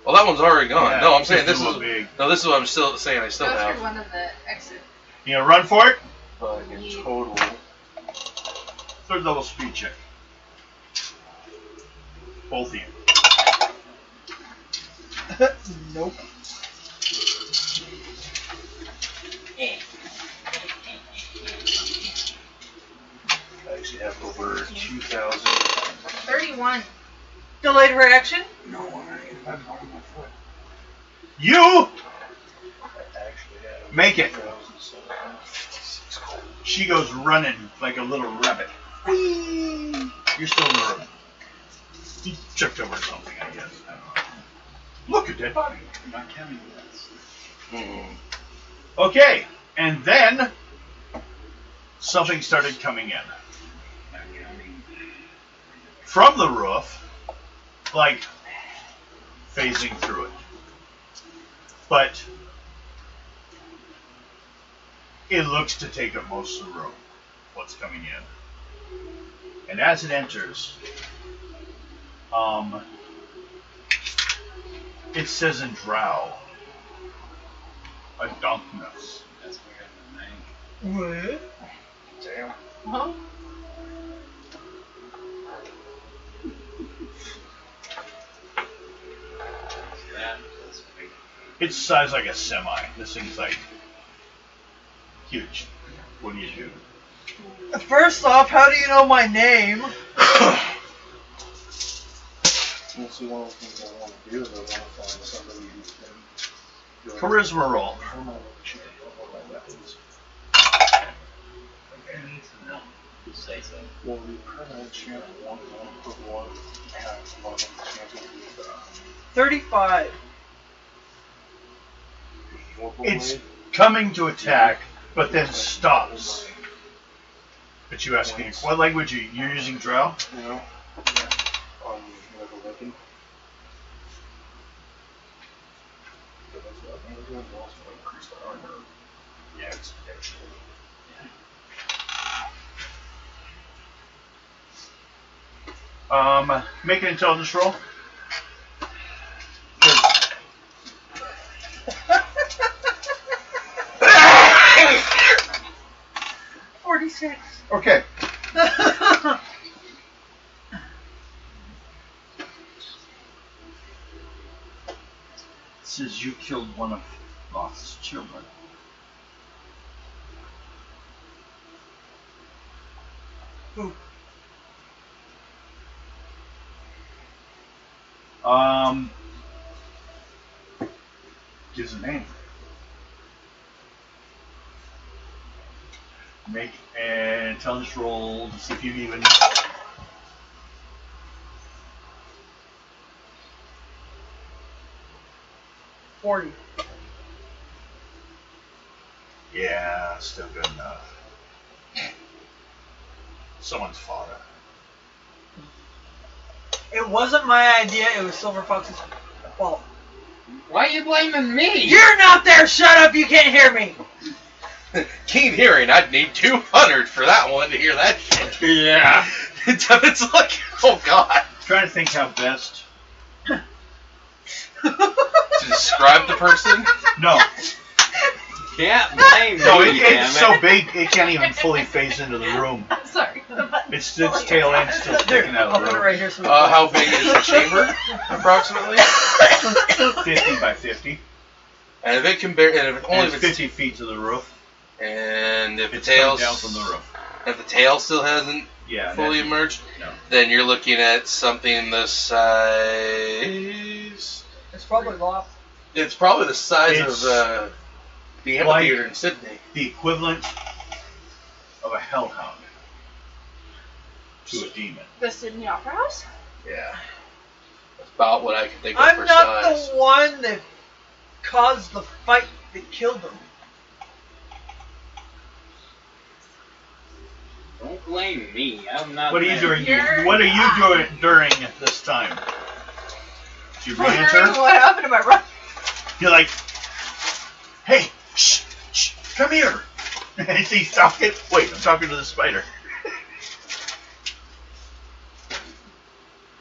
B: Well, that one's already gone.
A: Yeah,
B: no, I'm saying
A: it's
B: this
A: a
B: is.
A: little big.
B: No, this is what I'm still saying. I still
C: Go
B: have.
C: through one of the exits.
A: You gonna run for it?
B: But in total.
A: Third level speed check. Both of you.
D: Nope.
B: I actually have over 2,000.
C: 31.
D: Delayed reaction.
B: No, I'm on my foot.
A: You
B: I actually have
A: make it.
B: 2,756 gold.
A: She goes running like a little rabbit. Whee! You're still in the room. You tripped over something, I guess. I don't know. Look, a dead body. I'm not counting that. Okay, and then something started coming in. From the roof, like phasing through it. But it looks to take up most of the room, what's coming in. And as it enters, it says in Drow, a darkness.
E: That's weird.
D: What?
B: Damn.
C: Huh?
E: That's weird.
A: It's size like a semi. This thing's like huge. What do you do?
D: First off, how do you know my name?
B: We'll see, one of the things I want to do is I want to find somebody who can.
A: Charisma roll.
E: I need to know. You say so.
B: Well, the permanent champ one per one has one of the champion
D: 35.
A: It's coming to attack, but then stops. But you ask me, what language are you? You're using Drow?
B: You know? On like a weapon. But that's what I'm doing. Also increase the armor. Yeah, exponentially.
A: Make an intelligence roll.
D: 46.
A: Okay. It says you killed one of Loth's children.
D: Who?
A: Gives a name. Make an intelligence roll to see if you even.
D: $40.
A: Yeah, still good enough. Someone's father.
D: It wasn't my idea, it was Silver Fox's fault.
E: Why are you blaming me?
D: You're not there! Shut up, you can't hear me!
B: Keen hearing, I'd need 200 for that one to hear that shit.
E: Yeah.
B: It's like, oh god.
A: Trying to think how best.
B: To describe the person?
A: No.
E: Can't blame
A: No,
E: me, damn
A: it's
E: it.
A: so big it can't even fully phase into the room.
C: I'm sorry.
A: Its tail end still sticking out
D: I'll
A: of the
D: put it
A: room.
D: right here so
B: How big is the chamber, approximately?
A: 50 by 50.
B: And if it can bear, and if
A: And
B: only
A: it's
B: if it's,
A: 50 feet to the roof.
B: and if the
A: It's coming
B: tail's
A: down from the roof.
B: if the tail still hasn't
A: Yeah.
B: fully emerged,
A: No.
B: then you're looking at something the size.
D: It's probably lost.
B: It's probably the size
A: It's
B: of the amphitheater in Sydney.
A: The equivalent of a hellhound to a demon.
C: The Sydney Opera House?
A: Yeah.
B: That's about what I can think of
D: I'm
B: for
D: not
B: size.
D: the one that caused the fight that killed him.
E: Don't blame me. I'm not.
A: What are you
E: mad.
A: doing?
C: You're
A: What are you
C: not.
A: doing during this time? Do you re-enter?
C: Wondering what happened to my brother.
A: You're like, hey, shh, shh, come here. And he's talking. Wait, I'm talking to the spider.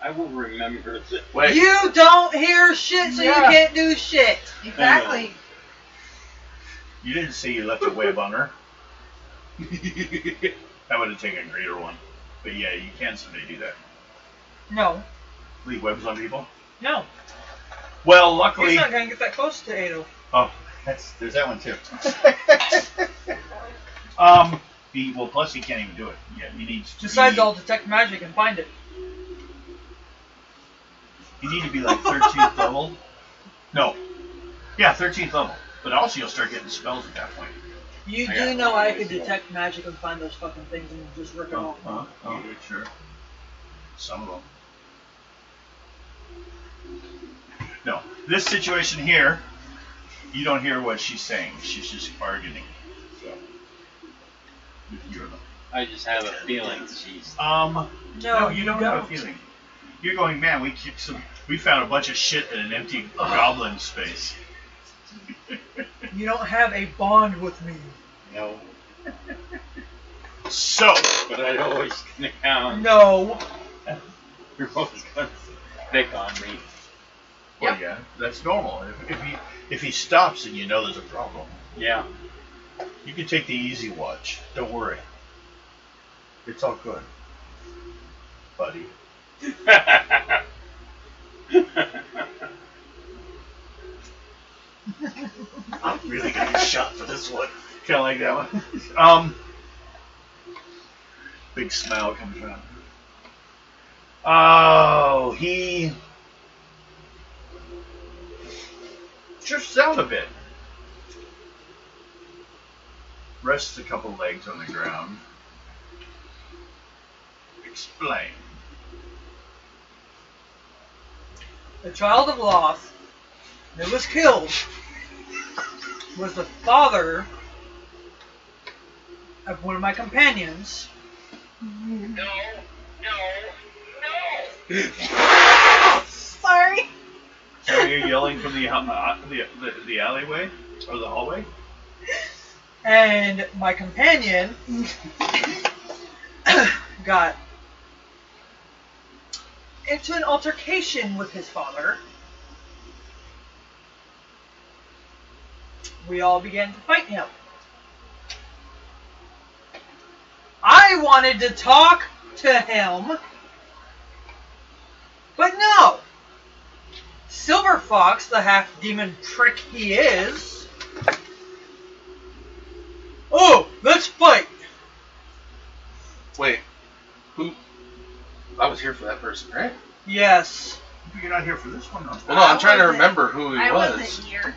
E: I will remember this.
B: Wait.
D: You don't hear shit, so
C: Yeah.
D: you can't do shit.
C: Exactly.
A: You didn't say you left a web on her. That would have taken a greater one. But yeah, you can someday do that.
D: No.
A: Leave webs on people.
D: No.
A: Well,
D: He's
A: luckily.
D: not going to get that close to Ado.
A: Oh, there's that one too. Well, plus he can't even do it. Yeah, he needs.
D: Besides, I'll detect magic and find it.
A: You need to be like 13th level. No. Yeah, 13th level. But also you'll start getting spells at that point.
D: You
E: I
D: do
E: got
D: know
E: one.
D: I could detect magic and find those fucking things and just rip it off.
A: Oh, sure. Some of them. No. This situation here, you don't hear what she's saying. She's just bargaining. So. You're
E: I just have a feeling she's.
A: no, you don't have a
D: don't.
A: feeling. You're going, man, we found a bunch of shit in an empty goblin space.
D: You don't have a bond with me.
E: No.
A: So,
E: But I'd always gonna count.
D: No.
E: You're always gonna pick on me.
A: well, yeah, that's normal. If he stops and you know there's a problem,
E: Yeah.
A: you can take the easy watch. Don't worry. It's all good, buddy. I'm really gonna get shot for this one. Kind of like that one. Big smile comes around. Oh, he drifts out a bit. Rests a couple legs on the ground. Explain.
D: The child of Loth that was killed was the father of one of my companions.
G: No, no, no.
C: Sorry.
A: So you're yelling from the alleyway or the hallway?
D: And my companion got into an altercation with his father. We all began to fight him. I wanted to talk to him, but no. Silver Fox, the half-demon prick he is. Oh, let's fight.
B: Wait, who? I was here for that person, right?
D: Yes.
A: You're not here for this one, though.
B: Well, no, I'm trying to
C: wasn't-
B: remember who he
C: I
B: was.
C: wasn't here.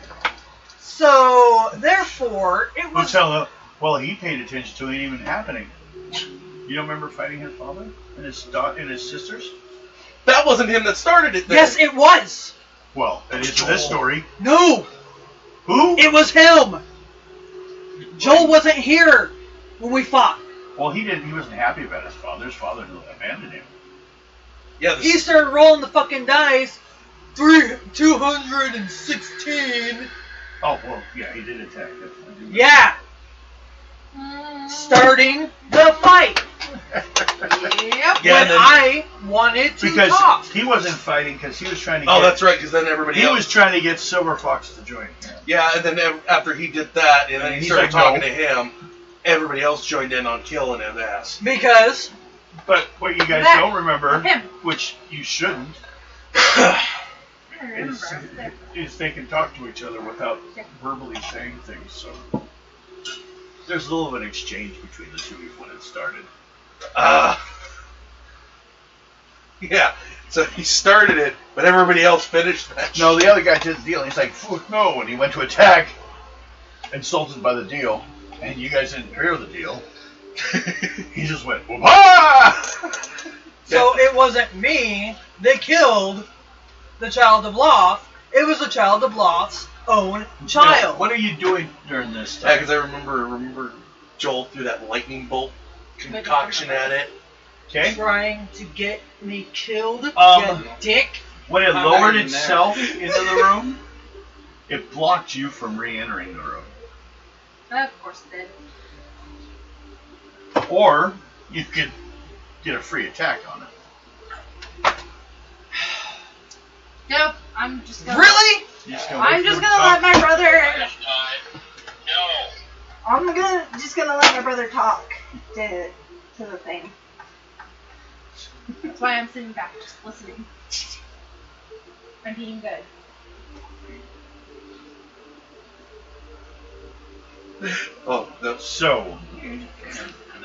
D: So, therefore, it was...
A: Well, he paid attention to it even happening. You don't remember fighting his father and his sisters?
B: That wasn't him that started it. Then.
D: Yes, it was.
A: Well, it is in this story.
D: No,
A: Who?
D: it was him. Joel wasn't here when we fought.
A: Well, he didn't. He wasn't happy about his father. His father abandoned him.
B: Yeah,
D: He started rolling the fucking dice. 216.
A: Oh, well, yeah, he did attack.
D: Yeah, starting the fight.
C: Yep.
B: Yeah,
D: when
B: and then-
D: I wanted to
A: Because
D: talk.
A: he wasn't fighting because he was trying to
B: Oh,
A: get...
B: that's right. Because then everybody
A: He
B: else.
A: was trying to get Silver Fox to join him.
B: Yeah, and then after he did that, and then he
A: He's
B: started
A: like,
B: talking
A: no.
B: to him, everybody else joined in on killing his ass.
D: Because
A: But what you guys
C: That-
A: don't remember,
C: him.
A: which you shouldn't,
C: I remember.
A: is they can talk to each other without verbally saying things. So there's a little of an exchange between the two when it started.
B: Yeah. So he started it, but everybody else finished that.
A: No, the other guy did the deal. He's like, "Fuck no," and he went to attack, insulted by the deal, and you guys didn't hear the deal. He just went, "Whoop-ah!"
D: So it wasn't me. They killed the child of Loth. It was the child of Loth's own child.
A: Now, what are you doing during this
B: Yeah,
A: time?
B: because I remember Joel threw that lightning bolt concoction at it.
A: Okay.
D: Trying to get me killed,
A: Um,
D: you dick.
A: When it
E: How
A: lowered
E: about in there?
A: itself into the room, it blocked you from re-entering the room.
C: Of course it did.
A: Or you could get a free attack on it.
C: Nope, I'm just gonna.
D: Really?
A: You just gonna wait
C: I'm
A: for
C: just
A: it to
C: gonna let
A: talk?
C: my brother.
G: Last time. No.
C: I'm just gonna let my brother talk to the thing. That's why I'm sitting back, just listening. I'm being good.
B: Oh, no.
A: So,
E: An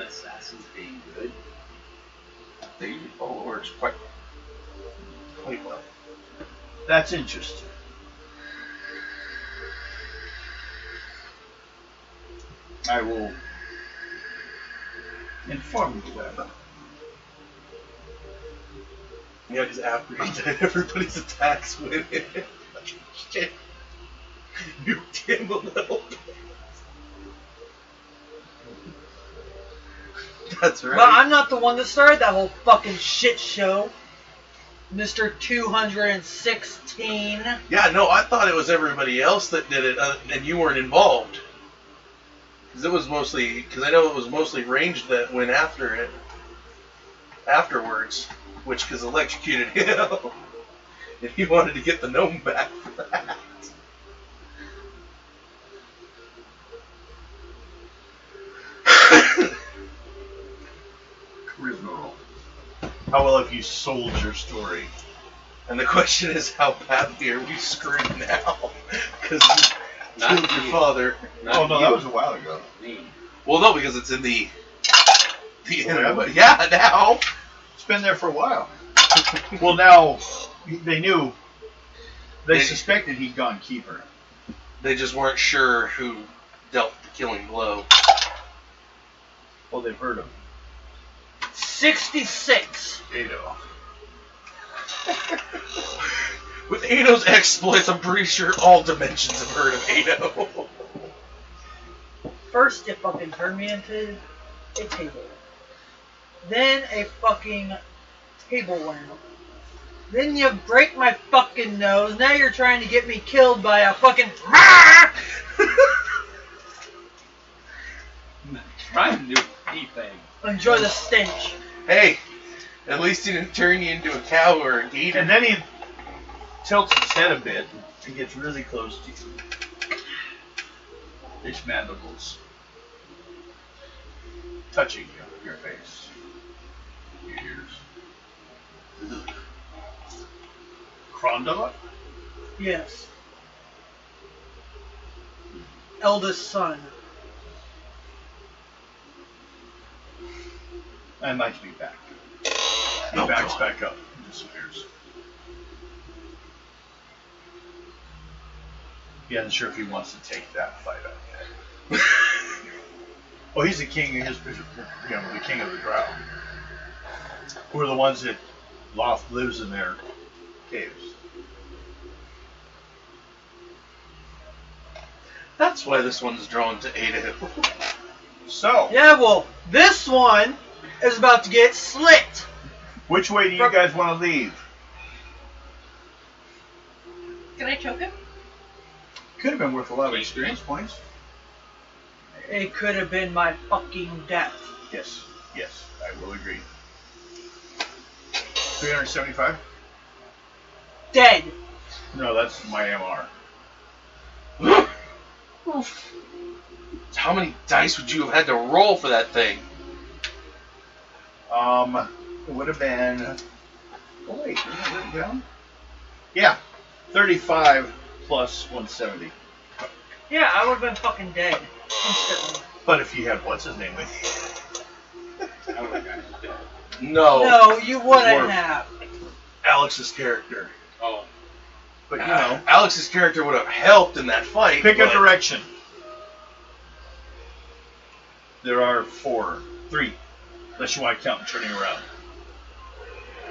E: assassin's being good.
B: They works quite well.
A: that's interesting. I will inform you that.
B: Yeah, because after he did, everybody's attacks went in. Shit. Nuked him a little bit. That's right.
D: But I'm not the one that started that whole fucking shit show. Mr. 216.
B: Yeah, no, I thought it was everybody else that did it, and you weren't involved. Because I know it was mostly ranged that went after it afterwards, which because electrocuted him, and he wanted to get the gnome back for that.
A: Charisma roll. How well have you sold your story?
B: And the question is, how badly are we screwed now? Because you
E: Not
B: killed your
E: you.
B: father.
A: Oh no, that was a while ago.
E: Me.
B: Well, no, because it's in the
A: yeah?
B: yeah, now.
A: It's been there for a while. Well, now they knew. They
B: They-
A: suspected he'd gone keeper.
B: They just weren't sure who dealt the killing blow.
A: Well, they've heard him.
D: 66.
A: Ado.
B: With Ado's exploits, I'm pretty sure all dimensions have heard of Ado.
D: First, it fucking turned me into a table. Then a fucking table lamp. Then you break my fucking nose. Now you're trying to get me killed by a fucking.
F: Trying to do anything.
D: Enjoy the stench.
B: Hey, at least he didn't turn you into a cow or a gator.
A: And then he tilts his head a bit and gets really close to you. His mandibles touching you, your face, your ears. Ugh. Crondala?
D: Yes. Eldest son.
A: I might be back. He
B: Oh,
A: backs
B: God.
A: back up and disappears. He isn't sure if he wants to take that fight up yet. Well, he's the king. He's the king of the Drow. Who are the ones that Loth lives in their caves?
B: That's why this one's drawn to Ado.
A: So,
D: Yeah, well, this one is about to get slit.
A: which way do you guys want to leave?
C: Can I choke him?
A: Could have been worth a lot of experience points.
D: It could have been my fucking death.
A: Yes, I will agree. 375?
D: Dead.
A: No, that's my MR.
B: How many dice would you have had to roll for that thing?
A: It would have been. Oh wait, isn't it written down? Yeah, 35 plus 170.
D: Yeah, I would have been fucking dead. Instantly.
A: But if you had what's his name with
E: I would have gotten dead.
B: No.
D: No, you wouldn't
A: Dwarf.
D: have.
B: Alex's character.
F: Oh.
B: But, you know, Alex's character would have helped in that fight.
A: Pick a
B: but-
A: direction. There are 3. Unless you want to count turning around.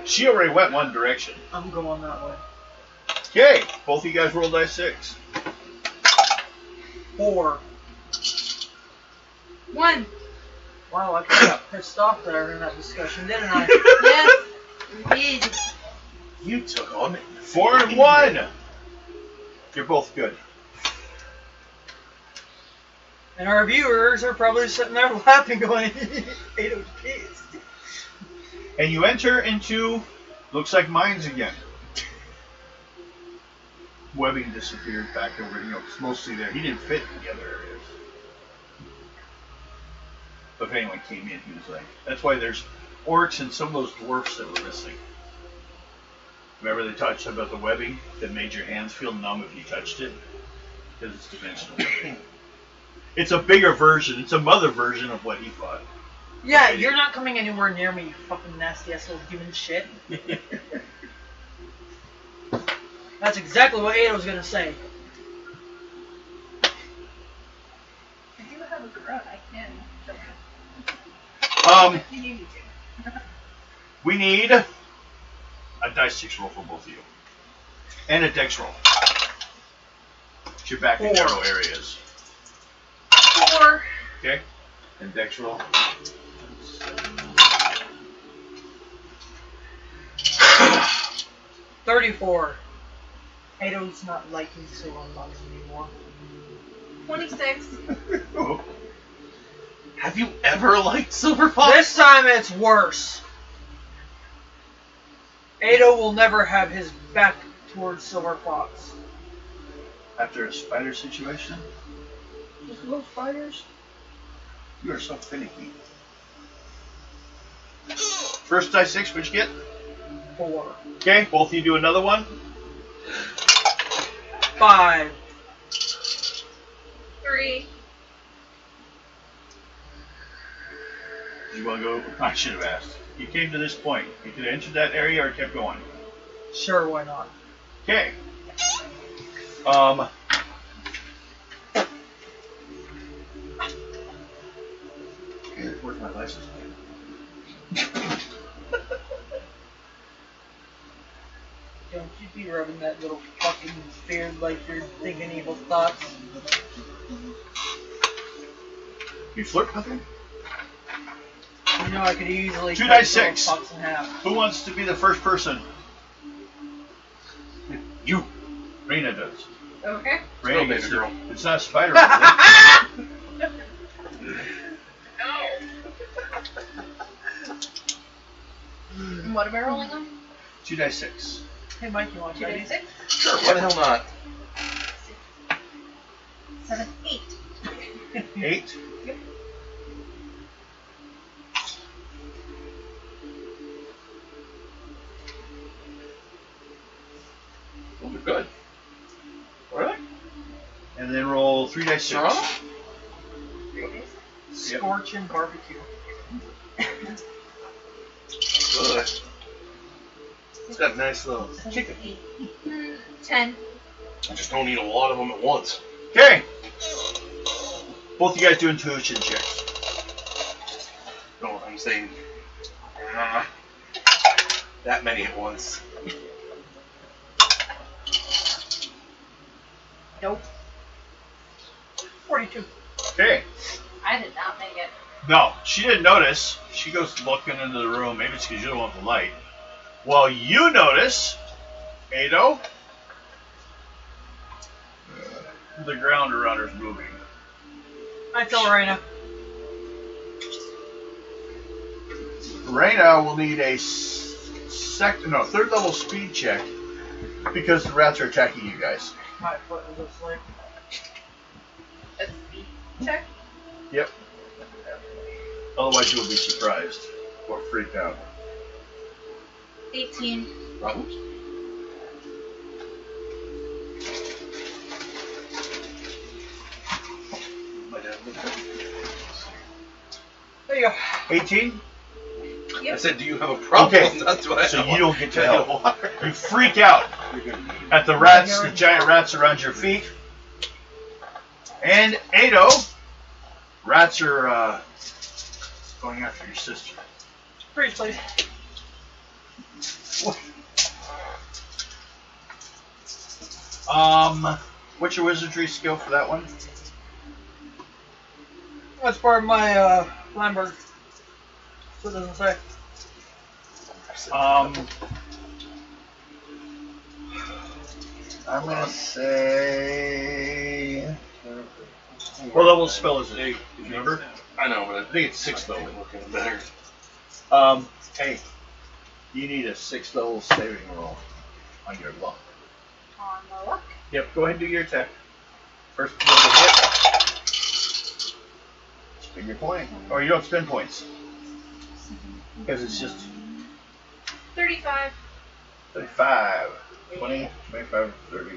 A: She already went one direction.
D: I'm going that way.
A: Okay, both of you guys roll dice 6.
D: 4.
C: 1.
D: Wow, I kinda got pissed off there in that discussion, didn't I?
C: Yes. Indeed.
B: You took on
A: 4 and 1. You're both good.
D: And our viewers are probably sitting there laughing, going, "Ato's pissed."
A: And you enter into, looks like mines again. Webbing disappeared back over, it's mostly there. He didn't fit in the other areas. But if anyone came in, he was like, that's why there's orcs and some of those dwarfs that were missing. Remember they talked about the webbing that made your hands feel numb if you touched it? Because it's dimensional webbing. It's a bigger version. It's a mother version of what he thought.
D: Yeah, you're not coming anywhere near me, you fucking nasty ass little human shit. That's exactly what Ato's gonna say.
C: I do have a garage. I can. If you need me to.
A: We need a dice 6 roll for both of you. And a dex roll. You're back in
D: 4.
A: narrow areas.
C: 4.
A: Okay? And dex roll.
D: 34. Ato's not liking silver bucks anymore.
C: 26.
B: Have you ever liked Silver Fox?
D: This time it's worse. Ato will never have his back towards Silver Fox.
A: After a spider situation?
D: Just little spiders?
A: You are so finicky. First dice 6, what'd you get?
D: 4.
A: Okay, both of you do another one.
D: 5.
C: 3.
A: You want to go? I should have asked. You came to this point. You could have entered that area or kept going.
D: Sure, why not?
A: Okay. Where's my license plate?
D: Don't you be rubbing that little fucking beard like you're thinking evil thoughts.
A: You flirt with him?
D: You know I could easily
A: 2
D: cut
A: dice
D: Silver
A: 6.
D: Fox in half.
A: Who wants to be the first person? You. Raina does.
C: Okay.
B: Go,
A: Raina
B: baby
A: gets
B: girl.
A: It's not a spider.
G: No.
C: And what am I rolling on?
A: 2 dice 6.
D: Hey Mike, you want
C: 2
D: to
C: dice 6.
B: Sure, why the hell not?
C: 7, 8.
A: 8.
C: Yep.
B: Oh, we're good.
A: Alright. And then roll 3 dice 6.
B: Toronto?
C: 3 days.
D: Scorching barbecue.
B: Good. It's got a nice little chicken.
C: 10.
B: I just don't eat a lot of them at once.
A: Okay. Both of you guys do intuition checks.
B: No, I'm saying that many at once.
C: Nope.
D: 42.
A: Okay.
C: I did not make it.
A: No, she didn't notice. She goes looking into the room. Maybe it's because you don't want the light. Well, you notice, Ado, the ground around her is moving.
D: I tell Raina.
A: Raina will need a third level speed check because the rats are attacking you guys.
D: My foot is asleep.
C: A speed check?
A: Yep. Otherwise, you will be surprised or freaked out.
C: 18.
B: Problems? My dad looked at me.
D: There you go.
A: 18.
B: I said, do you have a problem?
A: Okay,
B: That's what I
A: so
B: have.
A: you don't get to
B: Can I
A: help.
B: get water?
A: You freak out at the rats, the giant rats around your feet. And Ado, rats are going after your sister.
D: Freeze, please.
A: What's your wizardry skill for that one?
D: That's part of my Lambert. So it doesn't say.
A: I'm gonna say. What level spell is it? Do you remember?
B: I know, but
A: I think it's 6th level.
B: looking better.
A: Hey, you need a 6th level saving roll on your luck.
C: On the luck.
A: Yep, go ahead and do your attack. First roll to hit. Spend your point. Or you don't spend points. Because it's just
C: 35.
A: 35, 20, 25, 30,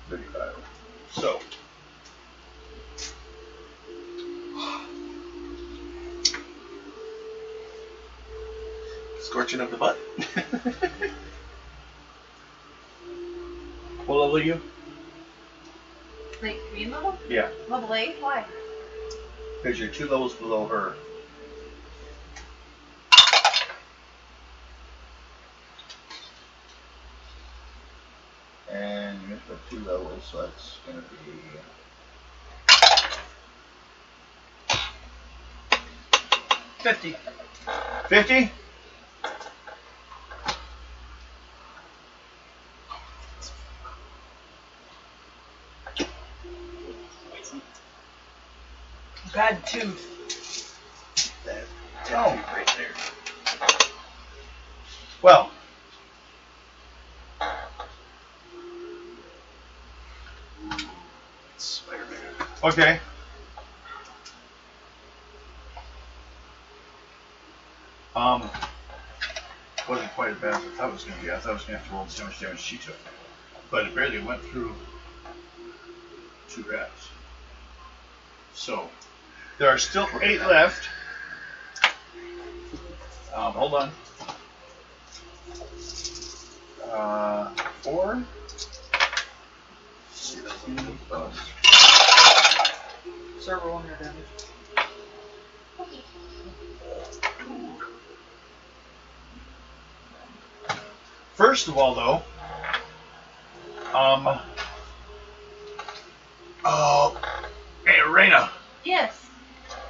A: 35. So.
B: Scorching up the butt.
A: What level are you?
C: Like green level?
A: Yeah,
C: Level 8? Why?
A: because you're 2 levels below her. And you missed by 2 levels, so that's going to be
D: 50.
A: 50?
D: Bad tooth.
A: Oh.
B: Right there.
A: Well.
B: Spider-Man.
A: Okay. Wasn't quite as bad as I thought it was going to be. I thought I was going to have to roll so much damage she took. But it barely went through 2 rats. So, there are still 8 left. Hold on. 4. 16 plus.
D: Several on your damage.
A: First of all, though, hey, Raina,
C: Yes.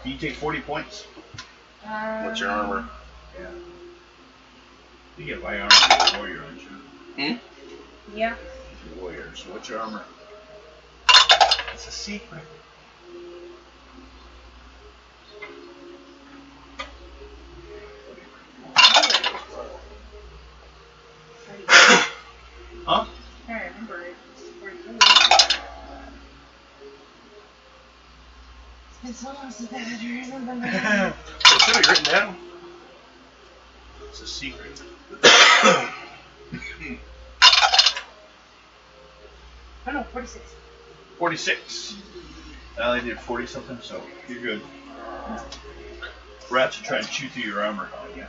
A: you take 40 points.
B: What's your armor?
A: Yeah. You get my armor, you're a warrior, aren't you?
C: Yeah.
A: You're a warrior, so what's your armor? It's a secret. Huh?
C: I remember it. It's pretty good. It's been so long since I had to remember that.
B: It should be written down.
A: It's a secret.
C: Oh no, 46.
A: 46. I only did 40 something, so you're good. Rats are trying to chew through your armor. Yeah.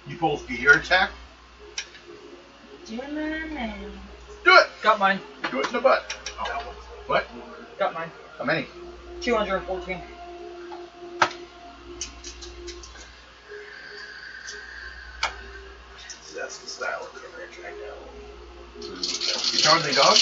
A: You both get your attack.
C: Do my name.
A: Do it!
D: Got mine.
A: Do it in the butt. Oh. What?
D: Got mine.
A: How many?
D: 214.
B: That's the style of coverage right now.
A: You cowardly dog?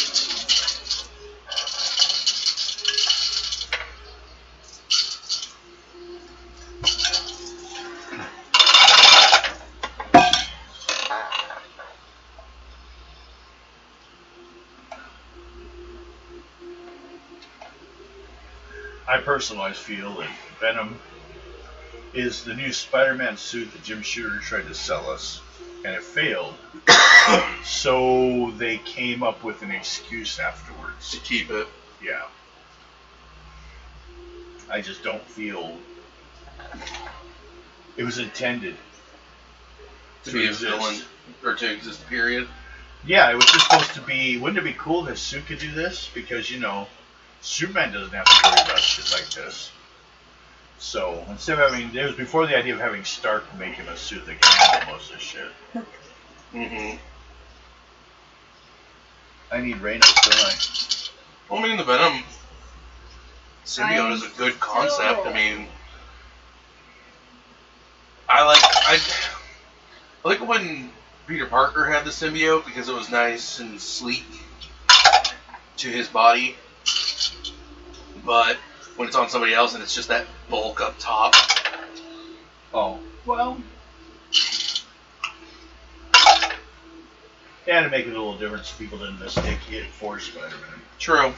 A: I personally feel that Venom is the new Spider-Man suit that Jim Shooter tried to sell us, and it failed. So they came up with an excuse afterwards.
B: To keep it.
A: Yeah. I just don't feel it was intended
B: To be a
A: exist.
B: villain. Or to exist, period.
A: Yeah, it was just supposed to be. Wouldn't it be cool if his suit could do this? Because, you know, Superman doesn't have to worry about shit like this. So instead of having, it was before the idea of having Stark make him a suit that can handle most of this shit.
B: Mm-hmm.
A: I need Reynos, don't I?
B: Well, I mean, the Venom symbiote is a good concept. I mean, I like when Peter Parker had the symbiote because it was nice and sleek to his body. But when it's on somebody else and it's just that bulk up top.
A: Oh, well. They had to make it a little different so people didn't mistake it for Spider-Man.
B: True.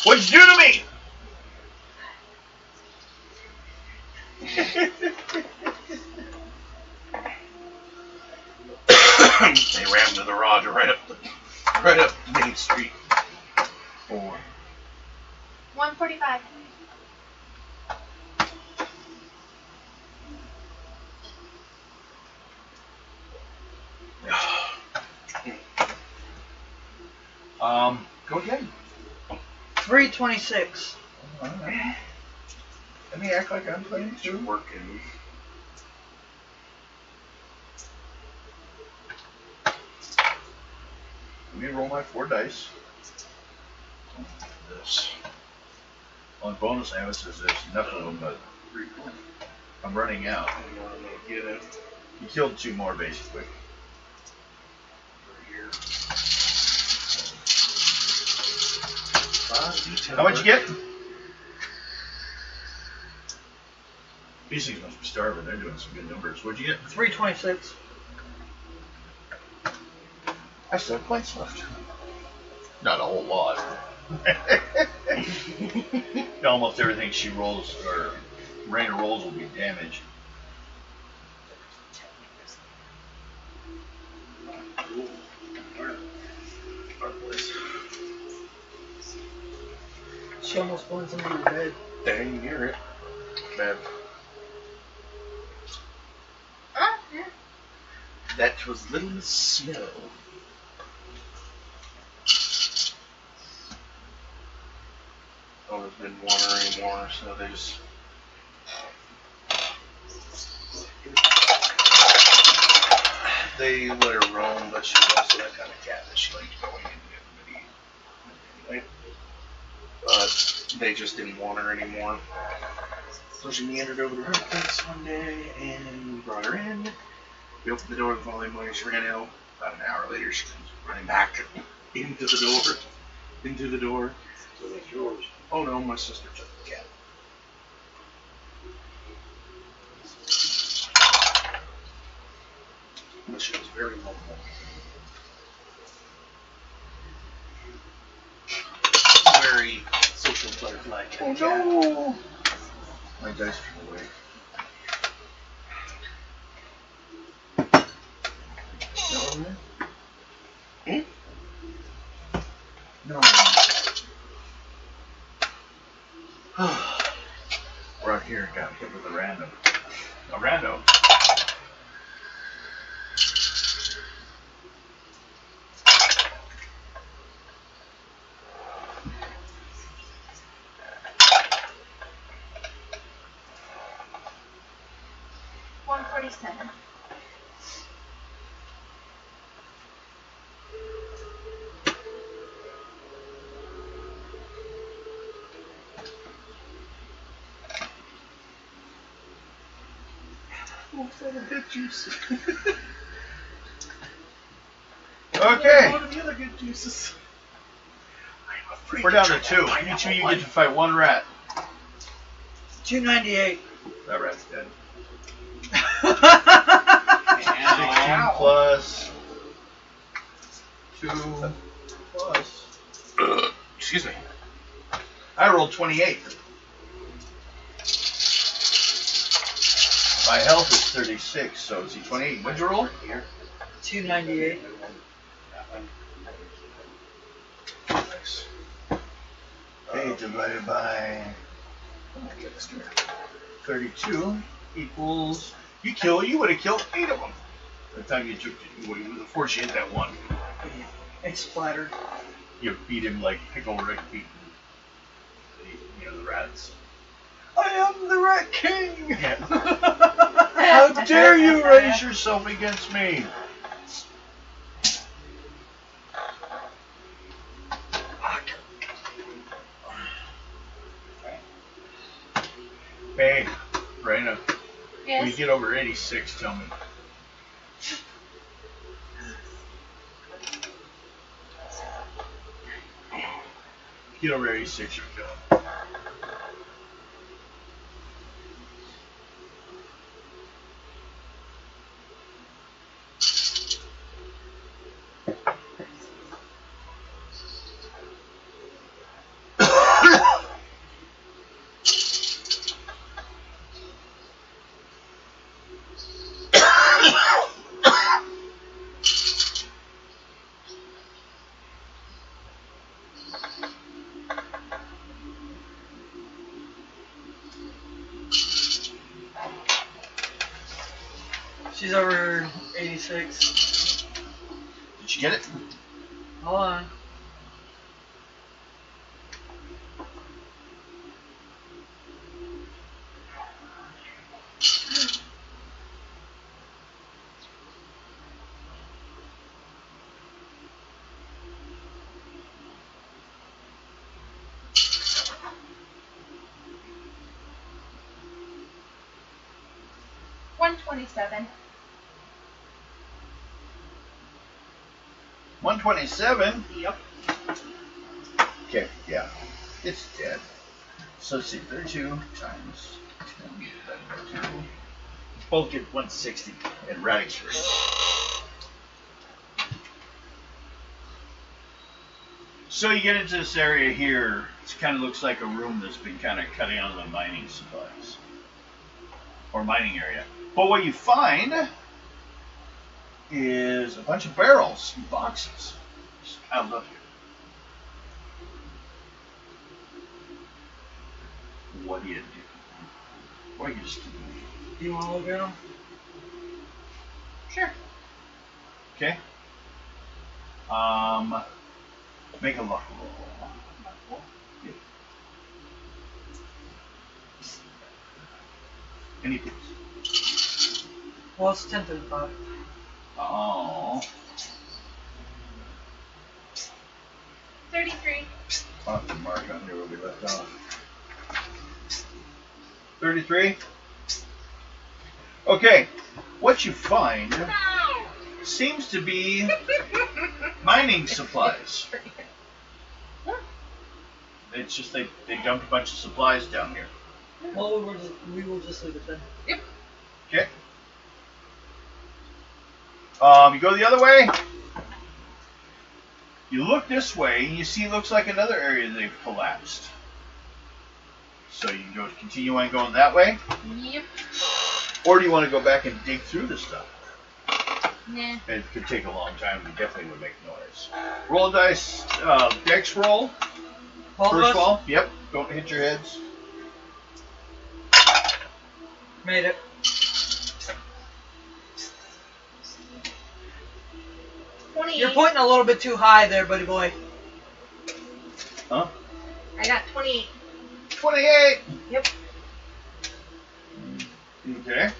A: What'd you do to me?
B: They rammed the garage right up Main Street.
C: 145.
A: Go again.
D: 326.
A: Alright. Let me act like I'm playing too.
B: Working.
A: Let me roll my 4 dice. This. On bonus, I was there's enough of them, but I'm running out.
B: Get it.
A: You killed 2 more, basically. How much you get? These things must be starving. They're doing some good numbers. What'd you get?
D: 326.
A: I still have points left. Not a whole lot. Almost everything she rolls, or Raina rolls, will be damaged.
D: She almost blends into your bed.
B: Dang near it. Man.
C: Yeah.
B: That was little Miss Snow. Oh, there's been water anymore, so they just. They let her roam, but she was also that kind of cat that she liked going into everybody. Anyway. But they just didn't want her anymore. So she meandered over to her place one day, and we brought her in. We opened the door the following morning. She ran out. About an hour later, she comes running back into the door. Into the door. So that's yours. Oh no, my sister took the cat. But she was very lovable. Very social butterfly kind of cat.
A: No! My dice flew away.
B: Hmm?
A: No. We're out here, got hit with a random. A random.
C: $147.
B: Good juice.
A: Okay.
B: One of the other good juices. I'm afraid
A: We're down
B: try
A: to 2.
B: find
A: Each of
B: out
A: you
B: one.
A: get to fight 1 rat.
D: 298.
A: That rat's dead.
F: Ow.
A: 16 plus 2 plus.
B: Excuse me.
A: I rolled 28. My health is 36, so is he 28? What'd you roll?
D: 298.
A: Nice. 8 divided by 32 equals. You would have killed 8 of them. By the time you took before she hit that one.
D: It splattered.
A: You beat him like pickle Rick beat rats.
B: I am the Rat King!
A: How dare you raise yourself against me? Hey, Raina, when you
C: Yes.
A: get over 86, tell me. Get over 86, you're killing.
D: She's over 86.
A: Did you get it?
D: Hold on.
C: $127.
A: 127?
C: Yep.
A: Okay, yeah. It's dead. So let's see, 32 times 10 divided by 2. Both get 160 and Radix free. So you get into this area here, it kind of looks like a room that's been kind of cutting out of the mining supplies. Or mining area. But what you find is a bunch of barrels and boxes just piled up here. What do you do? Or you just keep moving.
D: Do you want to look at them?
C: Sure.
A: Okay? Make a luck roll. Yep. Any please.
D: Well, it's 10:35.
A: Oh.
C: 33.
A: I'll have to mark on here where we left off. 33? Okay. What you find seems to be mining supplies. It's just they dumped a bunch of supplies down here.
D: Well, we will just leave it then.
A: Okay. You go the other way. You look this way, and you see it looks like another area they've collapsed. So you can go continue on going that way,
C: Yep.
A: or do you want to go back and dig through the stuff?
C: Nah.
A: It could take a long time. It definitely would make noise. Roll a dice. Dex roll.
D: All of
A: First
D: us?
A: wall. Yep. Don't hit your heads.
D: Made it. You're pointing a little bit too high there, buddy boy.
A: Huh?
C: I got 28.
A: 28.
C: Yep.
A: Okay.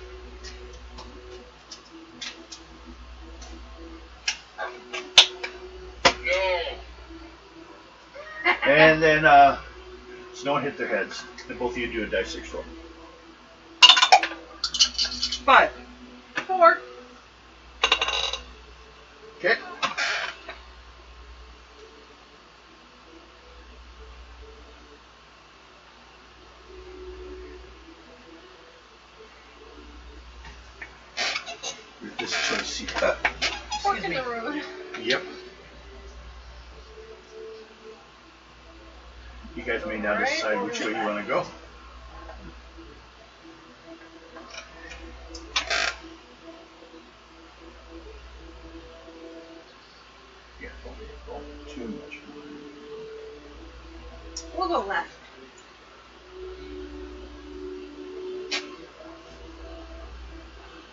A: And then, so no one hit their heads. And both of you do a dice 6 roll.
D: 5.
C: 4.
A: Okay. This is what I see.
C: Fork in the road.
A: Yep. You guys may now decide which way you want to go. Yeah, don't go too much.
C: We'll go left.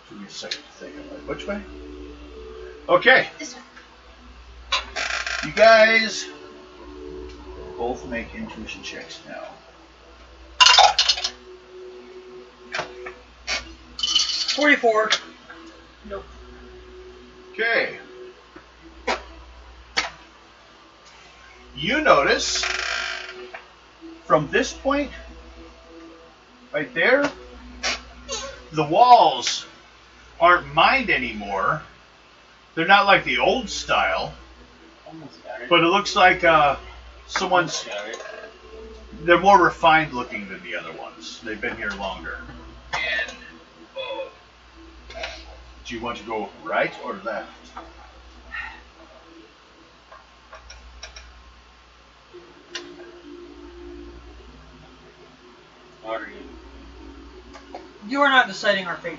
A: Give me a second to think about it. Which way? Okay.
C: This way.
A: You guys both make intuition checks now.
D: 44.
C: Nope.
A: Okay. You notice from this point right there, the walls aren't mined anymore. They're not like the old style,
F: Almost got it.
A: but it looks like someone's.
F: Got it.
A: They're more refined looking than the other ones. They've been here longer. And do you want to go right or left?
F: Water you.
D: You are not deciding our fate.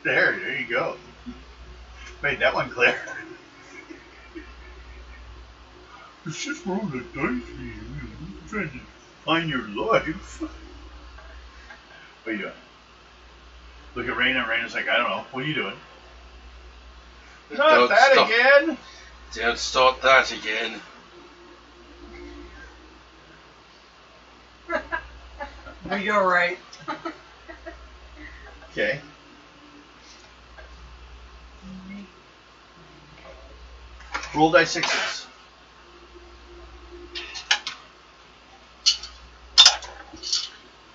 A: There you go. Made that one clear. It's just rolling a dice here. I'm trying to find your life. What are you doing? Look at Raina. Raina's like, I don't know. What are you doing? Not
B: Don't
A: that
B: stop.
A: again.
B: Don't start that again.
D: We go right.
A: Okay. Roll die sixes.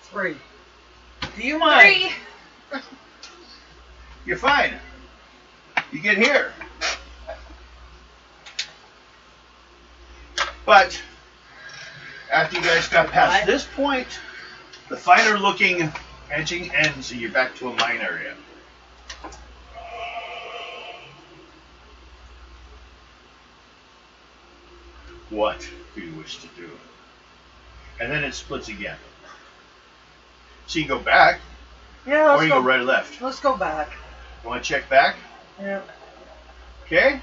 D: 3. Do you mind?
C: 3.
A: You're fine. You get here. But after you guys got past
D: What?
A: this point, the finer looking edging ends and you're back to a mine area. What do you wish to do? And then it splits again. So you go back,
D: Yeah, let's
A: or you
D: go.
A: go right or left.
D: Let's go back.
A: You want to check back?
D: Yeah.
A: Okay.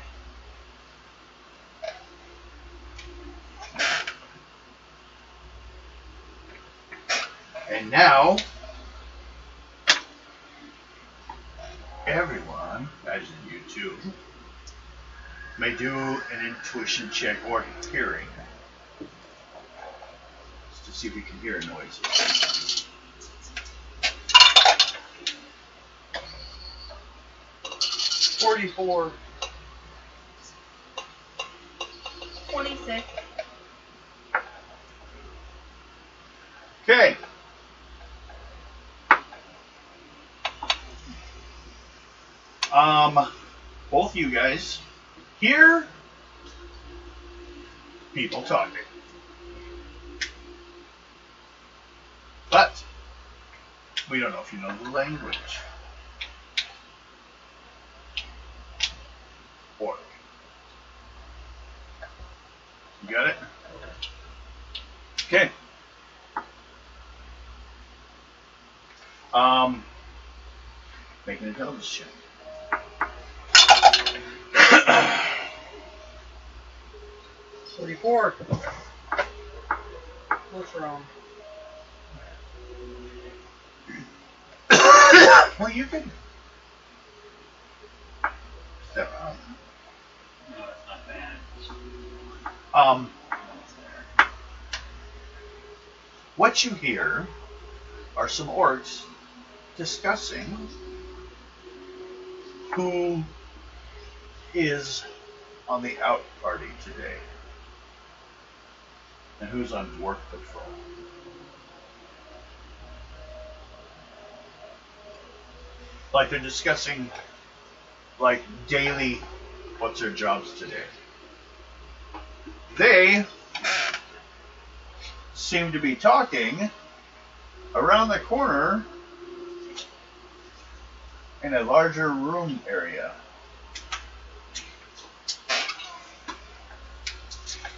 A: And now, everyone, as in you too, may do an intuition check or hearing. Just to see if we can hear noises.
D: $44.
C: 26.
A: Okay. Both you guys hear people talking. But we don't know if you know the language. Orc. You got it? Okay. Make an intelligence check.
D: 44. What's wrong?
A: Well, you can.
F: No, it's not bad.
A: What you hear are some orcs discussing who is on the out party today and who's on dwarf patrol. Like they're discussing like daily what's their jobs today. They seem to be talking around the corner in a larger room area.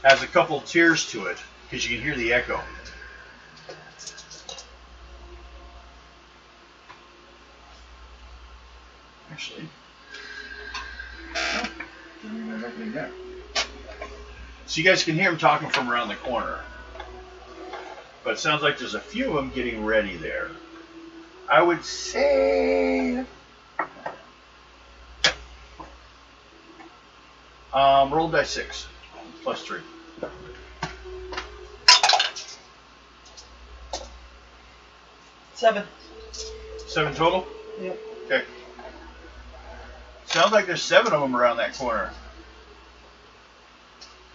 A: Has a couple tiers to it because you can hear the echo. Actually, no, nothing there. So you guys can hear them talking from around the corner. But it sounds like there's a few of them getting ready there. I would say roll die 6 plus 3.
D: 7.
A: 7 total?
D: Yep.
A: Okay. Sounds like there's 7 of them around that corner.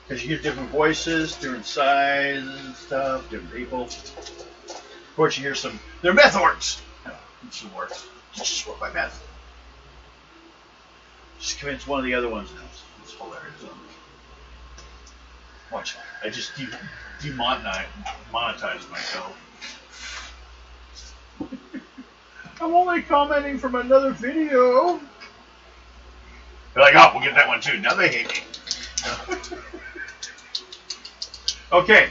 A: Because you get different voices, different sizes and stuff, different people. Of course, you hear some. They're meth orcs! No, it's some orcs. Just work by meth. Just convince one of the other ones now. It's hilarious. Watch. I just demonetized myself. I'm only commenting from another video. They're like, oh, we'll get that one too. Now they hate me. Okay.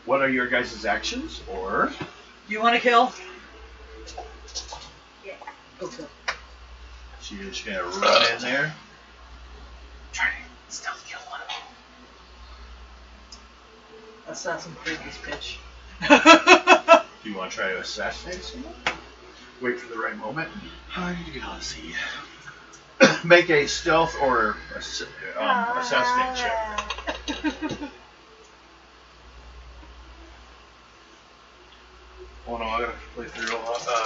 A: What are your guys' actions? Or
D: You want to kill?
C: Yeah.
D: Okay.
A: so you're just gonna run in there?
B: Try to stealth kill one of them.
D: Assassin Creed this bitch.
A: Do you want to try to assassinate someone? Wait for the right moment.
B: I need to get on the sea.
A: Make a stealth or assassinate check.
B: Oh no, I gotta play through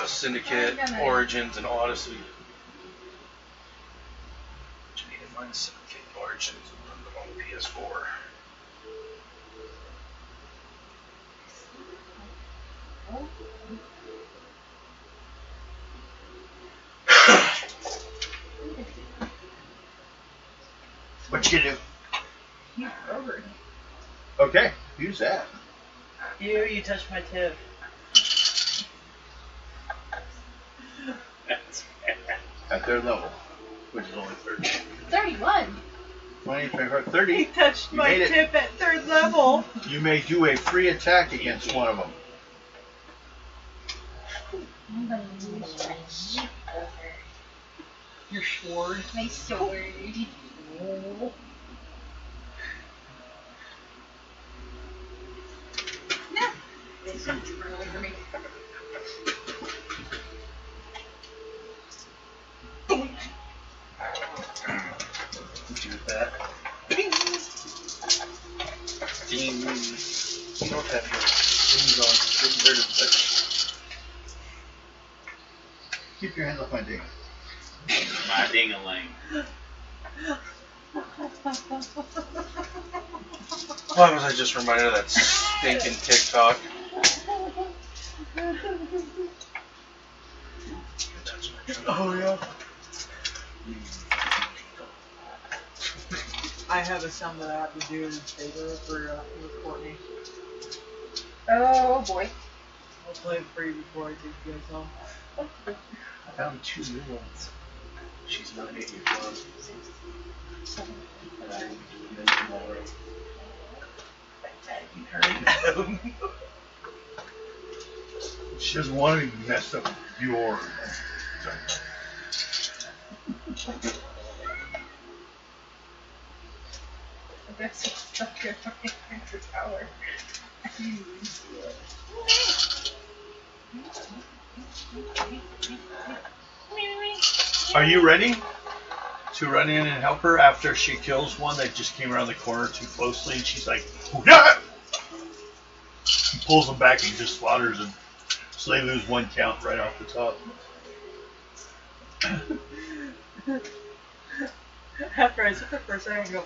B: Syndicate, Origins, and Odyssey. I need to find Syndicate and Origins and run them on the PS4.
A: What you gonna do?
C: You over.
A: Okay, use that.
D: You touched my tip.
A: At their level, which is only 30.
C: 31.
A: 20, 25,
D: He
A: 30.
D: touched
A: You
D: my
A: made it.
D: tip at 3rd level.
A: You may do a free attack against one of them.
C: I'm gonna use my sword.
D: Your sword.
C: My sword.
D: Oh.
C: No. This one's run away from me.
B: Do that. Ding! You don't have your things on. It's better to touch.
A: Keep your hands off my ding.
E: My ding-a-ling.
B: Why was I just reminded of that stinking TikTok?
A: Oh, yeah.
D: I have a sound that I have to do in favor for Courtney.
C: Oh boy.
D: I'll play it for you before I take you guys home.
B: I found 2 new ones. She's not 8 years old. And I will be doing them tomorrow. Tagging her in them.
A: She doesn't want to be messed up with your.
C: That's what's stuck here for the tower.
A: Are you ready to run in and help her after she kills one that just came around the corner too closely? And she's like, "Yeah!" He pulls them back and just slaughters them. So they lose 1 count right off the top.
D: After I sit there for a second and go,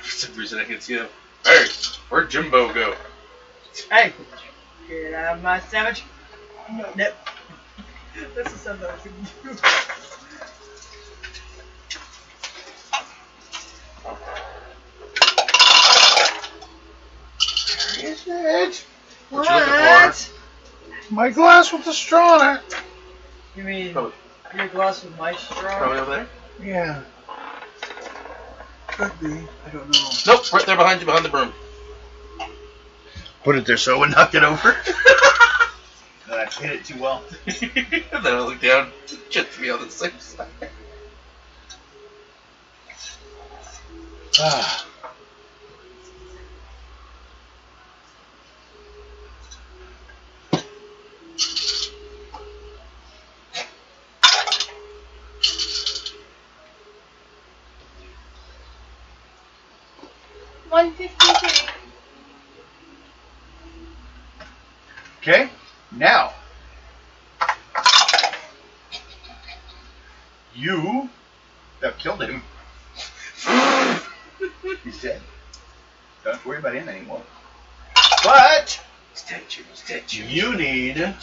B: For some reason I can see them. Hey, where'd Jimbo go?
D: hey, get out of my sandwich. Nope. This is something I was going to do.
A: There is it.
B: What you looking for?
A: My glass with the straw in it.
D: You mean
B: Probably,
D: your glass with my straw?
B: probably over there?
A: Yeah. Could be. I don't know.
B: Nope, right there behind you, behind the broom.
A: Put it there so it would knock it over. I hit it too well.
B: And then I look down, just to be on the safe side.
A: Ah. Okay, now you have killed him. He's dead. Don't have to worry about him anymore. But
B: He's dead, Jim. He's dead, Jim.
A: you need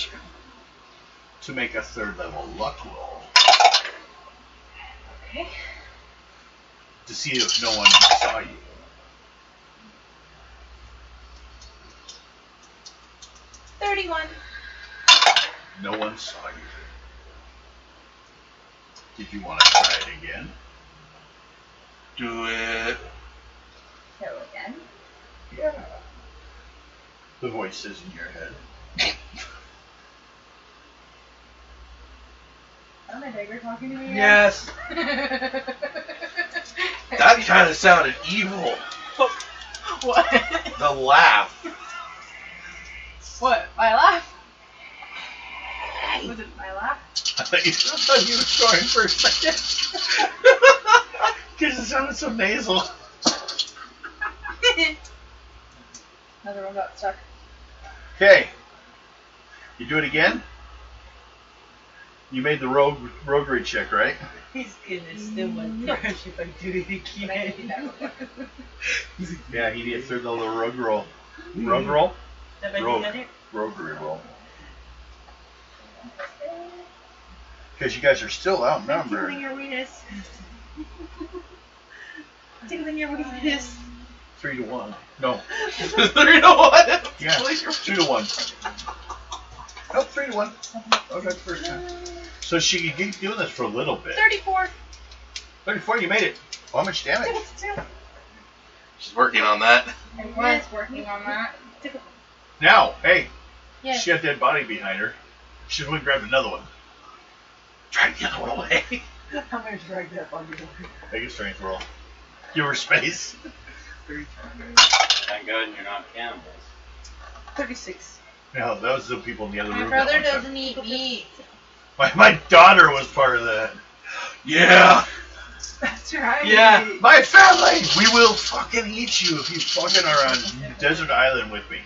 A: to make a 3rd level luck roll
C: Okay.
A: to see if no one saw you.
C: $31.
A: No one saw you. Did you want to try it again?
B: Do it.
C: Go again.
A: Yeah. The voice is in your head.
C: Oh, my dagger talking to me again?
D: Yes.
B: That kind of sounded evil.
C: What?
B: The laugh.
C: What? My laugh? Was it my laugh?
A: I thought you were scoring for a second. Because it sounded so nasal.
C: Another one got stuck.
A: Okay. You do it again? You made the roguery check, right?
D: He's gonna steal my brush if I do it
C: But I did
D: again.
C: that.
A: Yeah, he did a 3rd level rogue roll. Rogue roll?
D: Have I
A: Rogue.
D: done it?
A: Roguery roll. Because you guys are still
D: Tickling
A: outnumbered.
D: your weenus. Tickling your weenus.
A: 3 to 1. No.
B: 3 to 1.
A: Yeah. 2 to 1. Oh, 3 to 1. Okay, first time. So she could keep doing this for a little bit.
C: 34.
A: 34, you made it. How much damage?
B: She's working on that.
C: I was working on that.
A: Now, hey,
C: Yes.
A: she had a dead body behind her. She went and grabbed another one.
B: Drag the other one away.
D: I'm gonna drag that buggy over.
A: Make a strength roll. Give her space.
E: Thank God you're not cannibals.
D: 36.
A: No, that was the people in the other
C: My
A: room.
C: brother
A: that one time.
C: doesn't eat meat.
A: My daughter was part of that.
B: Yeah.
C: That's right.
D: Yeah.
A: My family! We will fucking eat you if you fucking are on Desert Island with me.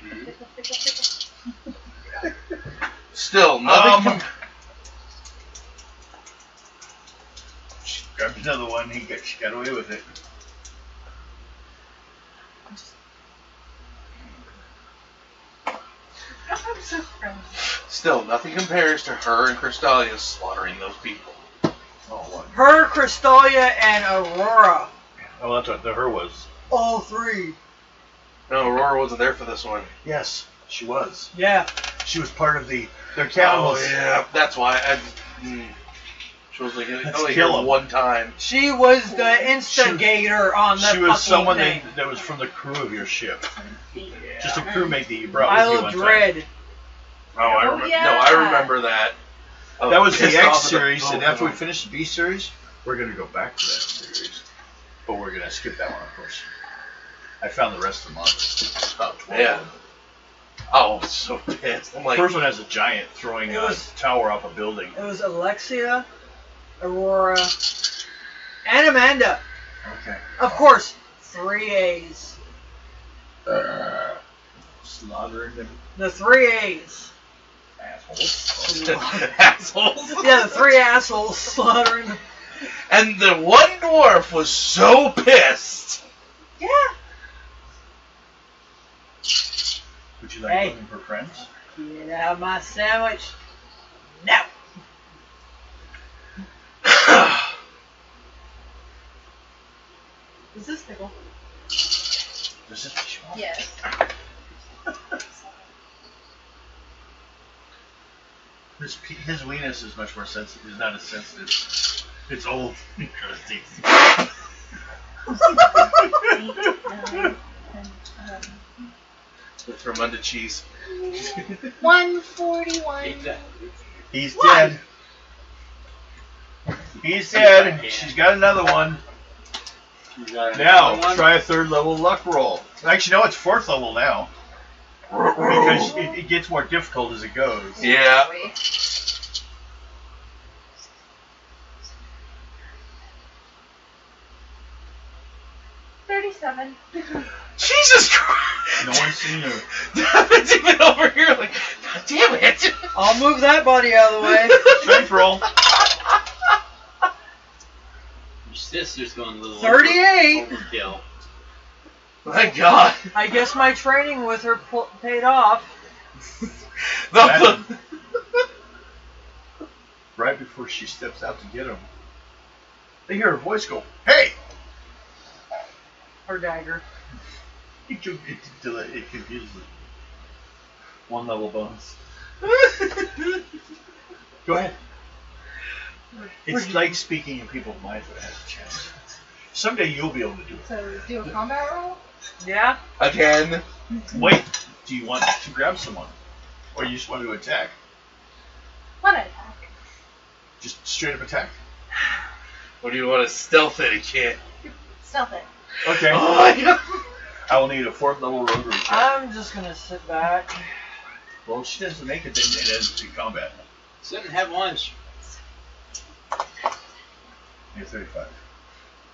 B: Still, nothing.
A: She grabbed another one. She got away with it.
C: I'm so friendly.
B: Still, nothing compares to her and Crystalia slaughtering those people.
A: Oh, what?
D: Her, Crystalia, and Aurora.
A: Oh, that's what her was.
D: All 3.
B: No, Aurora wasn't there for this one.
A: Yes, she was.
D: Yeah.
A: She was part of their cannibals.
B: Oh yeah, that's why. She was like
A: Let's
B: only
A: kill
B: here
A: 'em.
B: one time.
D: She was the instigator on the
A: She was
D: fucking
A: someone
D: thing.
A: that was from the crew of your ship.
B: Yeah.
A: Just a crewmate that you brought with you
D: Milo
A: one time.
D: Dread.
B: Oh, I
C: Oh,
B: remember.
C: yeah.
B: No, I remember that. I
A: That was the
B: pissed off
A: X
B: at the
A: series,
B: both
A: and
B: of
A: after we
B: them.
A: finish the B series, we're going to go back to that series. But we're going to skip that one, of course. I found the rest of them on about 12.
B: Yeah. Oh, I was so pissed. I'm
A: The
B: like,
A: first one has a giant throwing
D: It
A: a
D: was-
A: tower off a building.
D: It was Alexia, Aurora, and Amanda.
A: Okay.
D: Of course, 3 A's.
A: Slaughtering them
D: The 3 A's.
A: assholes.
B: assholes.
D: Yeah, the 3 assholes slaughtering them.
B: And the one dwarf was so pissed.
D: Yeah.
A: Would you like
D: Hey.
A: looking for friends?
D: Get out my sandwich. No. Is this pickle?
A: This is visual.
C: Yes.
A: His weenus is much more sensitive. Is not as sensitive. It's old. Crusty.
C: 8, 9, 10,
B: With Ramunda cheese.
C: 141.
A: He's
C: What?
A: dead. He's dead. She's got another one.
E: You got
A: Now,
E: another one?
A: try a 3rd level luck roll. Actually, no, it's 4th level now. Because it gets more difficult as it goes.
B: Yeah.
C: 37.
B: Jesus Christ!
A: No one's seen her.
B: David's even over here like, Damn it!
D: I'll move that body out of the way.
A: Strength roll.
F: Your sister's going a little
D: 38.
F: overkill.
B: My God.
D: I guess my training with her paid off.
B: No,
A: Right before she steps out to get him, they hear her voice go, "Hey!"
D: Her dagger.
A: It confuses them. 1 level bonus. Go ahead. It's like speaking in people's minds when it has a chance. Someday you'll be able to do it.
C: So do a combat roll?
D: Yeah?
B: Again.
A: Wait, do you want to grab someone? Or you just want to attack?
C: What attack?
A: Just straight up attack?
B: Or do you want to stealth it? You can't.
C: Stealth it.
A: Okay.
B: Oh my God.
A: I will need a 4th level roguery check.
D: I'm just gonna sit back.
A: Well, if she doesn't make it, then it ends in combat.
F: Sit and have lunch.
A: You're 35.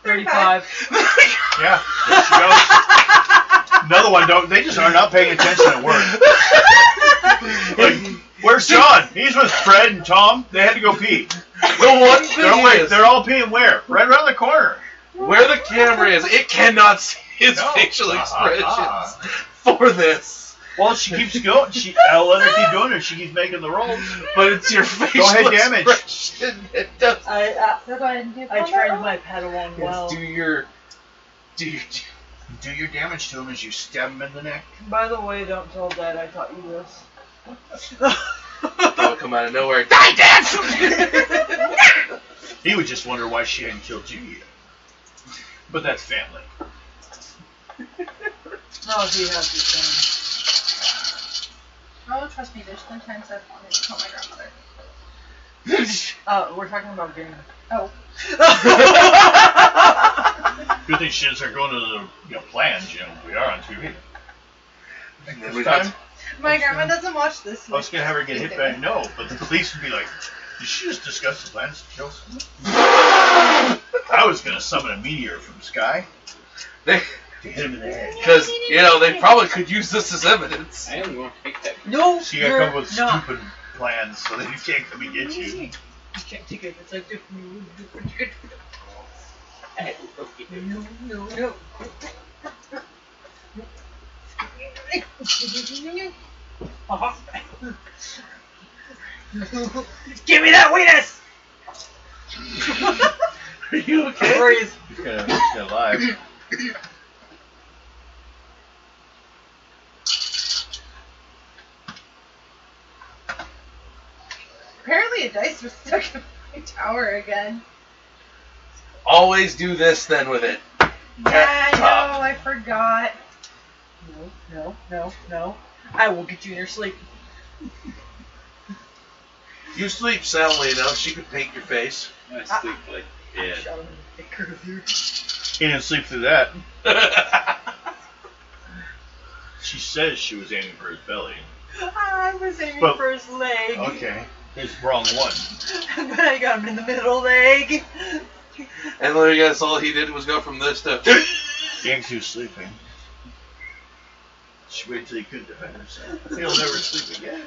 D: 35.
A: Yeah, there she goes. Another one, they just are not paying attention at work. Like, where's Sean? He's with Fred and Tom. They had to go pee.
B: The one thing is,
A: They're all peeing where? Right around the corner.
B: where the camera is, it cannot see his
A: No.
B: facial expressions for this.
A: Well, she keeps going. I'll let her keep doing it. She keeps making the rolls.
B: But it's your facial
A: ahead, damage.
B: expression. It does.
C: So go ahead and do
D: I
C: combat
D: trained
C: roll?
D: my Padawan well.
B: Do your
A: Do your damage to him as you stab him in the neck.
D: By the way, don't tell Dad I taught you this.
B: Don't come out of nowhere. Die, Dad!
A: He would just wonder why she hadn't killed you yet. But that's family.
D: No, he has his thing.
C: Oh, trust me, there's sometimes I've wanted to kill my grandmother.
D: We're talking about gaming.
C: Oh.
A: Good thing she doesn't start going to the plans, we are on TV.
B: And then
A: This
B: we'd
A: time,
B: have
C: My grandma doesn't watch this.
A: I was going to have her get hit by but the police would be like, did she just discuss the plans to kill someone? I was going to summon a meteor from the sky
B: to
A: to hit him in the head.
B: because they probably could use this as evidence.
F: I am going to take that.
D: No,
A: So you got to
D: you're
A: come up with
D: not.
A: stupid plans so that he can't come and get you.
D: You can't take it. It's like no. Give me that weenus!
B: Are you okay?
D: Breathe.
A: He's gonna alive.
C: Apparently a dice was stuck in my tower again.
B: Always do this then with it.
C: Yeah, I
B: Top.
C: know, I forgot.
D: No. I will get you in your sleep.
B: You sleep soundly enough, she could paint your face.
F: I sleep like dead.
D: Shot him in the curve.
A: He didn't sleep through that. She says she was aiming for his belly.
D: I was aiming
A: But-
D: for his leg.
A: Okay. His wrong one.
D: But I got him in the middle leg.
B: And I guess all he did was go from this to.
A: Yanks was sleeping. She waited till he couldn't defend himself. He'll never sleep again.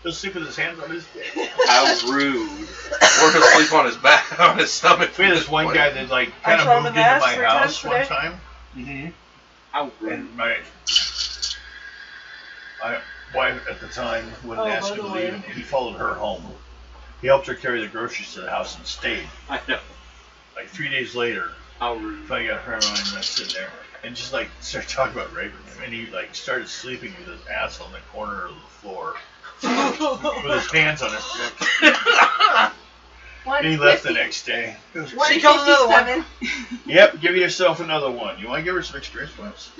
A: He'll sleep with his hands on his dick.
F: How rude.
B: Or he'll sleep on his back, on his stomach.
A: We had this one guy that kind
D: I
A: of
D: saw
A: moved
D: the
A: into
D: mask
A: my
D: 3 times
A: house one
D: today.
A: time.
B: Mm-hmm.
F: How rude.
A: And my wife at the time wouldn't
D: Oh,
A: ask
D: by
A: him to
D: the
A: leave,
D: way.
A: and he followed her home. He helped her carry the groceries to the house and stayed.
F: I know.
A: Like 3 days later,
F: How rude.
A: finally got her on and sitting there, and just started talking about raping him, and he started sleeping with his ass on the corner of the floor, with his hands on his dick. And he left the next day.
D: She killed another one.
C: 157.
A: Yep, give yourself another one. You want to give her some experience points?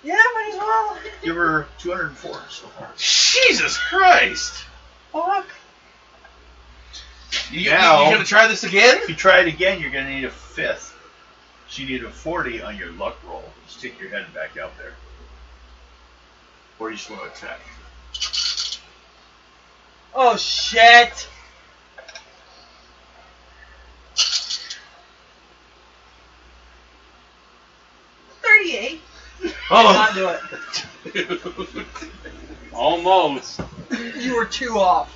D: Yeah, might as well.
A: Give her 204 so far.
B: Jesus Christ!
D: Fuck.
B: You
A: Now-
B: gonna try this again?
A: If you try it again, you're going to need a 5th. So you need a 40 on your luck roll. Stick your head back out there. Or you just want to attack.
D: Oh shit.
C: $38.
B: Oh,
D: Not do it.
B: dude.
F: Almost.
D: You were 2 off.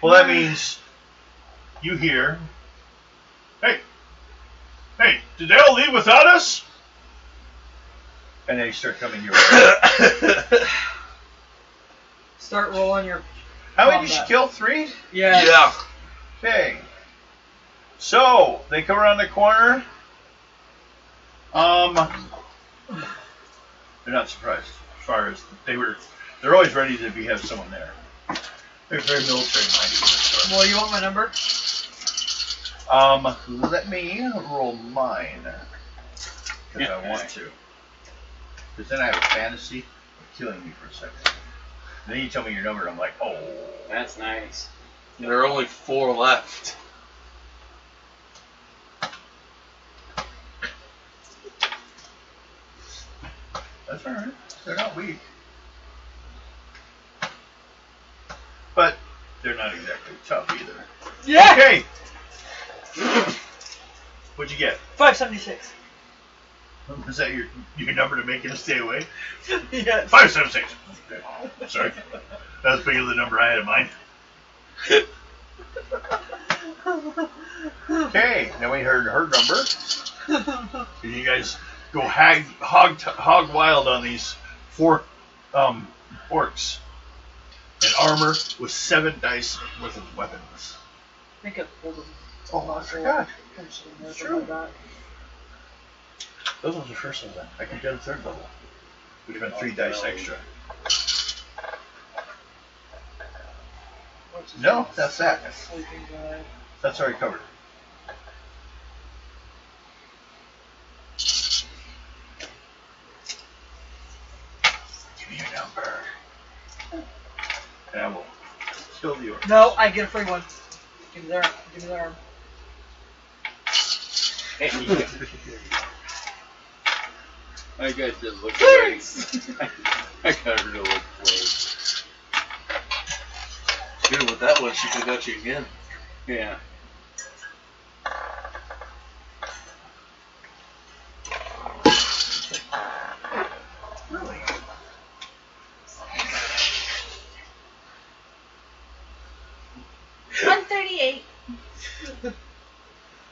A: Well, that means you hear, hey, did they all leave without us? And they start coming your way.
D: Start rolling your.
A: How many did you kill? 3?
D: Yeah.
B: Yeah.
A: Okay. So, they come around the corner. They're not surprised as far as they're always ready to have someone there. They're very military minded.
D: Well, you want my number?
A: Let me roll mine. Because I want to. Because then I have a fantasy of killing you for a second. And then you tell me your number, and I'm like, oh.
F: That's nice.
B: There are only 4 left.
A: That's alright. They're not weak. But they're not exactly tough either.
D: Yeah.
A: Okay. What'd you get?
D: 576.
A: Was that your number to make him stay away?
D: Yes.
A: 576. Okay. Sorry. That was bigger than the number I had in mind. Okay. Now we heard her number. And you guys go hog wild on these 4 orcs. And armor with 7 dice worth of weapons.
D: I think I pulled them.
A: Oh, I forgot.
D: It's
A: true. Those was the first one then. I could get a 3rd level. Would have been 3 dice extra. No, that's that. That's already covered. Give me your number. And I will kill the orc.
D: No, I get a free one. Give me their arm. Give me their arm.
F: I got to look away. I got her to look away.
B: Good with that one, she could have got you again.
F: Yeah.
A: Really?
C: $138.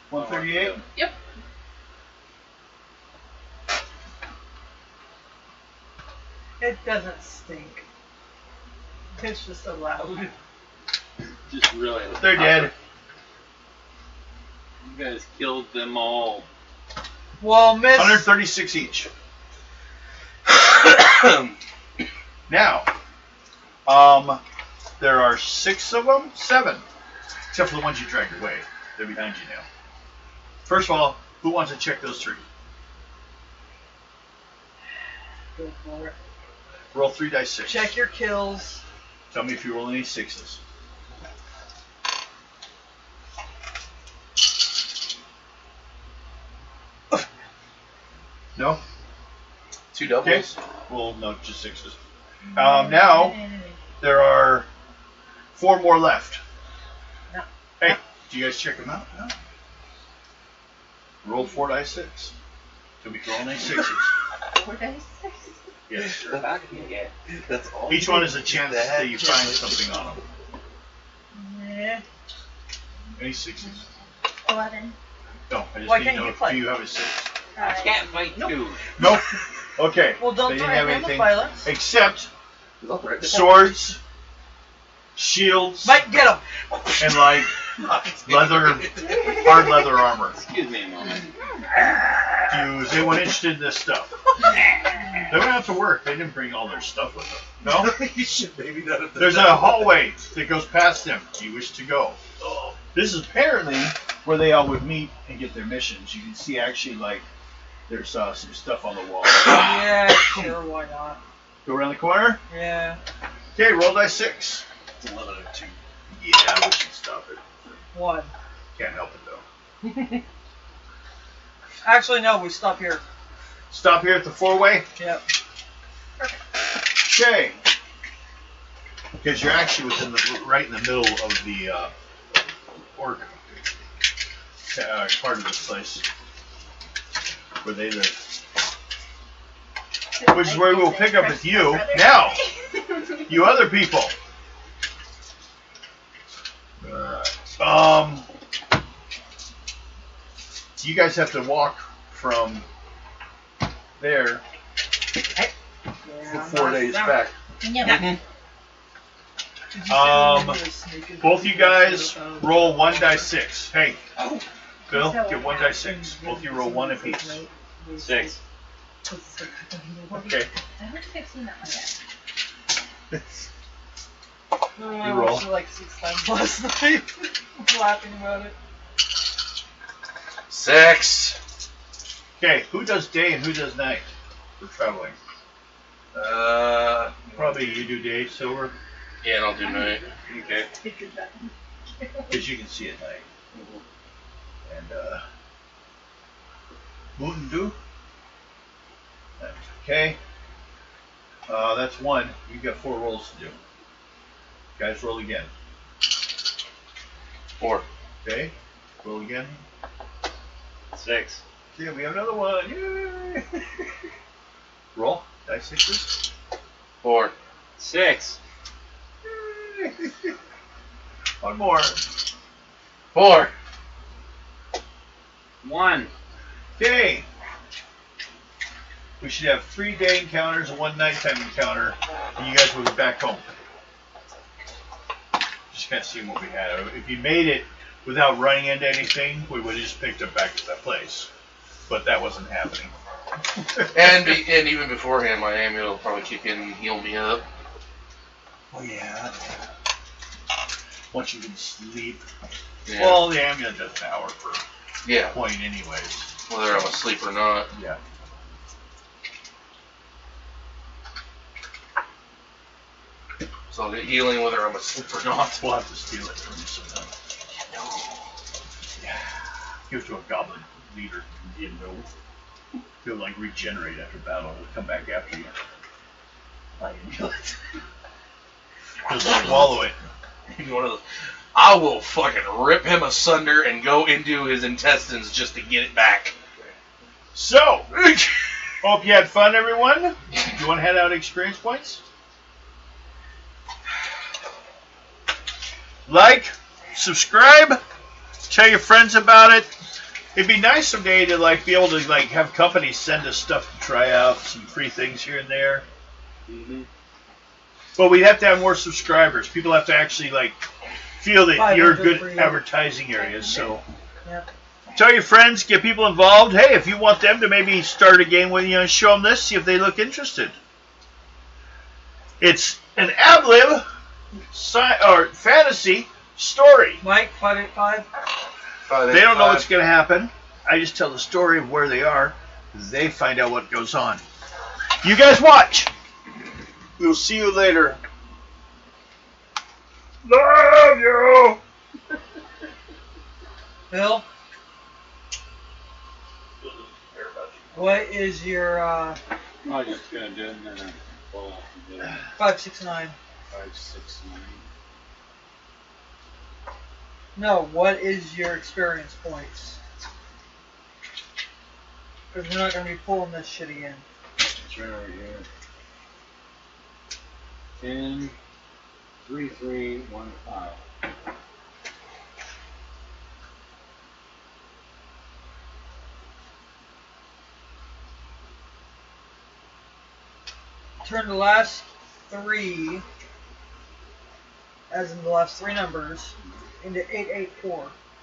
A: 138?
C: Yep.
D: It doesn't stink. It's just so loud.
F: Just really.
A: They're dead.
F: You guys killed them all.
D: Well, miss.
A: 136 each. Now, there are 6 of them, 7, except for the ones you dragged away. They're behind you now. First of all, who wants to check those 3?
D: Go for it.
A: Roll 3 dice 6.
D: Check your kills.
A: Tell me if you roll any 6s. No?
B: 2
A: Okay.
B: doubles.
A: Well, no, just 6s. Now, there are 4 more left.
D: No.
A: Hey, do you guys check them out? No? Roll 4 dice 6. Tell me if you roll any 6s.
C: 4 dice.
A: Yes.
B: That's all.
A: Each one is a chance that you find something on them.
D: Yeah.
A: Any 6s?
C: 11.
A: No, I just
D: Why
A: need
D: can't
A: to know
D: you
A: if
D: play?
A: you have a 6.
F: I can't fight two.
A: Nope. Okay.
D: Well, don't
A: they didn't
D: try
A: have
D: and handle
A: anything
D: violence.
A: except
B: I'll write this
A: swords, shields,
D: Mike, get him.
A: and like leather, hard leather armor.
F: Excuse me a moment.
A: Is anyone interested in this stuff? They don't have to work. They didn't bring all their stuff with them. No?
B: You should maybe not have done
A: There's
B: that.
A: a hallway that goes past them. Do you wish to go? This is apparently where they all would meet and get their missions. You can see actually like there's some stuff on the wall.
D: Yeah, sure, why not?
A: Go around the corner.
D: Yeah.
A: Okay, roll die 6.
B: It's 11 and 2.
A: Yeah, we should stop it.
D: 1.
A: Can't help it though.
D: Actually, no, we stop here.
A: Stop here at the 4-way.
D: Yep.
A: Okay. Because you're actually right in the middle of the orc part of this place where they live. Which is where we'll pick up with you now. You other people. You guys have to walk from there for 4 days back.
G: Yeah.
A: Both you guys roll 1d6. Hey, Bill, get 1d6. Both you roll 1 apiece.
F: 6.
A: Okay.
G: I don't think I've seen that one yet.
D: I
A: You roll.
D: watched it like 6 times last night. I was laughing about it.
B: 6.
A: Okay, who does day and who does night for traveling? Probably you do day, Silver,
B: Yeah, and I'll do night.
F: Okay.
A: because you can see at night. And Moon do. Okay. That's 1. You've got 4 rolls to do. Guys, roll again.
B: 4.
A: Okay. Roll again.
F: 6.
A: Yeah, we have another one. Yay! Roll. Dice 6s.
B: 4.
F: 6.
A: One more.
B: 4.
F: 1.
A: Okay. We should have 3 day encounters and 1 nighttime encounter, and you guys will be back home. Just kind of seeing what we had. If you made it without running into anything, we would have just picked up back to that place. But that wasn't happening.
B: And even beforehand, my amulet will probably kick in and heal me up.
A: Oh yeah. Once you can sleep.
B: Yeah.
A: Well, the amulet does an hour per
B: Yeah,
A: point anyways.
B: whether I'm asleep or not.
A: Yeah.
B: So I'll get healing whether I'm asleep or not.
A: We'll have to steal it from you sometime. Yeah. Give it to a goblin leader. You know. He'll like regenerate after battle. He'll come back after you. I amulet. He'll swallow it.
B: He's one of those. I will fucking rip him asunder and go into his intestines just to get it back.
A: So, hope you had fun, everyone. Do you want to head out experience points? Like, subscribe, tell your friends about it. It'd be nice someday to like be able to like have companies send us stuff to try out, some free things here and there.
F: Mm-hmm.
A: But we'd have to have more subscribers. People have to actually like feel that you're
D: 500
A: good
D: for you.
A: advertising areas. So
D: Yep.
A: tell your friends, get people involved. Hey, if you want them to maybe start a game with you, show them this, see if they look interested. It's an ad-lib or fantasy story.
D: Mike, 585.
A: They don't know what's going to happen. I just tell the story of where they are. They find out what goes on. You guys watch. We'll see you later. Love you.
D: Bill, what is your
F: I was just gonna do it and then fall off and do it.
D: 569?
F: 5, 6, 9.
D: No, what is your experience points? Because we're not going to be pulling this shit again.
F: It's right over here. 10, 3, 3, 1, 5.
D: Turn the last 3, as in the last 3 numbers, into 884.